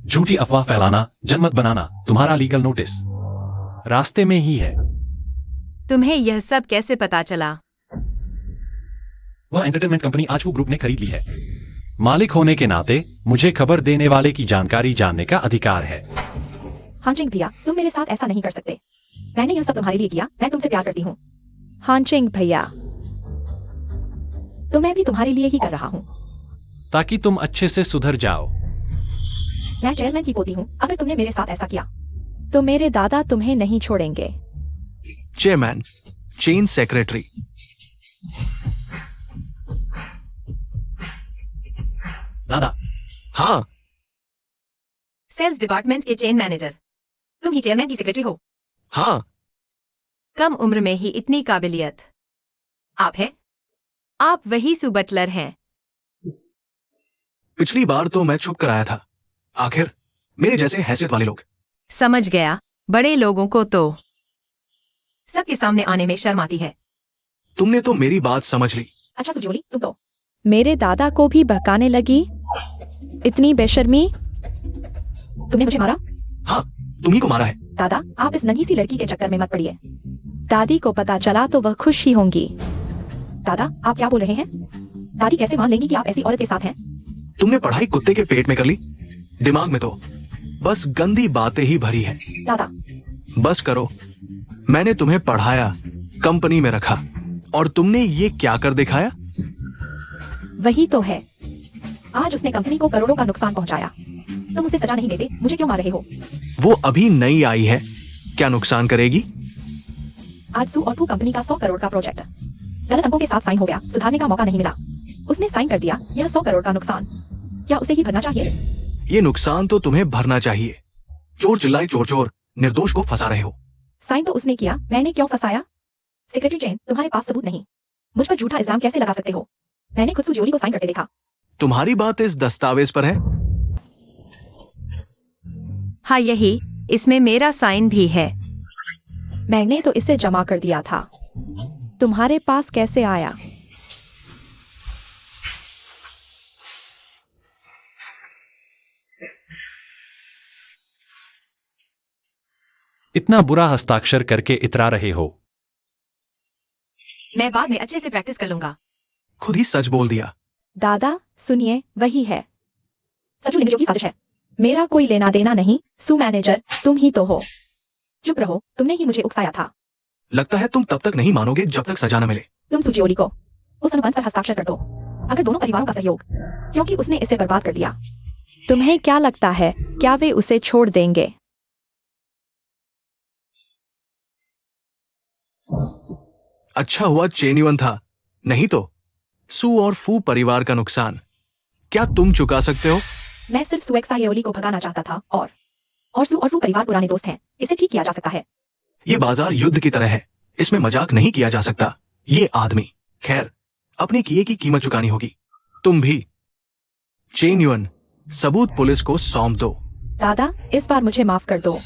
Speaker 4: झूठी अफवाह फैलाना, जनमत बनाना, तुम्हारा लीगल नोटिस रास्ते में ही है।
Speaker 1: तुम्हें यह सब कैसे पता चला?
Speaker 4: वह एंटरटेनमेंट कंपनी आज फू ग्रुप ने खरीद ली है। मालिक होने के नाते मुझे खबर देने वाले की जानकारी जानने का अधिकार है।
Speaker 3: हांचिंग भैया, तुम मेरे साथ ऐसा नहीं कर सकते। मैंने यह सब तुम्हारे लिए किया। मैं तुमसे प्यार करती हूँ। हांचिंग भैया, तो मैं भी तुम्हारे लिए ही कर रहा हूँ,
Speaker 4: ताकि तुम अच्छे से सुधर जाओ।
Speaker 3: मैं चेयरमैन की पोती हूँ। अगर तुमने मेरे साथ ऐसा किया तो मेरे दादा तुम्हें नहीं छोड़ेंगे।
Speaker 2: Chairman, chain secretary.
Speaker 4: दादा,
Speaker 2: हाँ,
Speaker 1: सेल्स डिपार्टमेंट के चेन मैनेजर। तुम ही चेयरमैन की सेक्रेटरी हो।
Speaker 2: हाँ,
Speaker 1: कम उम्र में ही इतनी काबिलियत। आप है? आप वही सू बटलर हैं।
Speaker 2: पिछली बार तो मैं छुप कर आया था। आखिर मेरे जैसे हैसियत वाले लोग।
Speaker 1: समझ गया। बड़े लोगों को तो सबके सामने आने में शर्म आती है।
Speaker 2: तुमने तो मेरी बात समझ ली।
Speaker 3: अच्छा सुजोली, तुम तो मेरे दादा को भी बहकाने लगी। इतनी बेशर्मी। तुमने मुझे मारा?
Speaker 2: हाँ, तुम्ही को मारा है।
Speaker 3: दादा, आप इस नन्ही सी लड़की के चक्कर में मत पड़िए। दादी को पता चला तो वह खुश ही होंगी। दादा, आप क्या बोल रहे हैं? दादी कैसे मान लेंगी कि आप ऐसी औरत के साथ हैं?
Speaker 2: तुमने पढ़ाई कुत्ते के पेट में कर ली। दिमाग में तो बस गंदी बातें ही भरी हैं।
Speaker 3: दादा,
Speaker 2: बस करो। मैंने तुम्हें पढ़ाया, कंपनी में रखा, और तुमने ये क्या कर दिखाया?
Speaker 3: वही तो है। आज उसने कंपनी को करोड़ों का नुकसान पहुंचाया। तुम उसे सजा नहीं देते, मुझे क्यों मार रहे हो?
Speaker 2: वो अभी नई आई है, क्या नुकसान करेगी?
Speaker 3: आज सू और फू कंपनी का 100 करोड़ का प्रोजेक्ट गलत अंकों के साथ साइन हो गया। सुधारने का मौका नहीं मिला। उसने साइन कर दिया, यह 100 करोड़ का नुकसान। क्या उसे ही भरना चाहिए?
Speaker 2: ये नुकसान तो तुम्हें भरना चाहिए। चोर चिल्लाए चोर चोर, निर्दोष को फंसा रहे हो।
Speaker 3: साइन तो उसने किया, मैंने क्यों फंसाया? सेक्रेटरी चेन, तुम्हारे पास सबूत नहीं, मुझ पर झूठा इल्जाम कैसे लगा सकते हो? मैंने खुद सुजियोली को साइन करते देखा।
Speaker 2: तुम्हारी बात इस दस्तावेज पर है?
Speaker 1: हाँ यही, इसमें मेरा साइन भी है।
Speaker 3: मैंने तो इसे जमा कर दिया था। तुम्हारे पास कैसे आया?
Speaker 4: इतना बुरा हस्ताक्षर करके इतरा रहे हो।
Speaker 1: मैं बाद में अच्छे से प्रैक्टिस कर लूंगा।
Speaker 2: खुद ही सच बोल दिया।
Speaker 3: दादा सुनिए, वही है सचू लिंगजो की साजिश है। मेरा कोई लेना देना नहीं, सू मैनेजर तुम ही तो हो। चुप रहो, तुमने ही मुझे उकसाया था।
Speaker 2: लगता है तुम तब तक नहीं मानोगे जब तक सजा न मिले।
Speaker 3: तुम सुजियोली को उस अनुबंध पर हस्ताक्षर कर दो, अगर दोनों परिवारों का सहयोग, क्योंकि उसने इसे बर्बाद कर दिया। तुम्हें क्या लगता है, क्या वे उसे छोड़ देंगे?
Speaker 2: अच्छा हुआ चेन्युअन था, नहीं तो सू और फू परिवार का नुकसान क्या तुम चुका सकते हो?
Speaker 3: मैं सिर्फ सुएक्सायोली को भगाना चाहता था और सू और फू परिवार पुराने दोस्त हैं, इसे ठीक किया जा सकता है।
Speaker 2: ये बाजार युद्ध की तरह है, इसमें मजाक नहीं किया जा सकता। ये आदमी, खैर, अपने किए की कीमत चुकानी होगी। तुम भी। चेन्युअन, सबूत पुलिस को सौंप दो।
Speaker 3: दादा इस बार मुझे माफ कर दो।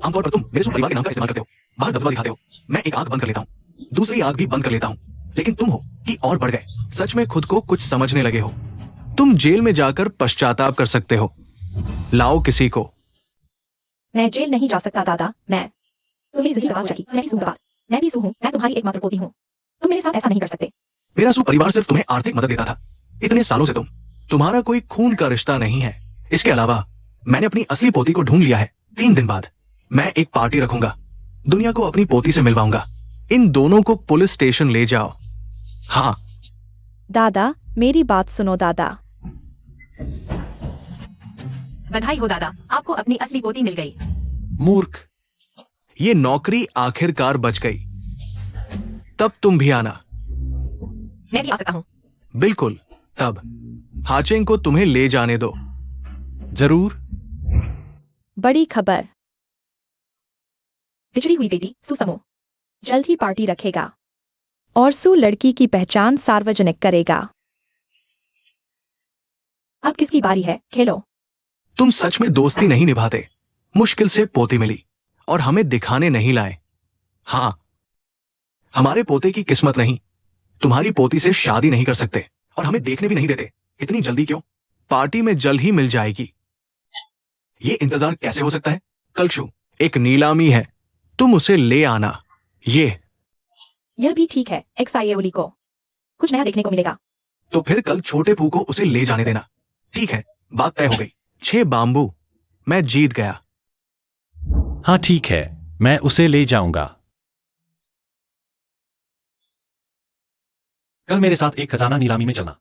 Speaker 2: आमतौर पर तुम मेरे परिवार के नाम का इस्तेमाल करते हो, बाहर दबदबा दिखाते हो। मैं एक आंख बंद कर लेता हूँ, दूसरी आंख भी बंद कर लेता हूँ, लेकिन तुम हो कि और बढ़ गए। सच में खुद को कुछ समझने लगे हो। तुम जेल में जाकर पश्चाताप कर सकते हो। लाओ किसी को।
Speaker 3: मैं जेल नहीं जा सकता दादा, मैं तुम्हें जिंदगी बर्बाद हो जाएगी। मैं भी सू हूँ, मैं तुम्हारी एकमात्र पोती हूँ। तुम मेरे साथ ऐसा नहीं कर सकते।
Speaker 2: मेरा सू परिवार सिर्फ तुम्हें आर्थिक मदद देता था इतने सालों से। तुम्हारा कोई खून का रिश्ता नहीं है। इसके अलावा मैंने अपनी असली पोती को ढूंढ लिया है। 3 दिन बाद मैं एक पार्टी रखूंगा, दुनिया को अपनी पोती से मिलवाऊंगा। इन दोनों को पुलिस स्टेशन ले जाओ। हाँ।
Speaker 3: दादा मेरी बात सुनो दादा।
Speaker 1: बधाई हो दादा, आपको अपनी असली पोती मिल गई।
Speaker 4: मूर्ख।
Speaker 2: ये नौकरी आखिरकार बच गई। तब तुम भी आना।
Speaker 1: मैं भी आ सकता हूँ।
Speaker 2: बिल्कुल, तब हाचेंग को तुम्हें ले जाने दो।
Speaker 4: जरूर।
Speaker 3: बड़ी खबर, बिछड़ी हुई बेटी सू समूह जल्द ही पार्टी रखेगा और सू लड़की की पहचान सार्वजनिक करेगा। अब किसकी बारी है, खेलो।
Speaker 2: तुम सच में दोस्ती नहीं निभाते। मुश्किल से पोती मिली और हमें दिखाने नहीं लाए। हाँ, हमारे पोते की किस्मत नहीं, तुम्हारी पोती से शादी नहीं कर सकते और हमें देखने भी नहीं देते। इतनी जल्दी क्यों? पार्टी में जल्द ही मिल जाएगी। ये इंतजार कैसे हो सकता है? कलशु एक नीलामी है, तुम उसे ले आना।
Speaker 3: यह भी ठीक है, एक्सायोली को कुछ नया देखने को मिलेगा।
Speaker 2: तो फिर कल छोटे फू को उसे ले जाने देना। ठीक है, बात तय हो गई। 6 बाम्बू, मैं जीत गया।
Speaker 4: हाँ ठीक है, मैं उसे ले जाऊंगा। कल मेरे साथ एक खजाना नीलामी में चलना।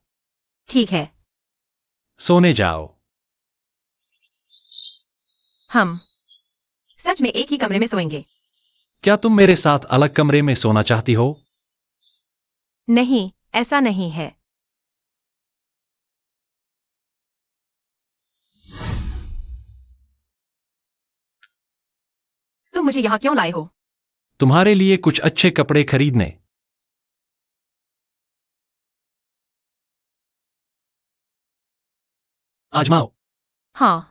Speaker 1: ठीक है।
Speaker 4: सोने जाओ।
Speaker 1: हम सच में एक ही कमरे में सोएंगे।
Speaker 4: क्या तुम मेरे साथ अलग कमरे में सोना चाहती हो?
Speaker 1: नहीं, ऐसा नहीं है। तुम मुझे यहाँ क्यों लाए हो?
Speaker 4: तुम्हारे लिए कुछ अच्छे कपड़े खरीदने। आजमाओ।
Speaker 1: हाँ।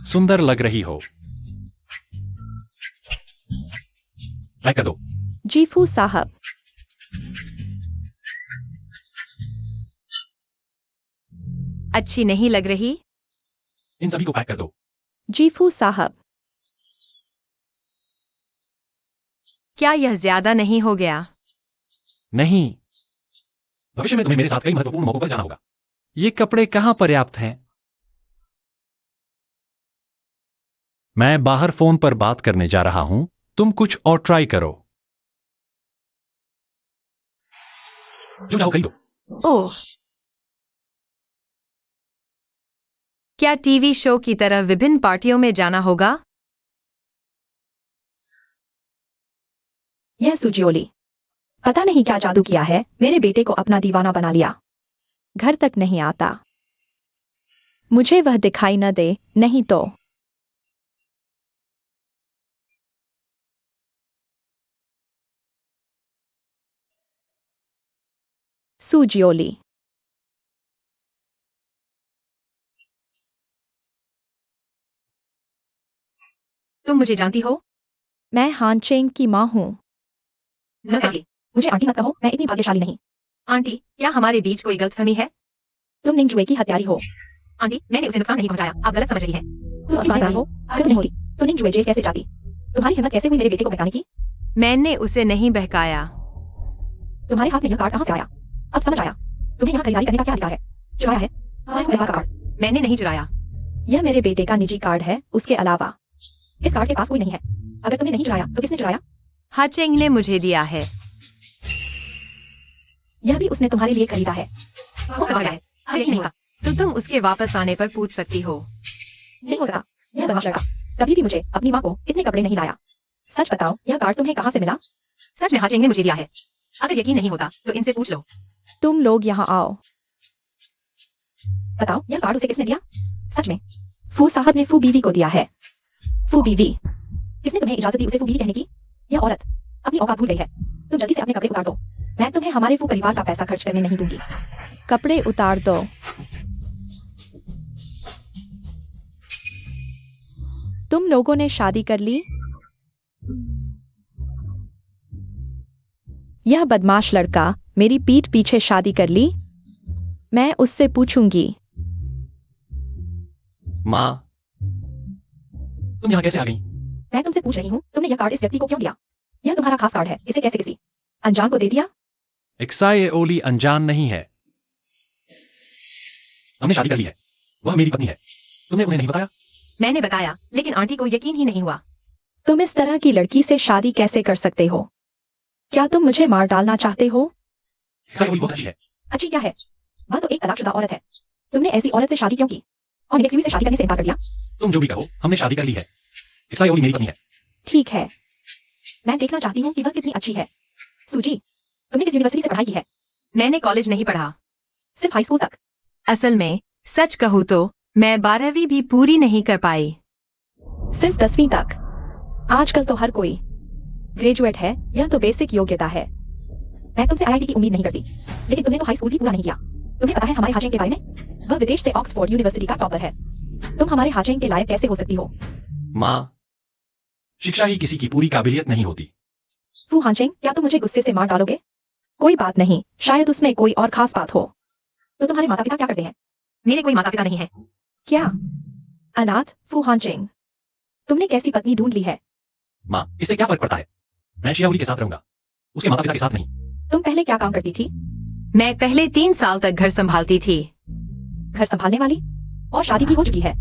Speaker 4: सुंदर लग रही हो। पैक कर दो।
Speaker 3: जीफू साहब,
Speaker 1: अच्छी नहीं लग रही।
Speaker 4: इन सभी को पैक कर दो।
Speaker 3: जीफू साहब,
Speaker 1: क्या यह ज्यादा नहीं हो गया?
Speaker 4: नहीं, भविष्य में तुम्हें मेरे साथ कई महत्वपूर्ण मौकों पर जाना होगा। ये कपड़े कहां पर्याप्त हैं? मैं बाहर फोन पर बात करने जा रहा हूं, तुम कुछ और ट्राई करो। जो चाहो खरीदो।
Speaker 1: ओह, क्या टीवी शो की तरह विभिन्न पार्टियों में जाना होगा?
Speaker 3: यह सुजियोली। पता नहीं क्या जादू किया है, मेरे बेटे को अपना दीवाना बना लिया। घर तक नहीं आता। मुझे वह दिखाई न दे, नहीं तो। सुजियोली।
Speaker 1: तुम मुझे जानती हो?
Speaker 3: मैं हानचेंग की माँ हूँ।
Speaker 1: नसाकी,
Speaker 3: मुझे आंटी मत कहो, मैं इतनी भाग्यशाली नहीं।
Speaker 1: आंटी, क्या हमारे बीच कोई गलतफहमी है?
Speaker 3: तुम निंगजुए की हत्यारी हो।
Speaker 1: आंटी, मैंने उसे नुकसान नहीं पहुंचाया, आप गलत समझ रही हैं।
Speaker 3: तुम ईमानदार हो, अगर तुम नहीं होती तो निंगजुए जेल कैसे जाती? तुम्हारी हिम्मत कैसे हुई मेरे बेटे को बहकाने की?
Speaker 1: मैंने उसे नहीं बहकाया।
Speaker 3: तुम्हारे हाथ में यह कार्ड कहाँ से आया? अब समझ आया। तुम्हें यहाँ खरीदारी करने का क्या अधिकार है? चुराया है हमारे परिवार का कार्ड।
Speaker 1: मैंने नहीं चुराया।
Speaker 3: यह मेरे बेटे का निजी कार्ड है, उसके अलावा इस कार्ड के पास कोई नहीं है। अगर तुमने नहीं चुराया तो किसने चुराया?
Speaker 1: हाचेंग ने मुझे दिया है।
Speaker 3: यह भी उसने तुम्हारे लिए खरीदा है।
Speaker 1: वो गवाह है, हाँ, यही नहीं होता तो तुम उसके वापस आने पर पूछ सकती हो।
Speaker 3: नहीं हो सकता। यह बदमाश लड़का कभी भी मुझे अपनी माँ को इसने कपड़े नहीं लाया। सच बताओ, यह कार्ड तुम्हें कहाँ से मिला?
Speaker 1: सच में हाचेंग ने मुझे दिया है। अगर यकीन नहीं होता तो इनसे पूछ लो।
Speaker 3: तुम लोग यहाँ आओ। बताओ, यह कार्ड उसे किसने दिया? सच में फू साहब ने फू बीवी को दिया है। फू बीवी। किसने तुम्हें इजाजत दी उसे फू बीवी कहने की? यह औरत अपनी औकात भूल गई है। तुम जल्दी से अपने कपड़े उतार दो। मैं तुम्हें हमारे फू परिवार का पैसा खर्च करने नहीं दूंगी। कपड़े उतार दो। तुम लोगों ने शादी कर ली? यह बदमाश लड़का मेरी पीठ पीछे शादी कर ली? मैं उससे पूछूंगी।
Speaker 4: माँ, तुम यहाँ कैसे आ गई?
Speaker 3: मैं तुमसे पूछ रही हूँ, तुमने यह कार्ड इस व्यक्ति को क्यों दिया? यह तुम्हारा खास कार्ड है, इसे कैसे किसी अनजान को दे दिया?
Speaker 4: एक्साए ओली अनजान नहीं है। हमने शादी कर ली है। वह मेरी पत्नी है। तुमने उन्हें नहीं बताया?
Speaker 1: मैंने बताया, लेकिन आंटी को यकीन ही नहीं हुआ।
Speaker 3: तुम इस तरह की लड़की से शादी कैसे कर सकते हो? क्या तुम मुझे मार डालना चाहते हो?
Speaker 4: एक्साए ओली बहुत अच्छी है।
Speaker 3: अच्छी क्या है? वह तो एक तलाकशुदा औरत है। तुमने ऐसी औरत से शादी क्यों की? और नेक्स्ट से शादी करने से इनकार कर दिया?
Speaker 4: तुम जो भी कहो, हमने शादी कर ली है। एक्साए ओली मेरी पत्नी है।
Speaker 3: ठीक है, मैं देखना चाहती हूँ कि वह कितनी अच्छी है। सूजी, तुमने किस यूनिवर्सिटी से पढ़ाई की है?
Speaker 1: मैंने कॉलेज नहीं पढ़ा।
Speaker 3: सिर्फ हाई स्कूल तक?
Speaker 1: असल में सच कहूँ तो मैं 12वीं भी पूरी नहीं कर पाई।
Speaker 3: सिर्फ 10वीं तक? आजकल तो हर कोई ग्रेजुएट है, यह तो बेसिक योग्यता है। मैं तुमसे आईआईटी की उम्मीद नहीं करती, लेकिन तुमने तो हाई स्कूल भी पूरा नहीं किया। तुम्हें पता है हमारे हाचेंग के बारे में? वह विदेश से ऑक्सफोर्ड यूनिवर्सिटी का टॉपर है। तुम हमारे हाचेंग के लायक कैसे हो सकती हो?
Speaker 4: माँ, शिक्षा ही किसी की पूरी काबिलियत नहीं होती।
Speaker 3: फू हाचेंग, क्या तुम मुझे गुस्से से मार डालोगे? कोई बात नहीं, शायद उसमें कोई और खास बात हो। तो तुम्हारे माता पिता क्या करते हैं?
Speaker 1: मेरे कोई माता पिता नहीं है।
Speaker 3: क्या? अनाथ फू हाचेंग, तुमने कैसी पत्नी ढूंढ ली है?
Speaker 4: माँ, इससे क्या फर्क पड़ता है? मैं शियाओली के साथ रहूंगा, उसके माता पिता के साथ नहीं।
Speaker 3: तुम पहले क्या काम करती थी?
Speaker 1: मैं पहले 3 साल तक घर संभालती थी।
Speaker 3: घर संभालने वाली? और शादी भी हो चुकी है।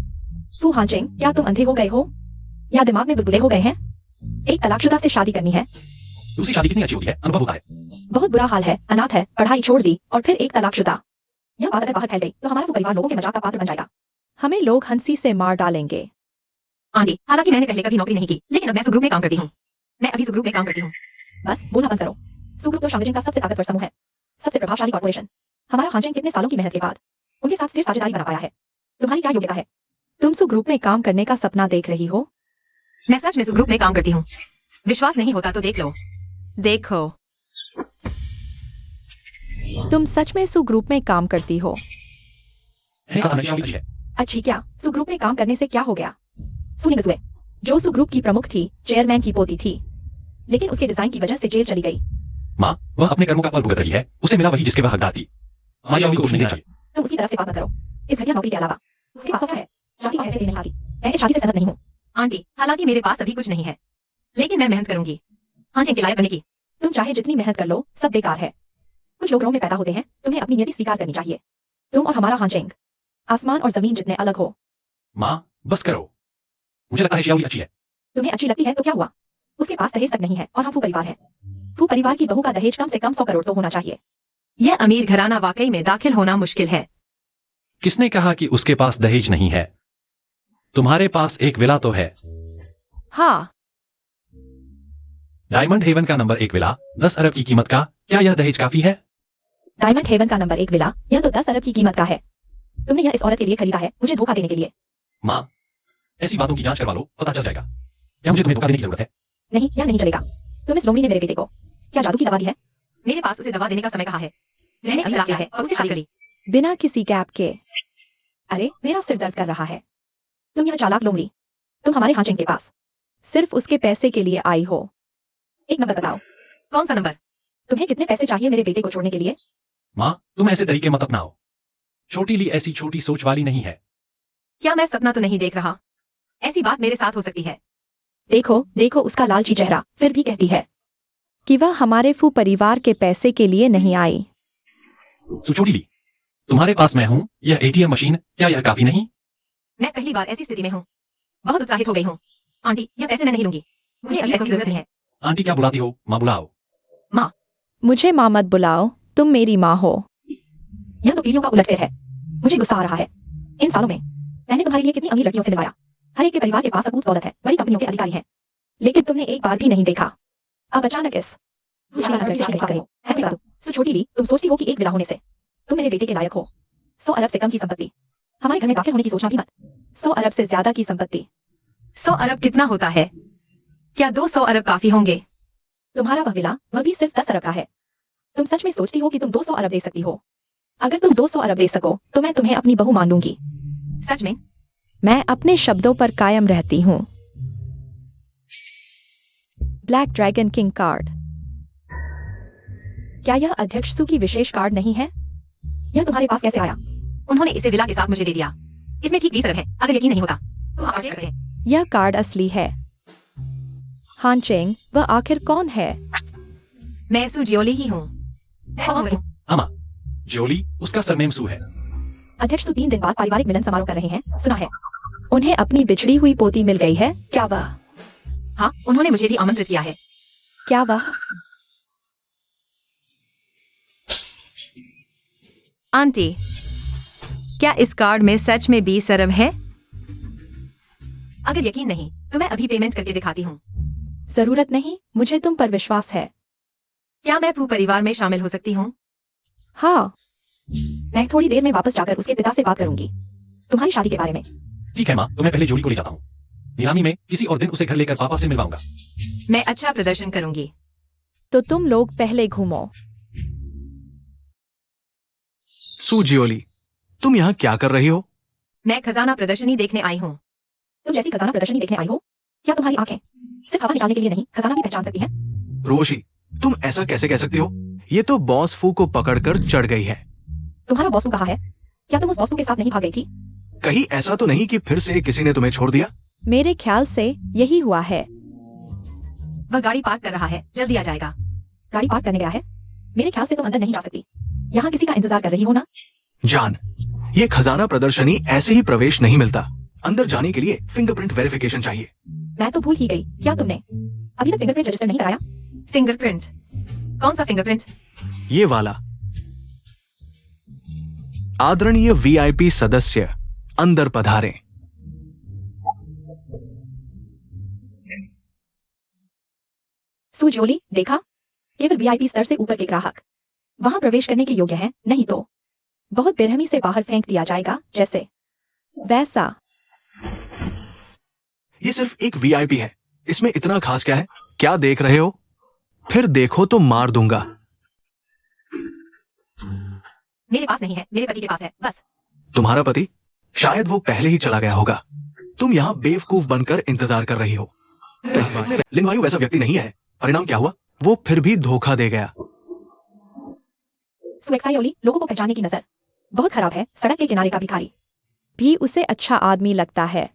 Speaker 3: फू हाचेंग, क्या तुम अंधे हो गए हो या दिमाग में बुलबुले हो गए हैं? एक तलाकशुदा से शादी करनी है?
Speaker 4: दूसरी शादी कितनी अच्छी होती है, अनुभव होता है।
Speaker 3: बहुत बुरा हाल है, अनाथ है, पढ़ाई छोड़ दी और फिर एक तलाकशुदा। यह बात अगर बाहर फैल गई तो हमारा वो परिवार लोगों के मजाक का पात्र बन जाएगा। हमें लोग हंसी से मार डालेंगे।
Speaker 1: आंटी, हालांकि मैंने पहले कभी नौकरी नहीं की, लेकिन अब मैं सुग्रुप में काम करती हूँ। मैं अभी सुग्रुप में काम करती हूँ।
Speaker 3: बस बोलना बंद करो। सुग्रुप तो शांगचिंग का सबसे ताकतवर समूह है, सबसे प्रभावशाली कॉर्पोरेशन। हमारा हाचेंग कितने सालों की मेहनत के बाद उनके साथ स्थिर साझेदारी बना पाया है। तुम्हारी क्या योग्यता है? तुम सुग्रुप में काम करने का सपना देख रही हो?
Speaker 1: मैं सच में सुग्रुप में काम करती हूँ। विश्वास नहीं होता तो देख लो। देखो,
Speaker 3: तुम सच में सुग्रुप में काम करती हो?
Speaker 4: मैंने कहा था ना, शियाओली अच्छी है।
Speaker 3: अच्छी क्या? सुग्रुप में काम करने से क्या हो गया? सुनिंगजुए, जो सुग्रुप की प्रमुख थी, चेयरमैन की पोती थी, लेकिन उसके डिजाइन की वजह से जेल चली गई।
Speaker 4: माँ, वह अपने कर्मों का फल भुगत रही है। उसे मिला वही जिसके वह हकदार थी। हमारी शियाओली को कुछ नहीं देना चाहिए।
Speaker 3: तुम उसकी तरफ से बात न करो। इस घटिया नौकरी के अलावा उसके पास और क्या है? शादी कैसे नहीं आती? मैं इस शादी से सहमत नहीं हूँ।
Speaker 1: आंटी, हालांकि मेरे पास अभी कुछ नहीं है, लेकिन मैं मेहनत करूंगी हाचेंग के लायक बनने की।
Speaker 3: तुम चाहे जितनी मेहनत कर लो, सब बेकार है। कुछ लोग रोम में पैदा होते हैं, तुम्हें अपनी नियति स्वीकार करनी चाहिए। तुम और हमारा हाचेंग आसमान और जमीन जितने अलग हो।
Speaker 4: माँ, बस करो। मुझे लगता है शियाओली अच्छी है।
Speaker 3: तुम्हें अच्छी लगती है तो क्या हुआ? उसके पास दहेज तक नहीं है और हम फू परिवार है। फू परिवार की बहू का दहेज कम से कम 100 करोड़ तो होना चाहिए।
Speaker 1: यह अमीर घराना वाकई में दाखिल होना मुश्किल है।
Speaker 4: किसने कहा कि उसके पास दहेज नहीं है? तुम्हारे पास एक विला तो है।
Speaker 3: हाँ,
Speaker 4: डायमंड हेवन का नंबर 1 विला 10 अरब की कीमत का, क्या यह दहेज काफी है?
Speaker 3: डायमंड हेवन का नंबर 1 विला, यह तो 10 अरब की कीमत का है। तुमने यह इस औरत के लिए खरीदा है, मुझे धोखा देने के लिए।
Speaker 4: माँ, ऐसी बातों की जांच करवा लो, पता चल जाएगा। क्या मुझे तुम्हें धोखा देने की जरूरत है?
Speaker 3: नहीं, यह नहीं चलेगा। तुम इस लोमड़ी ने मेरे बेटे को क्या जादू की दवा दी है?
Speaker 1: मेरे पास उसे दवा देने का समय कहा है। मैंने अभी तलाक लिया है और उससे शादी करी।
Speaker 3: बिना किसी गैप के। अरे, मेरा सिर दर्द कर रहा है। तुम यह चालाक लोमड़ी, तुम हमारे हांचेंग के पास सिर्फ उसके पैसे के लिए आई हो। एक नंबर बताओ,
Speaker 1: कौन सा नंबर?
Speaker 3: तुम्हें कितने पैसे चाहिए मेरे बेटे को छोड़ने के लिए?
Speaker 4: माँ, तुम ऐसे तरीके मत अपनाओ। छोटी ली ऐसी छोटी सोच वाली नहीं है।
Speaker 1: क्या मैं सपना तो नहीं देख रहा? ऐसी बात मेरे साथ हो सकती है।
Speaker 3: देखो देखो उसका लालची चेहरा, फिर भी कहती है कि वह हमारे फू परिवार के पैसे के लिए नहीं आई।
Speaker 4: छोटी ली, तुम्हारे पास मैं हूँ, यह एटीएम मशीन, क्या यह काफी नहीं?
Speaker 1: मैं पहली बार ऐसी स्थिति में हूँ। बहुत उत्साहित हो गई हूँ। आंटी, यह पैसे मैं नहीं लूंगी। मुझे अभी पैसों की जरूरत नहीं है।
Speaker 4: आंटी क्या बुलाती हो? माँ बुलाओ।
Speaker 1: माँ,
Speaker 3: मुझे माँ मत बुलाओ, तुम मेरी माँ हो। यह तो पीढ़ियों का उलटफेर है। मुझे गुस्सा आ रहा है। इन सालों में मैंने तुम्हारे लिए कितनी अमीर लड़कियों से मिलवाया। हर एक के परिवार के पास अकूत दौलत है, बड़ी कंपनियों के अधिकारी हैं, लेकिन तुमने एक बार भी नहीं देखा। अब अचानक सो छोटी ली, तुम सोचती हो कि एक विला होने से तुम मेरे बेटे के लायक हो। 100 अरब से कम की संपत्ति, हमारे घर में दाखिल होने की सोचना भी मत। 100 अरब से ज्यादा की संपत्ति।
Speaker 1: 100 अरब कितना होता है? क्या 200 अरब काफी होंगे?
Speaker 3: तुम्हारा वह विला, वह भी सिर्फ 10 अरब का है। तुम सच में सोचती हो कि तुम 200 अरब दे सकती हो? अगर तुम 200 अरब दे सको तो मैं तुम्हें अपनी बहू मान लूंगी।
Speaker 1: सच में?
Speaker 3: मैं अपने शब्दों पर कायम रहती हूँ। Black dragon king card. क्या यह अध्यक्ष सु की विशेष कार्ड नहीं है? यह तुम्हारे पास कैसे आया?
Speaker 1: उन्होंने इसे विला के साथ मुझे दे दिया। इसमें ठीक 20 अरब है। अगर यकीन नहीं होता तो आप चेक करते हैं।
Speaker 3: यह कार्ड असली है। हांचेंग, वह आखिर कौन है?
Speaker 1: मैं सु जियोली ही हूँ।
Speaker 4: हाँ माँ, जोली, उसका सरनेम सू है।
Speaker 3: अध्यक्ष सु 3 दिन बाद पारिवारिक मिलन समारोह कर रहे हैं, सुना है। उन्हें अपनी बिछड़ी हुई पोती मिल गई है, क्या वह?
Speaker 1: हाँ, उन्होंने मुझे भी आमंत्रित किया है।
Speaker 3: क्या वह?
Speaker 1: आंटी, क्या इस कार्ड में सच में 20 अरब है? अगर यकीन नहीं तो मैं अभी पेमेंट करके दिखाती हूँ।
Speaker 3: जरूरत नहीं, मुझे तुम पर विश्वास है।
Speaker 1: क्या मैं पू परिवार में शामिल हो सकती हूँ?
Speaker 3: हाँ, मैं थोड़ी देर में वापस जाकर उसके पिता से बात करूंगी तुम्हारी शादी के बारे में।
Speaker 4: ठीक है माँ, तो मैं पहले जोली को ले जाता हूँ। नीलामी में किसी और दिन उसे घर लेकर पापा से मिलवाऊंगा।
Speaker 1: मैं अच्छा प्रदर्शन करूंगी।
Speaker 3: तो तुम लोग पहले घूमो।
Speaker 2: सू जियोली, तुम यहाँ क्या कर रही हो?
Speaker 1: मैं खजाना प्रदर्शनी देखने आई हूँ।
Speaker 3: तुम जैसी खजाना प्रदर्शनी देखने आई हो? क्या तुम्हारी आंखें सिर्फ हवा निकालने के लिए नहीं, खजाना भी पहचान सकती हैं?
Speaker 2: रोशी, तुम ऐसा कैसे कह सकती हो? ये तो बॉस फू को पकड़कर चढ़ गई है।
Speaker 3: तुम्हारा बॉस को कहा है? क्या तुम उस बॉस के साथ नहीं भाग गई थी?
Speaker 2: कहीं ऐसा तो नहीं कि फिर से किसी ने तुम्हें छोड़ दिया?
Speaker 3: मेरे ख्याल से यही हुआ है।
Speaker 1: वह गाड़ी पार्क कर रहा है, जल्दी आ जाएगा।
Speaker 3: गाड़ी पार्क करने गया है? मेरे ख्याल से तुम अंदर नहीं जा सकती। यहाँ किसी का इंतजार कर रही हो ना?
Speaker 2: जान, ये खजाना प्रदर्शनी ऐसे ही प्रवेश नहीं मिलता। अंदर जाने के लिए फिंगरप्रिंट वेरिफिकेशन चाहिए।
Speaker 3: मैं तो भूल ही गई, क्या तुमने अभी तक फिंगरप्रिंट रजिस्टर नहीं कराया?
Speaker 1: फिंगरप्रिंट? कौन सा फिंगरप्रिंट?
Speaker 2: ये वाला। आदरणीय वीआईपी सदस्य अंदर पधारें।
Speaker 3: सू जियोली, देखा? केवल वीआईपी स्तर से ऊपर के ग्राहक वहां प्रवेश करने के योग्य हैं, नहीं तो बहुत बेरहमी से बाहर फेंक दिया जाएगा, जैसे वैसा।
Speaker 2: ये सिर्फ एक वीआईपी है, इसमें इतना खास क्या है? क्या देख रहे हो? फिर देखो तो मार दूंगा।
Speaker 1: मेरे पास नहीं है, मेरे पति के पास है, बस।
Speaker 2: तुम्हारा पति? शायद वो पहले ही चला गया होगा। तुम यहाँ बेवकूफ बनकर इंतजार कर रही हो। लिनवायु वैसा व्यक्ति नहीं है। परिणाम क्या हुआ? वो फिर भी धोखा दे गया।
Speaker 3: सुएक्सायोली, लोगों को पहचानने की नजर बहुत खराब है। सड़क के किनारे का भिखारी भी उसे अच्छा आदमी लगता है।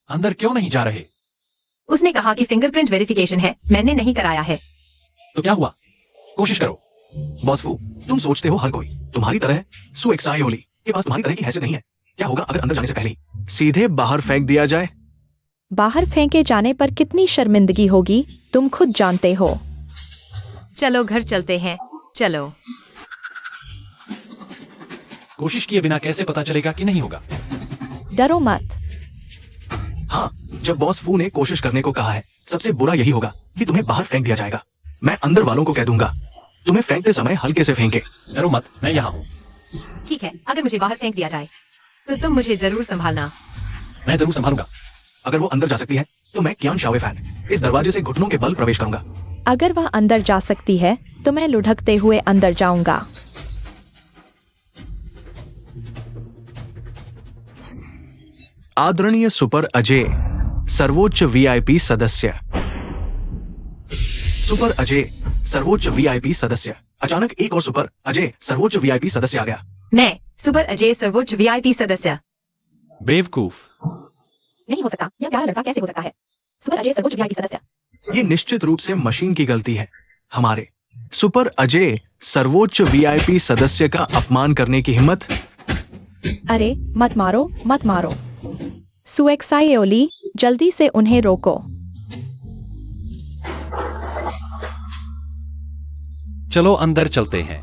Speaker 4: अंदर क्यों नहीं जा रहे?
Speaker 1: उसने कहा कि फिंगरप्रिंट वेरिफिकेशन है, मैंने नहीं कराया है।
Speaker 4: तो क्या हुआ? कोशिश करो।
Speaker 2: बॉस फू, तुम सोचते हो हर कोई तुम्हारी तरह है। सुएक्सायोली के पास तुम्हारी तरह की हैसियत नहीं है। क्या होगा अगर अंदर जाने से पहले ही सीधे बाहर फेंक दिया जाए?
Speaker 3: बाहर फेंके जाने पर कितनी शर्मिंदगी होगी तुम खुद जानते हो।
Speaker 1: चलो घर चलते हैं, चलो।
Speaker 4: कोशिश किए बिना कैसे पता चलेगा कि नहीं होगा?
Speaker 3: डरो मत।
Speaker 2: हाँ, जब बॉस फू ने कोशिश करने को कहा है, सबसे बुरा यही होगा कि तुम्हें बाहर फेंक दिया जाएगा। मैं अंदर वालों को कह दूंगा, तुम्हें फेंकते समय हल्के से फेंके।
Speaker 4: डरो मत, मैं यहाँ हूँ।
Speaker 1: ठीक है, अगर मुझे बाहर फेंक दिया जाए तो तुम मुझे जरूर संभालना।
Speaker 4: मैं जरूर संभालूंगा।
Speaker 2: अगर वो अंदर जा सकती है तो मैं कियान शाओवे फैन इस दरवाजे से घुटनों के बल प्रवेश करूंगा।
Speaker 3: अगर वह अंदर जा सकती है तो मैं लुढ़कते हुए अंदर जाऊंगा।
Speaker 2: आदरणीय सुपर अजय, सर्वोच्च वीआईपी सदस्य। सुपर अजय, सर्वोच्च वीआईपी सदस्य। अचानक एक और सुपर अजय सर्वोच्च वीआईपी सदस्य आ गया।
Speaker 1: मैं सुपर अजय सर्वोच्च वीआईपी सदस्य।
Speaker 4: बेवकूफ।
Speaker 3: नहीं हो सकता, यह प्यारा लड़का कैसे हो सकता है? सुपर अजय सर्वोच्च वीआईपी सदस्य।
Speaker 2: ये निश्चित रूप से मशीन की गलती है। हमारे सुपर अजय सर्वोच्च वीआईपी सदस्य का अपमान करने की हिम्मत।
Speaker 3: अरे मत मारो, मत मारो। सुएक्साइओली, जल्दी से उन्हें रोको।
Speaker 4: चलो अंदर चलते हैं।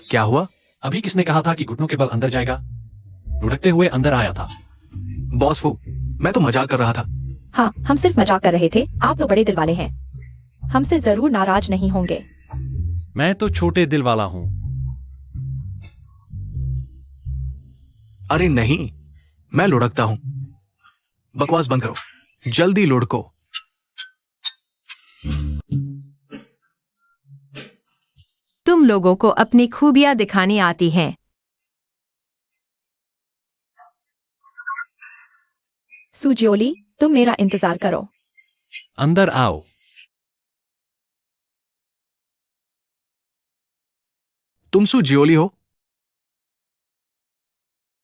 Speaker 2: क्या हुआ?
Speaker 4: अभी किसने कहा था कि घुटनों के बल अंदर जाएगा? लुढ़कते हुए अंदर आया था।
Speaker 2: बॉस फू, मैं तो मजाक कर रहा था।
Speaker 3: हाँ, हम सिर्फ मजाक कर रहे थे। आप तो बड़े दिल वाले हैं, हमसे जरूर नाराज नहीं होंगे।
Speaker 4: मैं तो छोटे दिल वाला हूँ।
Speaker 2: अरे नहीं, मैं लुढ़कता हूं। बकवास बंद करो, जल्दी लुढ़को।
Speaker 1: तुम लोगों को अपनी खूबियां दिखानी आती हैं।
Speaker 3: सुजियोली, तुम मेरा इंतजार करो।
Speaker 4: अंदर आओ।
Speaker 2: तुम सु जियोली हो?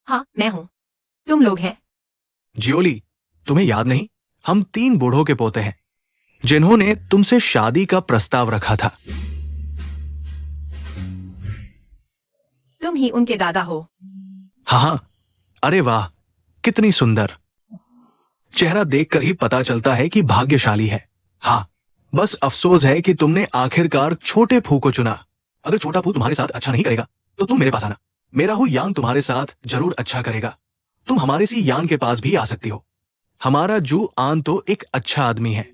Speaker 1: हाँ, मैं हूँ। तुम लोग हैं।
Speaker 2: जियोली, तुम्हें याद नहीं? हम 3 बूढ़ों के पोते हैं जिन्होंने तुमसे शादी का प्रस्ताव रखा था।
Speaker 1: तुम ही उनके दादा हो।
Speaker 2: हाँ हाँ, अरे वाह, कितनी सुंदर। चेहरा देखकर ही पता चलता है कि भाग्यशाली है। हाँ, बस अफसोस है कि तुमने आखिरकार छोटे फू को चुना। अगर छोटा फू तुम्हारे साथ अच्छा नहीं करेगा तो तुम मेरे पास आना। मेरा हूं यांग तुम्हारे साथ जरूर अच्छा करेगा। तुम हमारे सी यांग के पास भी आ सकती हो। हमारा जू आन तो एक अच्छा आदमी है।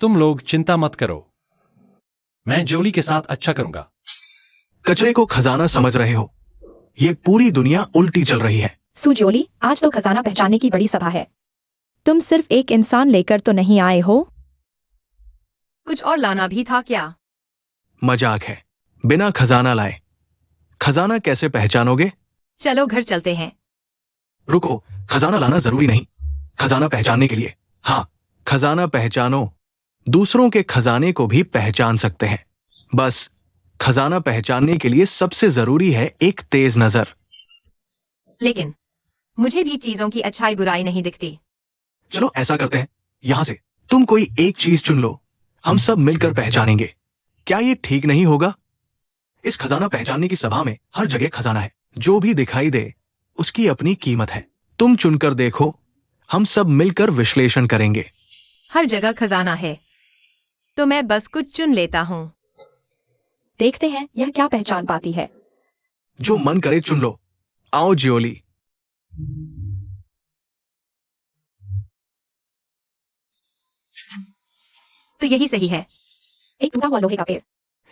Speaker 4: तुम लोग चिंता मत करो, मैं जोली के साथ अच्छा करूंगा।
Speaker 2: कचरे को खजाना समझ रहे हो? ये पूरी दुनिया उल्टी चल रही है।
Speaker 3: सुजियोली, आज तो खजाना पहचानने की बड़ी सभा है। तुम सिर्फ एक इंसान लेकर तो नहीं आए हो?
Speaker 1: कुछ और लाना भी था क्या?
Speaker 2: मजाक है, बिना खजाना लाए खजाना कैसे पहचानोगे?
Speaker 1: चलो घर चलते हैं।
Speaker 2: रुको, खजाना लाना जरूरी नहीं, खजाना पहचानने के लिए। हाँ, खजाना पहचानो, दूसरों के खजाने को भी पहचान सकते हैं। बस खजाना पहचानने के लिए सबसे जरूरी है एक तेज नजर।
Speaker 1: लेकिन मुझे भी चीजों की अच्छाई बुराई नहीं दिखती।
Speaker 2: चलो ऐसा करते हैं, यहां से तुम कोई एक चीज चुन लो, हम सब मिलकर पहचानेंगे। क्या ये ठीक नहीं होगा? इस खजाना पहचानने की सभा में हर जगह खजाना है। जो भी दिखाई दे उसकी अपनी कीमत है। तुम चुनकर देखो, हम सब मिलकर विश्लेषण करेंगे।
Speaker 1: हर जगह खजाना है तो मैं बस कुछ चुन लेता हूँ।
Speaker 3: देखते हैं यह क्या पहचान पाती है।
Speaker 2: जो मन करे चुन लो। आओ जियोली।
Speaker 1: तो यही सही है।
Speaker 3: एक टूटा हुआ लोहे का पेड़।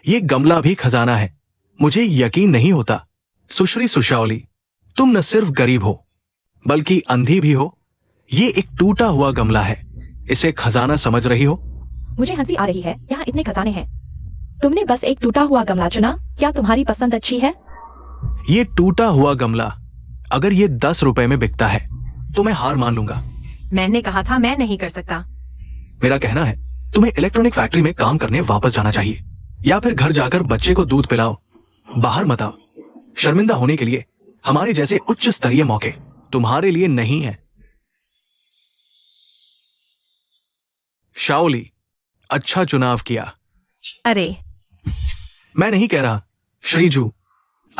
Speaker 2: ये गमला भी खजाना है। मुझे यकीन नहीं होता। सुश्री सुशाओली, तुम न सिर्फ गरीब हो बल्कि अंधी भी हो। ये एक टूटा हुआ गमला है, इसे खजाना समझ रही हो?
Speaker 3: मुझे हंसी आ रही है, यहाँ इतने खजाने हैं, तुमने बस एक टूटा हुआ गमला चुना। क्या तुम्हारी पसंद अच्छी है?
Speaker 2: ये टूटा हुआ गमला अगर ये 10 रुपए में बिकता है तो मैं हार मान लूंगा।
Speaker 1: मैंने कहा था मैं नहीं कर सकता।
Speaker 2: मेरा कहना है तुम्हें इलेक्ट्रॉनिक फैक्ट्री में काम करने वापस जाना चाहिए, या फिर घर जाकर बच्चे को दूध पिलाओ। बाहर मत आओ। शर्मिंदा होने के लिए हमारे जैसे उच्च स्तरीय मौके तुम्हारे लिए नहीं है। शाओली, अच्छा चुनाव किया।
Speaker 1: अरे
Speaker 2: मैं नहीं कह रहा। श्रीजू,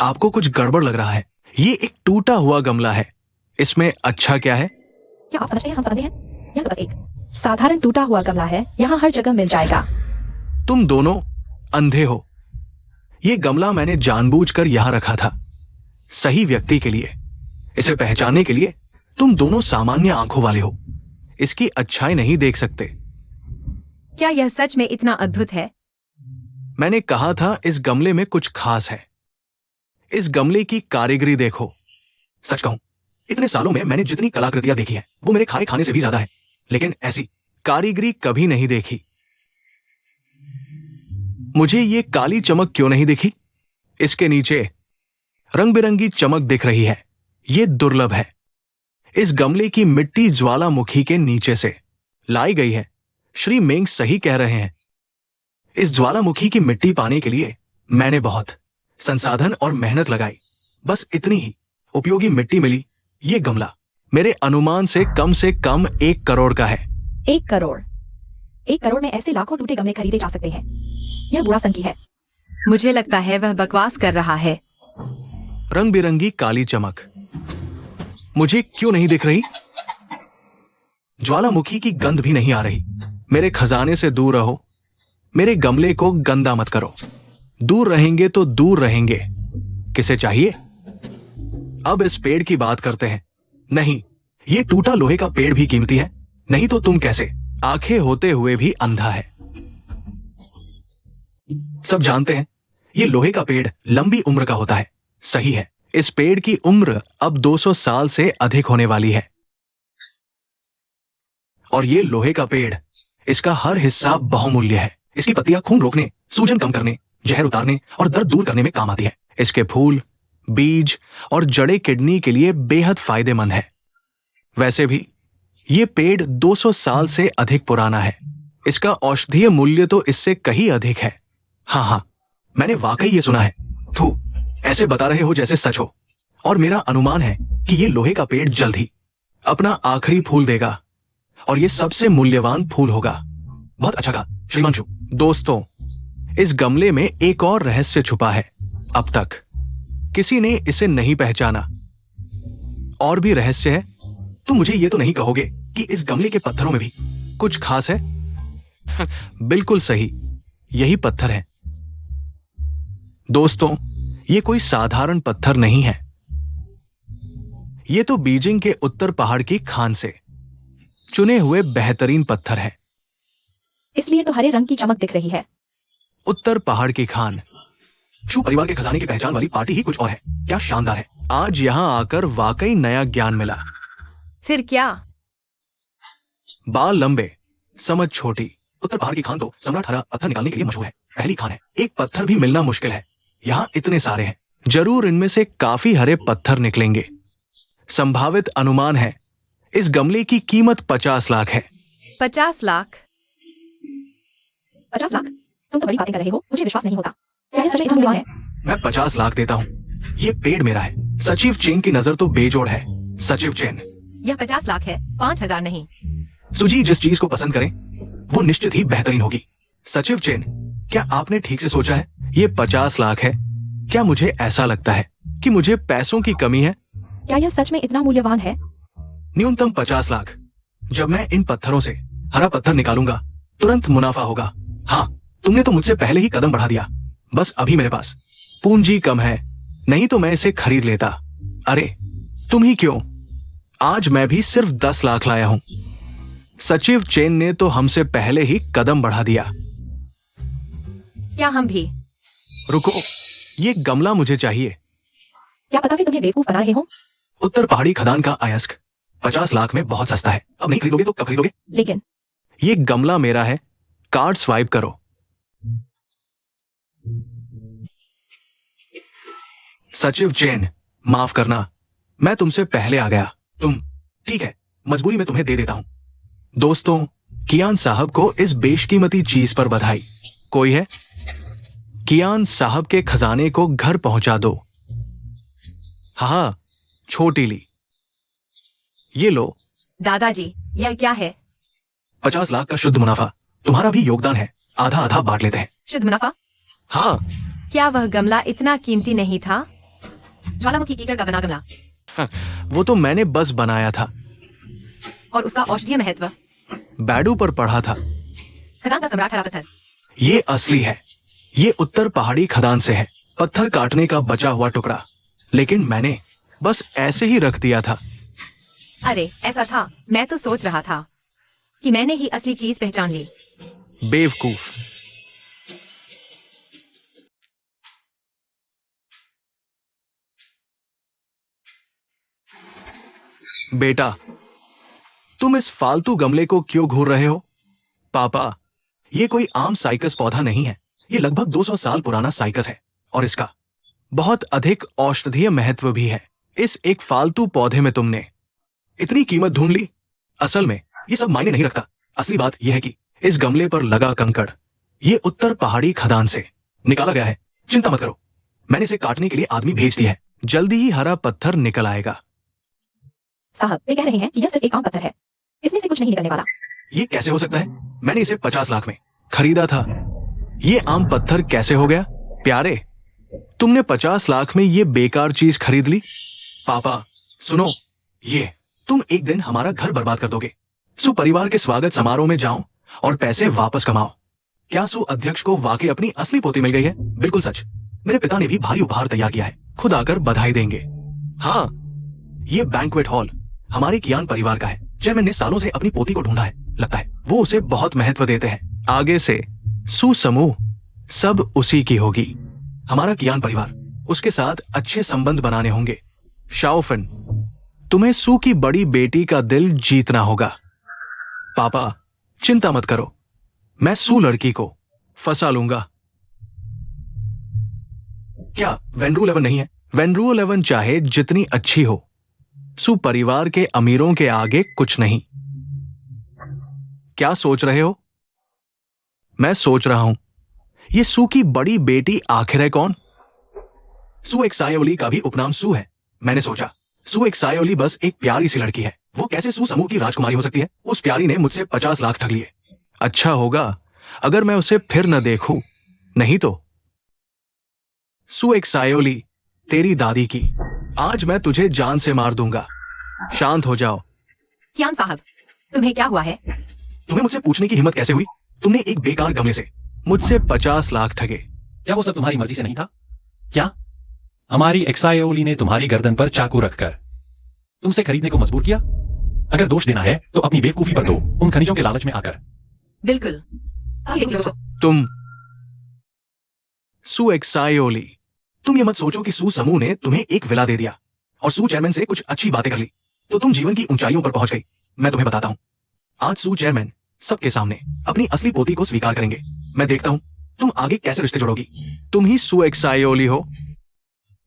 Speaker 2: आपको कुछ गड़बड़ लग रहा है। ये एक टूटा हुआ गमला है, इसमें अच्छा क्या है?
Speaker 3: क्या आप समझते हैं हम समझते हैं? यह तो बस एक साधारण टूटा हुआ गमला है, यहाँ हर जगह मिल जाएगा।
Speaker 2: तुम दोनों अंधे हो। ये गमला मैंने जानबूझकर यहां रखा था, सही व्यक्ति के लिए। इसे पहचानने के लिए तुम दोनों सामान्य आंखों वाले हो, इसकी अच्छाई नहीं देख सकते।
Speaker 1: क्या यह सच में इतना अद्भुत है?
Speaker 2: मैंने कहा था इस गमले में कुछ खास है। इस गमले की कारीगरी देखो। सच कहूं, इतने सालों में मैंने जितनी कलाकृतियां देखी हैं वो मेरे खाने से भी ज्यादा है, लेकिन ऐसी कारीगरी कभी नहीं देखी। मुझे ये काली चमक क्यों नहीं दिखी? इसके नीचे रंग बिरंगी चमक दिख रही है, ये दुर्लभ है। इस गमले की मिट्टी ज्वालामुखी के नीचे से लाई गई है। श्री मेंग सही कह रहे हैं। इस ज्वालामुखी की मिट्टी पाने के लिए मैंने बहुत संसाधन और मेहनत लगाई, बस इतनी ही उपयोगी मिट्टी मिली। ये गमला मेरे अनुमान से कम 1 करोड़ का है।
Speaker 3: 1 करोड़? 1 करोड़ में ऐसे लाखों टूटे गमले खरीदे जा सकते हैं। यह बुरा संकी है।
Speaker 1: मुझे लगता है वह बकवास कर रहा है।
Speaker 2: रंग बिरंगी काली चमक मुझे क्यों नहीं दिख रही? ज्वालामुखी की गंध भी नहीं आ रही। मेरे खजाने से दूर रहो, मेरे गमले को गंदा मत करो। दूर रहेंगे तो दूर रहेंगे। किसे चाहिए? अब इस पेड़ की बात करते हैं। नहीं, ये टूटा लोहे का पेड़ भी कीमती है, नहीं तो तुम कैसे आंखें होते हुए भी अंधा है। सब जानते हैं ये लोहे का पेड़ लंबी उम्र का होता है। सही है, इस पेड़ की उम्र अब 200 साल से अधिक होने वाली है। और ये लोहे का पेड़, इसका हर हिस्सा बहुमूल्य है। इसकी पत्तियां खून रोकने, सूजन कम करने, जहर उतारने और दर्द दूर करने में काम आती है। इसके फूल, बीज और जड़ें किडनी के लिए बेहद फायदेमंद है। वैसे भी ये पेड़ 200 साल से अधिक पुराना है। इसका औषधीय मूल्य तो इससे कहीं अधिक है। हाँ, मैंने वाकई ये सुना है। थू, ऐसे बता रहे हो जैसे सच हो। और मेरा अनुमान है कि ये लोहे का पेड़ जल्द ही अपना आखिरी फूल देगा, और ये सबसे मूल्यवान फूल होगा। बहुत अच्छा कहा श्रीमांशु। दोस्तों, इस गमले में एक और रहस्य छुपा है। अब तक किसी ने इसे नहीं पहचाना। और भी रहस्य है? तुम मुझे ये तो नहीं कहोगे कि इस गमले के पत्थरों में भी कुछ खास है? बिल्कुल सही, यही पत्थर है। दोस्तों, ये कोई साधारण पत्थर नहीं है। ये तो बीजिंग के उत्तर पहाड़ की खान से चुने हुए बेहतरीन पत्थर है।
Speaker 3: इसलिए तो हरे रंग की चमक दिख रही है।
Speaker 2: उत्तर पहाड़ की खान, शू परिवार के खजाने की पहचान वाली पार्टी ही कुछ और है। क्या शानदार है। आज यहां आकर वाकई नया ज्ञान मिला।
Speaker 1: फिर क्या?
Speaker 2: बाल लंबे, समझ छोटी। उत्तर पहाड़ की खान तो सम्राट हरा पत्थर निकालने के लिए मशहूर है। पहली खान है, एक पत्थर भी मिलना मुश्किल है। यहाँ इतने सारे हैं, जरूर इनमें से काफी हरे पत्थर निकलेंगे। संभावित अनुमान है इस गमले की कीमत 50 लाख है।
Speaker 1: 50 लाख?
Speaker 3: 50 लाख? तुम तो बड़ी बातें कर रहे हो, मुझे विश्वास नहीं होता। क्या ये सच में इतना मूल्यवान है?
Speaker 2: मैं 50 लाख देता हूँ। ये पेड़ मेरा है। सचिव चेन की नजर तो बेजोड़ है। सचिव चेन,
Speaker 1: यह 50 लाख है, 5000 नहीं।
Speaker 2: सुजी जिस चीज को पसंद करें वो निश्चित ही बेहतरीन होगी। सचिव चेन, क्या आपने ठीक से सोचा है? ये 50 लाख है। क्या मुझे ऐसा लगता है कि मुझे पैसों की कमी है?
Speaker 3: क्या यह सच में इतना मूल्यवान है?
Speaker 2: न्यूनतम 50 लाख। जब मैं इन पत्थरों से हरा पत्थर निकालूंगा तुरंत मुनाफा होगा। हाँ, तुमने तो मुझसे पहले ही कदम बढ़ा दिया। बस अभी मेरे पास पूंजी कम है, नहीं तो मैं इसे खरीद लेता। अरे तुम ही क्यों, आज मैं भी सिर्फ 10 लाख लाया हूं। सचिव चेन ने तो हमसे पहले ही कदम बढ़ा दिया।
Speaker 1: क्या हम भी?
Speaker 2: रुको, ये गमला मुझे चाहिए।
Speaker 3: क्या पता भी तुम्हें बेवकूफ बना रहे हो?
Speaker 2: उत्तर पहाड़ी खदान का अयस्क 50 लाख में बहुत सस्ता है। अब नहीं खरीदोगे तो कब खरीदोगे?
Speaker 3: लेकिन
Speaker 2: ये गमला मेरा है। कार्ड स्वाइप करो। सचिव चेन, माफ करना, मैं तुमसे पहले आ गया। तुम ठीक है, मजबूरी में तुम्हें दे देता हूं। दोस्तों, कियान साहब को इस बेशकीमती चीज पर बधाई। कोई है? कियान साहब के खजाने को घर पहुंचा दो। हाँ, छोटी ली। ये लो।
Speaker 1: दादाजी, यह क्या है?
Speaker 2: 50 लाख का शुद्ध मुनाफा। तुम्हारा भी योगदान है, आधा आधा बांट लेते हैं।
Speaker 1: शुद्ध मुनाफा?
Speaker 2: हाँ।
Speaker 1: क्या वह गमला इतना कीमती नहीं था? ज्वालामुखी कीचड़ का बना गमला
Speaker 2: वो तो मैंने बस बनाया था,
Speaker 1: और उसका औषधीय महत्व,
Speaker 2: बैडू पर पढ़ा था।
Speaker 1: खदान का सम्राट हरा पत्थर।
Speaker 2: ये असली है। ये उत्तर पहाड़ी खदान से है, पत्थर काटने का बचा हुआ टुकड़ा, लेकिन मैंने बस ऐसे ही रख दिया था।
Speaker 1: अरे ऐसा था, मैं तो सोच रहा था कि मैंने ही असली चीज पहचान ली।
Speaker 2: बेवकूफ। बेटा, तुम इस फालतू गमले को क्यों घूर रहे हो? पापा, ये कोई आम साइकस पौधा नहीं है। ये लगभग 200 साल पुराना साइकस है और इसका बहुत अधिक औषधीय महत्व भी है। इस एक फालतू पौधे में तुमने इतनी कीमत ढूंढ ली। असल में ये सब मायने नहीं रखता। असली बात यह है कि इस गमले पर लगा कंकड़ ये उत्तर पहाड़ी खदान से निकाला गया है। चिंता मत करो, मैंने इसे काटने के लिए आदमी भेज दिया है। जल्दी ही हरा पत्थर निकल आएगा।
Speaker 3: साहब, वे कह रहे हैं कि यह सिर्फ एक आम पत्थर है, इसमें से कुछ नहीं निकलने वाला।
Speaker 2: ये कैसे हो सकता है? मैंने इसे 50 लाख में खरीदा था। ये आम पत्थर कैसे हो गया? प्यारे, तुमने 50 लाख में ये बेकार चीज खरीद ली। पापा सुनो, ये तुम एक दिन हमारा घर बर्बाद कर दोगे। सु परिवार के स्वागत समारोह में जाओ और पैसे वापस कमाओ। क्या सु अध्यक्ष को वाकई अपनी असली पोती मिल गई है? बिल्कुल सच। मेरे पिता ने भी भारी उपहार तैयार किया है, खुद आकर बधाई देंगे। हाँ, ये बैंक्वेट हॉल हमारे कियान परिवार का है। चेयरमैन ने सालों से अपनी पोती को ढूंढा है। लगता है वो उसे बहुत महत्व देते हैं। आगे से सु समूह सब उसी की होगी। हमारा कियान परिवार, उसके साथ अच्छे संबंध बनाने होंगे। शाओफिन, तुम्हें सु की बड़ी बेटी का दिल जीतना होगा। पापा चिंता मत करो, मैं सु लड़की को फंसा लूंगा। क्या वेनरू 11 नहीं है? वेनरू 11 चाहे जितनी अच्छी हो, सु परिवार के अमीरों के आगे कुछ नहीं। क्या सोच रहे हो? मैं सोच रहा हूं, ये सु की बड़ी बेटी आखिर है कौन? सु एक सायोली का भी उपनाम सु है। मैंने सोचा सु एक सायोली बस एक प्यारी सी लड़की है, वो कैसे सु समूह की राजकुमारी हो सकती है? उस प्यारी ने मुझसे 50 लाख ठग लिए। अच्छा होगा अगर मैं उसे फिर न देखूं, नहीं तो। सु एक सायोली, तेरी दादी की, आज मैं तुझे जान से मार दूंगा। शांत हो जाओ।
Speaker 1: कियान साहब, तुम्हें क्या हुआ है?
Speaker 2: तुम्हें मुझसे पूछने की हिम्मत कैसे हुई? तुमने एक बेकार गमले से मुझसे 50 लाख ठगे।
Speaker 4: क्या वो सब तुम्हारी मर्जी से नहीं था? क्या हमारी एक्सायोली ने तुम्हारी गर्दन पर चाकू रखकर तुमसे खरीदने को मजबूर किया? अगर दोष देना है तो अपनी बेवकूफी पर दो, उन खनिजों के लालच में आकर।
Speaker 1: बिल्कुल।
Speaker 2: तुम सु एक्सायोली, तुम ये मत सोचो कि सु समूह ने तुम्हें एक विला दे दिया और सु चेयरमैन से कुछ अच्छी बातें कर ली तो तुम जीवन की ऊंचाइयों पर पहुंच गई। मैं तुम्हें बताता हूं, आज सु चेयरमैन सबके सामने अपनी असली पोती को स्वीकार करेंगे। मैं देखता हूं तुम आगे कैसे रिश्ते जोड़ोगी। तुम ही सु एक्सायोली हो,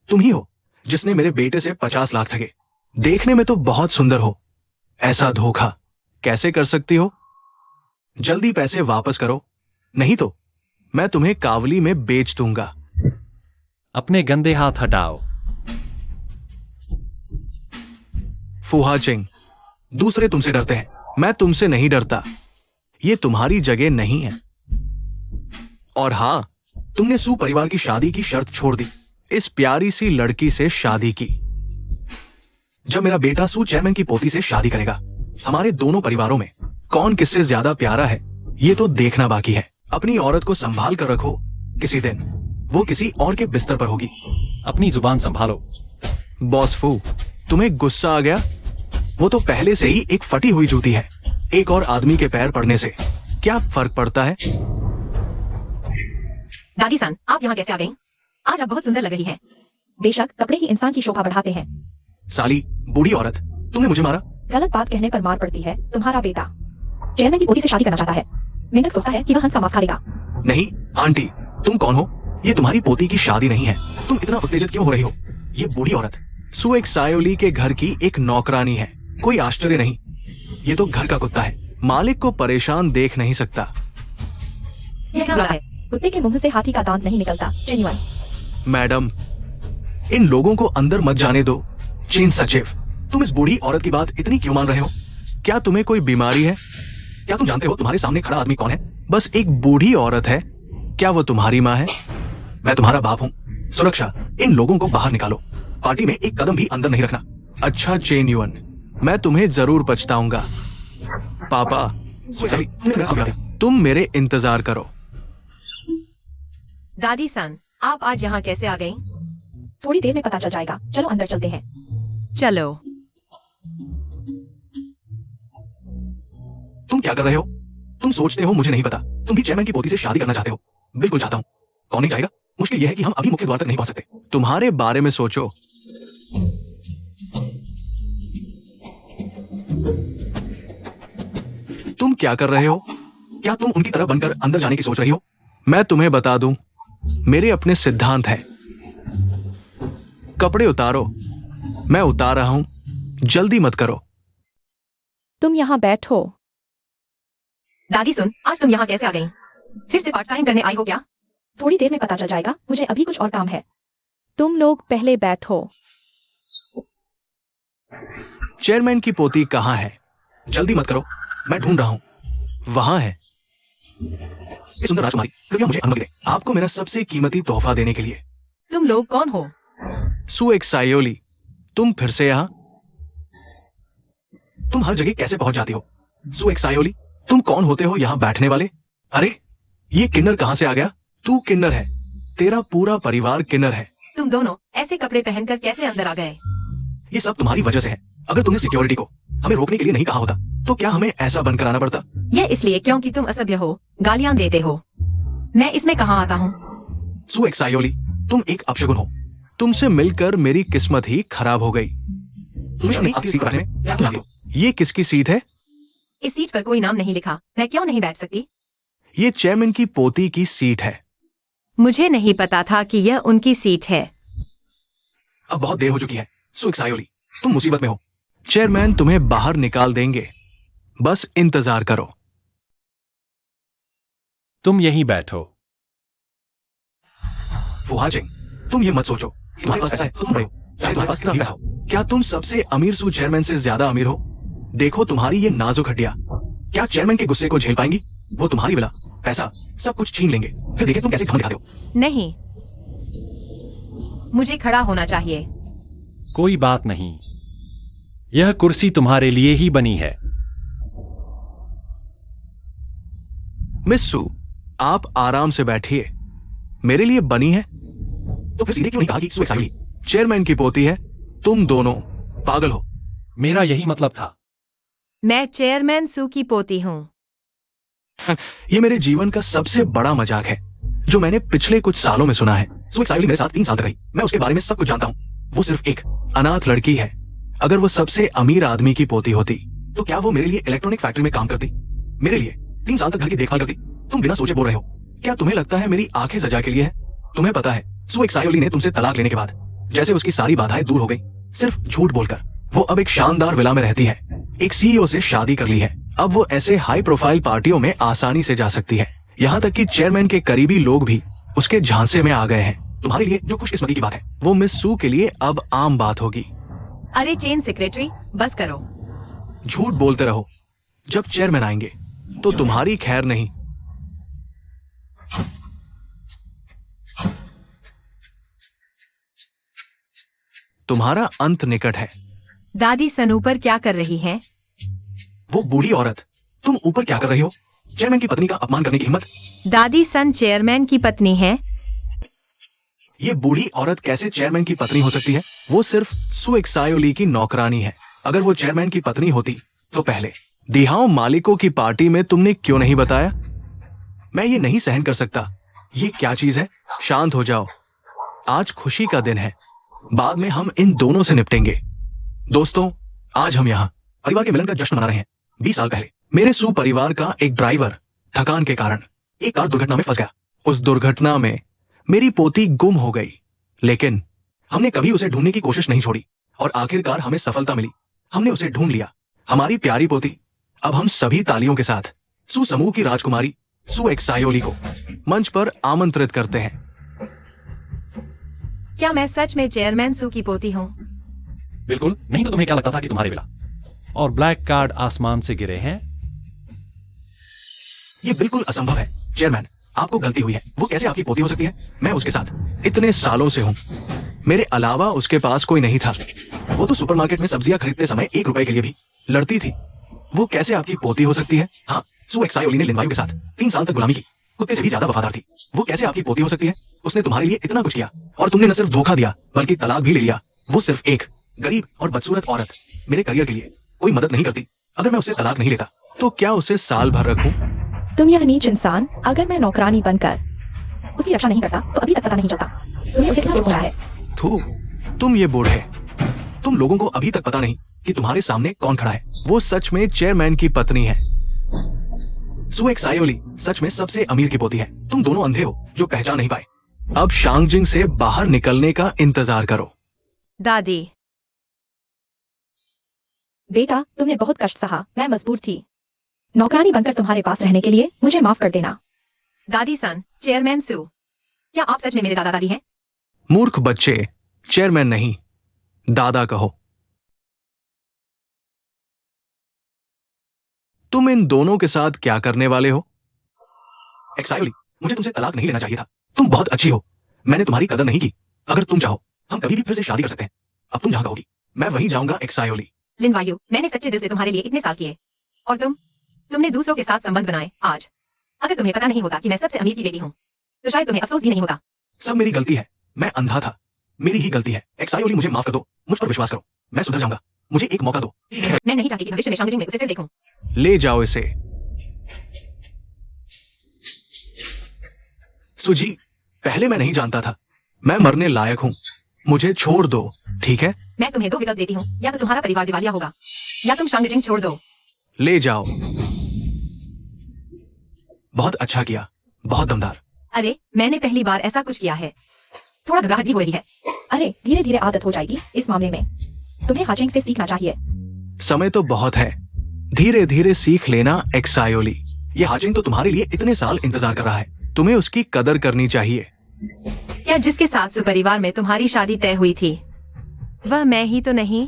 Speaker 2: तुम ही हो जिसने मेरे बेटे से 50 लाख ठगे। देखने में तो बहुत सुंदर हो, ऐसा धोखा कैसे कर सकती हो? जल्दी पैसे वापस करो, नहीं तो मैं तुम्हें कावली में बेच दूंगा।
Speaker 4: अपने गंदे हाथ हटाओ।
Speaker 2: फुहाचिंग, दूसरे तुमसे डरते हैं, मैं तुमसे नहीं डरता। ये तुम्हारी जगह नहीं है। और हां, तुमने सु परिवार की शादी की शर्त छोड़ दी, इस प्यारी सी लड़की से शादी की। जब मेरा बेटा सु चेयरमैन की पोती से शादी करेगा, हमारे दोनों परिवारों में कौन किससे ज्यादा प्यारा है ये तो देखना बाकी है। अपनी औरत को संभाल कर रखो, किसी दिन वो किसी और के बिस्तर पर होगी।
Speaker 4: अपनी जुबान संभालो।
Speaker 2: बॉस फू, तुम्हें गुस्सा आ गया? वो तो पहले से ही एक फटी हुई जूती है। एक और आदमी के पैर पड़ने से क्या फर्क पड़ता है?
Speaker 1: दादी सन, आप यहाँ कैसे आ गई? आज आप बहुत सुंदर लग रही हैं।
Speaker 3: बेशक कपड़े ही इंसान की शोभा बढ़ाते हैं।
Speaker 2: साली बूढ़ी औरत, तुमने मुझे मारा।
Speaker 3: गलत बात कहने पर मार पड़ती है। तुम्हारा बेटा चेयरमैन की पोती से शादी करना चाहता है। मेंढक सोचता है कि वह हंस का मांस खा लेगा।
Speaker 2: नहीं आंटी, तुम कौन हो? ये तुम्हारी पोती की शादी नहीं है। तुम इतना उत्तेजित क्यों हो रही हो? ये बूढ़ी औरत सु एक सायोली के घर की एक नौकरानी है। कोई आश्चर्य नहीं, ये तो घर का कुत्ता है। मालिक को परेशान देख नहीं सकता।
Speaker 1: यह क्या है?
Speaker 3: कुत्ते के मुंह से हाथी का दांत नहीं निकलता। जेन्युइन।
Speaker 2: मैडम, इन लोगों को अंदर मत जाने दो। चीन सचिव, तुम इस बूढ़ी औरत की बात इतनी क्यों मान रहे हो? क्या तुम्हें कोई बीमारी है? क्या तुम जानते हो तुम्हारे सामने खड़ा आदमी कौन है? बस एक बूढ़ी औरत है। क्या वो तुम्हारी माँ है? मैं तुम्हारा बाप हूं। सुरक्षा, इन लोगों को बाहर निकालो। पार्टी में एक कदम भी अंदर नहीं रखना। अच्छा चेन युअन, मैं तुम्हें जरूर पछताऊंगा। पापा, तुम मेरे इंतजार करो।
Speaker 1: दादी सन, आप आज यहाँ कैसे आ गई?
Speaker 3: थोड़ी देर में पता चल जाएगा, चलो अंदर चलते हैं।
Speaker 1: चलो।
Speaker 2: तुम क्या कर रहे हो? तुम सोचते हो मुझे नहीं पता, तुम भी चेयरमैन की पोती से शादी करना चाहते हो। बिल्कुल चाहता हूँ। कौन नहीं चाहेगा? मुश्किल यह है कि हम अभी मुख्य द्वार तक नहीं पहुंच सकते। तुम्हारे बारे में सोचो। तुम क्या कर रहे हो? क्या तुम उनकी तरह बनकर अंदर जाने की सोच रही हो? मैं तुम्हें बता दूं, मेरे अपने सिद्धांत हैं। कपड़े उतारो। मैं उतार रहा हूं, जल्दी मत करो।
Speaker 3: तुम यहाँ बैठो।
Speaker 1: दादी सुन, आज तुम यहाँ कैसे आ गई? फिर से पार्ट टाइम करने आई हो क्या?
Speaker 3: थोड़ी देर में पता चल जाएगा, मुझे अभी कुछ और काम है। तुम लोग पहले बैठो।
Speaker 2: चेयरमैन की पोती कहाँ है? जल्दी मत करो, मैं ढूंढ रहा हूं। वहां है। ये सुंदर राजकुमारी, कृपया मुझे अनुमति दें, आपको मेरा सबसे कीमती तोहफा देने के लिए।
Speaker 1: तुम लोग कौन हो?
Speaker 2: सुएक्सायोली, तुम फिर से यहां? तुम हर जगह कैसे पहुंच जाती हो? सुएक्सायोली, तुम कौन होते हो यहां बैठने वाले? अरे, ये किन्नर कहां से आ गया? तू किन्नर है, तेरा पूरा परिवार किन्नर है।
Speaker 1: तुम दोनों ऐसे कपड़े पहनकर कैसे अंदर आ गए?
Speaker 2: ये सब तुम्हारी वजह से है। अगर तुमने सिक्योरिटी को हमें रोकने के लिए नहीं कहा होता, तो क्या हमें ऐसा बनकर आना पड़ता?
Speaker 1: यह इसलिए क्योंकि तुम असभ्य हो, गालियां देते हो। मैं इसमें कहाँ आता हूँ?
Speaker 2: सुएक्सायोली, तुम एक अपशगुन हो। तुमसे मिलकर मेरी किस्मत ही खराब हो गई। ये किसकी सीट है?
Speaker 1: इस सीट पर कोई नाम नहीं लिखा, मैं क्यों नहीं बैठ सकती?
Speaker 2: ये चेयरमैन की पोती की सीट है।
Speaker 1: मुझे नहीं पता था कि यह उनकी सीट है।
Speaker 2: अब बहुत देर हो चुकी है। सुएक्सायोली, तुम मुसीबत में हो। चेयरमैन तुम्हें बाहर निकाल देंगे, बस इंतजार करो।
Speaker 4: तुम यहीं बैठो।
Speaker 2: फुहाजिंग, तुम ये मत सोचो कि तुम्हारे पास पैसा है तो तुम बड़े हो। शायद तुम्हारे पास कितना पैसा हो। क्या तुम सबसे अमीर सू चेयरमैन से ज्यादा अमीर हो? देखो तुम्हारी ये नाजुक हड्डियां, क्या चेयरमैन के गुस्से को झेल पाएंगी? वो तुम्हारी विला, पैसा, सब कुछ छीन लेंगे। फिर देखें तुम कैसे घमंड दिखाते हो।
Speaker 1: नहीं, मुझे खड़ा होना चाहिए।
Speaker 4: कोई बात नहीं, यह कुर्सी तुम्हारे लिए ही बनी है।
Speaker 2: मिस सू, आप आराम से बैठिए। मेरे लिए बनी है तो फिर सीधे क्यों नहीं कहा कि सुएक्सायोली चेयरमैन की पोती है? तुम दोनों पागल हो।
Speaker 4: मेरा यही मतलब था।
Speaker 1: मैं चेयरमैन सू की पोती हूँ।
Speaker 2: ये मेरे जीवन का सबसे बड़ा मजाक है जो मैंने पिछले कुछ सालों में सुना है। सुएक्सायोली मेरे साथ 3 साल तक रही, मैं उसके बारे में सब कुछ जानता हूँ। वो सिर्फ एक अनाथ लड़की है। अगर वो सबसे अमीर आदमी की पोती होती तो क्या वो मेरे लिए इलेक्ट्रॉनिक फैक्ट्री में काम करती? मेरे लिए 3 साल तक घर की देखभाल करती? तुम बिना सोचे बोल रहे हो। क्या तुम्हें लगता है मेरी आंखें सजा के लिए है? तुम्हें पता है सुएक्सायोली ने तुमसे तलाक लेने के बाद जैसे उसकी सारी बाधाएं दूर हो गई, सिर्फ झूठ बोलकर वो अब एक शानदार विला में रहती है, एक सीईओ से शादी कर ली है। अब वो ऐसे हाई प्रोफाइल पार्टियों में आसानी से जा सकती है, यहाँ तक कि चेयरमैन के करीबी लोग भी उसके झांसे में आ गए हैं। तुम्हारे लिए जो खुशकिस्मती की बात है वो मिस सू के लिए अब आम बात होगी।
Speaker 1: अरे चेन सेक्रेटरी, बस करो।
Speaker 2: झूठ बोलते रहो, जब चेयरमैन आएंगे तो तुम्हारी खैर नहीं। तुम्हारा अंत निकट है।
Speaker 1: दादी सन ऊपर क्या कर रही हैं?
Speaker 2: वो बूढ़ी औरत, तुम ऊपर क्या कर रही हो? चेयरमैन की पत्नी का अपमान करने की हिम्मत?
Speaker 1: दादी सन चेयरमैन की पत्नी है।
Speaker 2: ये बूढ़ी औरत कैसे चेयरमैन की पत्नी हो सकती है? वो सिर्फ सुएक्सायोली की नौकरानी है। अगर वो चेयरमैन की पत्नी होती तो पहले दिहाओ मालिकों की पार्टी में तुमने क्यों नहीं बताया? मैं ये नहीं सहन कर सकता। ये क्या चीज है? शांत हो जाओ, आज खुशी का दिन है, बाद में हम इन दोनों से निपटेंगे। दोस्तों, आज हम यहाँ परिवार के मिलन का जश्न मना रहे हैं। 20 साल पहले मेरे सू परिवार का एक ड्राइवर थकान के कारण एक कार दुर्घटना में फंस गया। उस दुर्घटना में मेरी पोती गुम हो गई, लेकिन हमने कभी उसे ढूंढने की कोशिश नहीं छोड़ी और आखिरकार हमें सफलता मिली। हमने उसे ढूंढ लिया, हमारी प्यारी पोती। अब हम सभी तालियों के साथ सू समूह की राजकुमारी सुएक्सायोली को मंच पर आमंत्रित करते हैं।
Speaker 1: क्या मैं सच में चेयरमैन सू की पोती हूँ?
Speaker 4: बिल्कुल नहीं, तो तुम्हें क्या लगता था कि तुम्हारे विला और ब्लैक कार्ड आसमान से गिरे हैं?
Speaker 2: ये बिल्कुल असंभव है। चेयरमैन, आपको गलती हुई है। वो कैसे आपकी पोती हो सकती है? मैं उसके साथ इतने सालों से हूं। मेरे अलावा उसके पास कोई नहीं था। वो तो सुपरमार्केट में सब्जियां खरीदते समय 1 रुपए के लिए भी लड़ती थी। वो कैसे आपकी पोती हो सकती है? हाँ, सू एक्सायोली ने लिनवायु के साथ 3 साल तक गुलामी की, कुत्ते से भी ज्यादा वफादार थी। वो कैसे आपकी पोती हो सकती है? उसने तुम्हारे लिए इतना कुछ किया और तुमने न सिर्फ धोखा दिया बल्कि तलाक भी ले लिया। वो सिर्फ एक गरीब और बदसूरत औरत मेरे करियर के लिए कोई मदद नहीं करती। अगर मैं उससे तलाक नहीं लेता तो क्या उसे साल भर रखूं?
Speaker 3: तुम यह नीच इंसान, अगर मैं नौकरानी बनकर उसकी रक्षा नहीं करता तो अभी तक पता नहीं चलता तुमने उसे कितना दुख है।
Speaker 2: थू, तुम ये बूढ़े, तुम लोगों को अभी तक पता नहीं कि तुम्हारे सामने कौन खड़ा है। वो सच में चेयरमैन की पत्नी है। सू एक्सायोली सच में सबसे अमीर की पोती है। तुम दोनों अंधे हो जो पहचान नहीं पाए। अब शांगजिंग से बाहर निकलने का इंतजार करो।
Speaker 1: दादी,
Speaker 3: बेटा, तुमने बहुत कष्ट सहा, मैं मजबूर थी। नौकरानी बनकर तुम्हारे पास रहने के लिए मुझे माफ कर देना।
Speaker 1: दादी सन, चेयरमैन सू, क्या आप सच में मेरे दादा दादी हैं?
Speaker 2: मूर्ख बच्चे, चेयरमैन नहीं, दादा कहो। तुम इन दोनों के साथ क्या करने वाले हो? एक्सायोली, मुझे तुमसे तलाक नहीं लेना चाहिए था। तुम बहुत अच्छी हो, मैंने तुम्हारी कदर नहीं की। अगर तुम चाहो हम कभी भी फिर से शादी कर सकते हैं। अब तुम जहां कहोगी मैं वहीं जाऊंगा। एक्सायोली,
Speaker 1: लिनवायु, मैंने सच्चे दिल से तुम्हारे लिए इतने साल किए और तुमने दूसरों के साथ संबंध बनाए। आज अगर तुम्हें पता नहीं होता कि मैं सबसे अमीर की बेटी हूँ तो शायद तुम्हें अफसोस भी नहीं होता।
Speaker 2: सब मेरी गलती है, मैं अंधा था, मेरी ही गलती है। एक्सायोली, मुझे माफ कर दो, मुझ पर विश्वास करो, मैं सुधर जाऊंगा। मुझे एक मौका दो।
Speaker 1: मैं नहीं चाहती कि भविष्य में शांगजिंग में उसे फिर देखूं।
Speaker 2: ले जाओ इसे। सुजी, पहले मैं नहीं जानता था, मैं मरने लायक हूँ, मुझे छोड़ दो, ठीक है?
Speaker 1: मैं तुम्हें 2 विकल्प देती हूँ, या तो तुम्हारा परिवार दिवालिया होगा या तुम शांगजिंग छोड़ दो।
Speaker 2: ले जाओ। बहुत अच्छा किया, बहुत दमदार।
Speaker 1: अरे, मैंने पहली बार ऐसा कुछ किया है। थोड़ा घबराहट भी हो रही है।
Speaker 3: अरे, धीरे धीरे आदत हो जाएगी। इस मामले में तुम्हें हाचिंग से सीखना चाहिए।
Speaker 2: समय तो बहुत है, धीरे धीरे सीख लेना। एक्सायोली, ये हाचिंग तो तुम्हारे लिए इतने साल इंतजार कर रहा है, तुम्हें उसकी कदर करनी चाहिए।
Speaker 1: क्या जिसके साथ सुपरिवार में तुम्हारी शादी तय हुई थी वह मैं ही तो नहीं?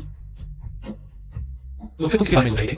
Speaker 4: तो फिर तुम किस बारे में सोच रही थी?